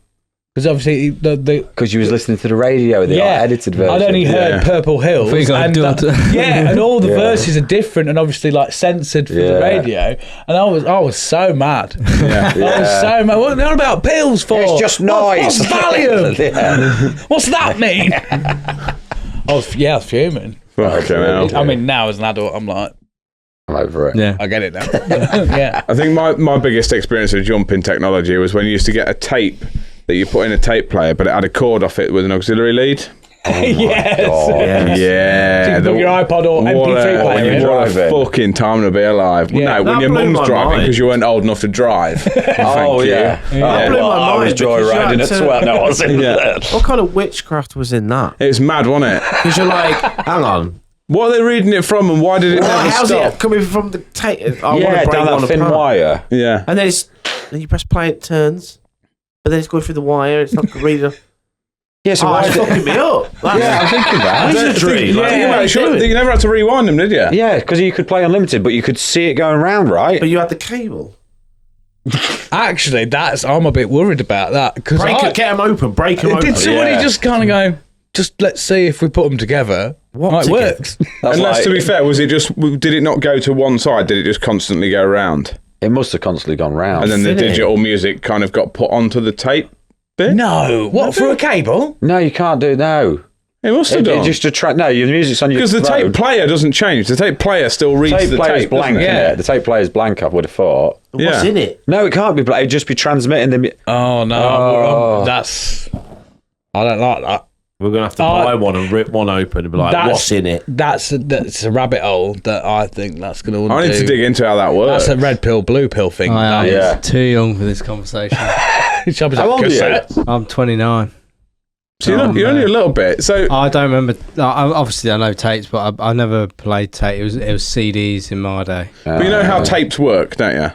Because obviously because you was listening to the radio, the edited version. I'd only heard Purple Hills, and and all the verses are different and obviously like censored for the radio. And I was so mad. I was so mad. What are about pills for? It's just noise. What's Valium? What's that mean? I was fuming. Fucking hell. I mean, now as an adult, I'm like, I'm over it. Yeah. I get it now. Yeah. I think my biggest experience of jumping technology was when you used to get a tape that you put in a tape player, but it had a cord off it with an auxiliary lead. Yes. Yeah. So you can put your iPod or MP3 player in. What a fucking time to be alive. Yeah. No, when your mum's driving because you weren't old enough to drive. Oh, yeah. I was joyriding as well. No, I wasn't. What kind of witchcraft was in that? It was mad, wasn't it? Because you're like, hang on. What are they reading it from and why did it never How's stop? it coming from the tape? Down that thin wire. Yeah. And then you press play, it turns. But then it's going through the wire. It's not reading. Yeah, so why it's fucking me up. I'm thinking that. That's a dream. Think about it, surely you never had to rewind them, did you? Yeah, because you could play unlimited, but you could see it going round, right? But you had the cable. Actually, I'm a bit worried about that. Get them open. Break them open. Did somebody just kind of go, just let's see if we put them together? It works. Unless, to be fair, did it not go to one side? Did it just constantly go around? It must have constantly gone round. And then the digital music kind of got put onto the tape bit? No. What, through a cable? No, you can't do no. It must have done. Just no, your music's on your because the tape player doesn't change. The tape player still reads the tape. Blank, yeah. The tape player's blank, I would have thought. What's in it? No, it can't be blank. It'd just be transmitting the... Oh, no. That's... I don't like that. We're going to have to buy one and rip one open and be like, what's in it? That's a rabbit hole that I think that's going to I need to dig into how that works. That's a red pill, blue pill thing. I am too young for this conversation. How old are you? I'm 29. So you're only a little bit. So I don't remember. Obviously, I know tapes, but I never played tape. It was CDs in my day. But you know how tapes work, don't you?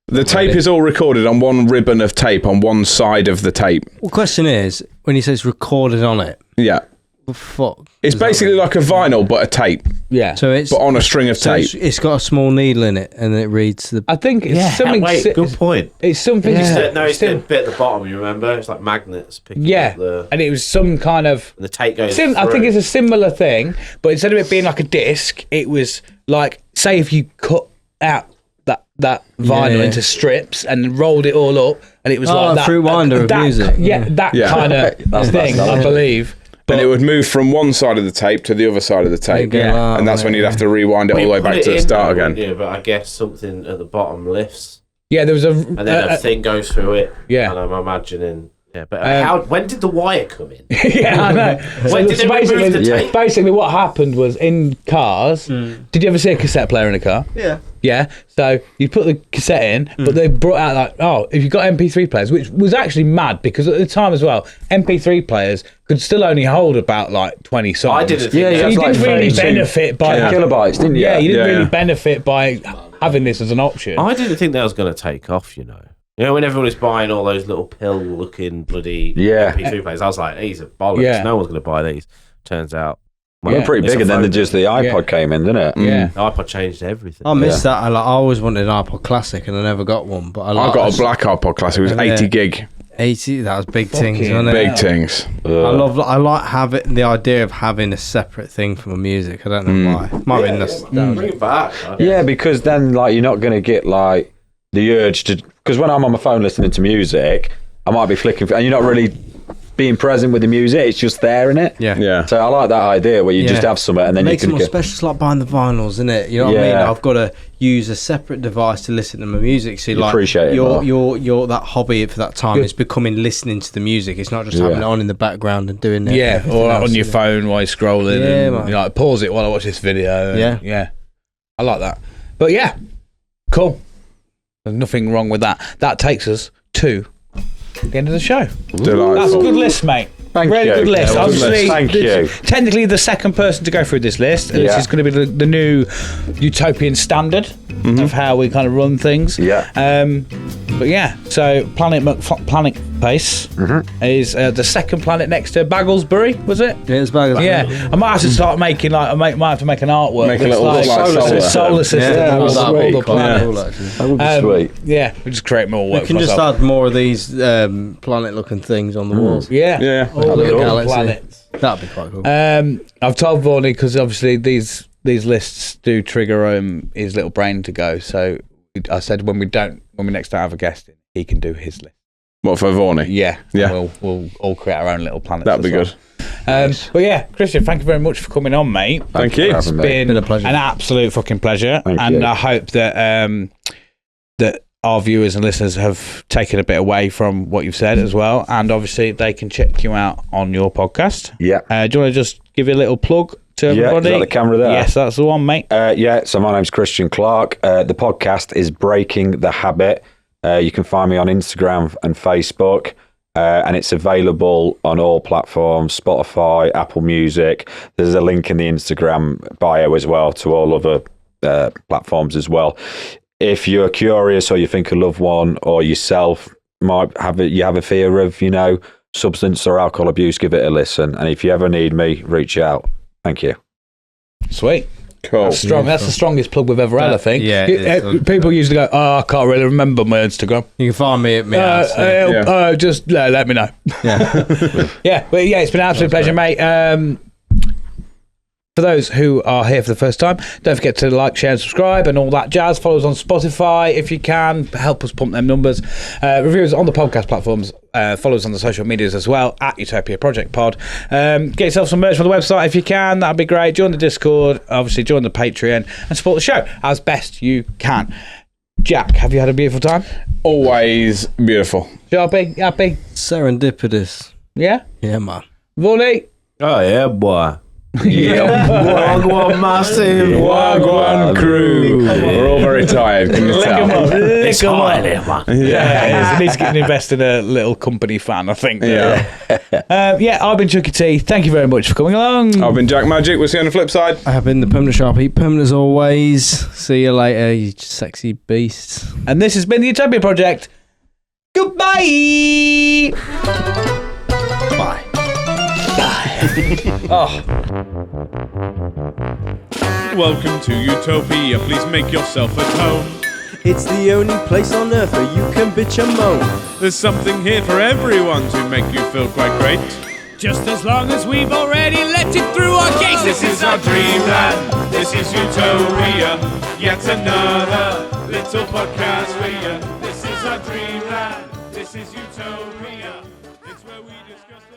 The tape is all recorded on one ribbon of tape on one side of the tape. Well, question is, when you say it's recorded on it, yeah, what the fuck? It's basically like a vinyl but a tape. Yeah. So it's but on a string of tape. It's got a small needle in it, and it reads the. I think it's something. Good point. It's something. It's the bit at the bottom. You remember? It's like magnets picking up the. And it was some kind of. The tape goes. I think it's a similar thing, but instead of it being like a disc, it was like, say, if you cut out that vinyl into strips and rolled it all up, and it was like that through winder of music. Kind of thing, I believe. And it would move from one side of the tape to the other side of the tape, and that's when you'd have to rewind it all the way back to the start again. Yeah, but I guess something at the bottom lifts. Yeah, there was and then a thing goes through it. Yeah, and I'm imagining. Yeah, but when did the wire come in? Yeah, I know. When did they remove the tape? Basically, what happened was in cars. Did you ever see a cassette player in a car? Yeah. Yeah. So you put the cassette in, but they brought out like, if you've got MP3 players, which was actually mad because at the time as well, MP3 players could still only hold about like 20 songs. I didn't. So you didn't really benefit by kilobytes, didn't you? Yeah, you didn't really benefit by having this as an option. I didn't think that was going to take off. You know, when everyone was buying all those little pill-looking bloody MP3 players, I was like, these are bollocks. Yeah. No one's going to buy these. Turns out. They're pretty big, and then just the iPod came in, didn't it? Yeah. The iPod changed everything. I missed that. I always wanted an iPod Classic, and I never got one. But I got a black iPod Classic. It was 80 gig. 80, that was big things, wasn't it? Big things. I like having the idea of having a separate thing for my music. I don't know why. Might be bring it back. Yeah, because then like you're not going to get like the urge to. Because when I'm on my phone listening to music, I might be flicking, and you're not really being present with the music. It's just there, innit? Yeah. So I like that idea where you just have something and then makes you can. It more special. It's like buying the vinyls, isn't it? You know what I mean? I've got to use a separate device to listen to my music. So like appreciate your that hobby for that time is becoming listening to the music. It's not just having it on in the background and doing it. Yeah, or on your phone while you're scrolling. And you like pause it while I watch this video. Yeah. I like that. But yeah, cool. There's nothing wrong with that. That takes us to the end of the show. Delightful. That's a good list, mate. Thank you. Good list. Yeah, Obviously, thank you. Technically, the second person to go through this list. This Yeah. is going to be the new utopian standard of how we kind of run things. Yeah. But yeah, so Planet Place is the second planet next to Bagglesbury, was it? Yeah, it's bad. Yeah, I might have to start making might have to make an artwork. Make a that's little like solar system. Yeah, all that'd the be quite planets. cool, actually. That would be sweet. Yeah, we just create more work. You can for just myself. add more of these planet-looking things on the walls. Yeah, Yeah. all the Cool. little planets. That'd be quite cool. I've told Vorney because obviously these lists do trigger his little brain to go. So I said when we next don't have a guest in, he can do his list. What, for Vorney? Yeah, Yeah. We'll all create our own little planets. That'd be as well. good. But yeah, Kristian, thank you very much for coming on, mate. Thank you. It's been a pleasure. an absolute fucking pleasure, Thank and you. I hope that that our viewers and listeners have taken a bit away from what you've said as well, and obviously they can check you out on your podcast. Yeah. Do you want to just give you a little plug to Yeah, everybody? is that the camera there? Yes, that's the one, mate. So my name's Kristian Clark. The podcast is Breaking the Habit. You can find me on Instagram and Facebook, and it's available on all platforms, Spotify, Apple Music. There's a link in the Instagram bio as well to all other platforms as well. If you're curious or you think a loved one or yourself might have a fear of, substance or alcohol abuse, give it a listen. And if you ever need me, reach out. Thank you. Sweet. Cool. That's strong. That's the strongest plug we've ever had, I think. yeah, it is. People usually go, "Oh, I can't really remember my Instagram." You can find me at my house. Just let me know. Yeah. Yeah, but yeah, it's been an absolute pleasure, mate. For those who are here for the first time, don't forget to like, share, and subscribe, and all that jazz. Follow us on Spotify if you can. Help us pump them numbers. Review us on the podcast platforms. Follow us on the social medias as well at Utopia Project Pod. Get yourself some merch from the website if you can. That'd be great. Join the Discord. Obviously, join the Patreon and support the show as best you can. Jack, have you had a beautiful time? Always beautiful. Sharpie, happy? Serendipitous. Yeah. Yeah, man. Volney. Oh yeah, boy. Wagwan massive, Wagwan crew. We're all very tired, can you tell? It's hot in here, man. Yeah, it needs to get invest in a little company fan, I think. Yeah. I've been Chucky T. Thank you very much for coming along. I've been Jack Magic. We'll see you on the flip side. I have been the Permanent Sharpie. Permanent as always. See you later, you sexy beasts. And this has been the Utopia Project. Goodbye. Bye. Welcome to Utopia, please make yourself at home. It's the only place on earth where you can bitch and moan. There's something here for everyone to make you feel quite great. Just as long as we've already let it through our gates. This is our dreamland, this is Utopia. Yet another little podcast for you. This is our dreamland, this is Utopia. It's where we discuss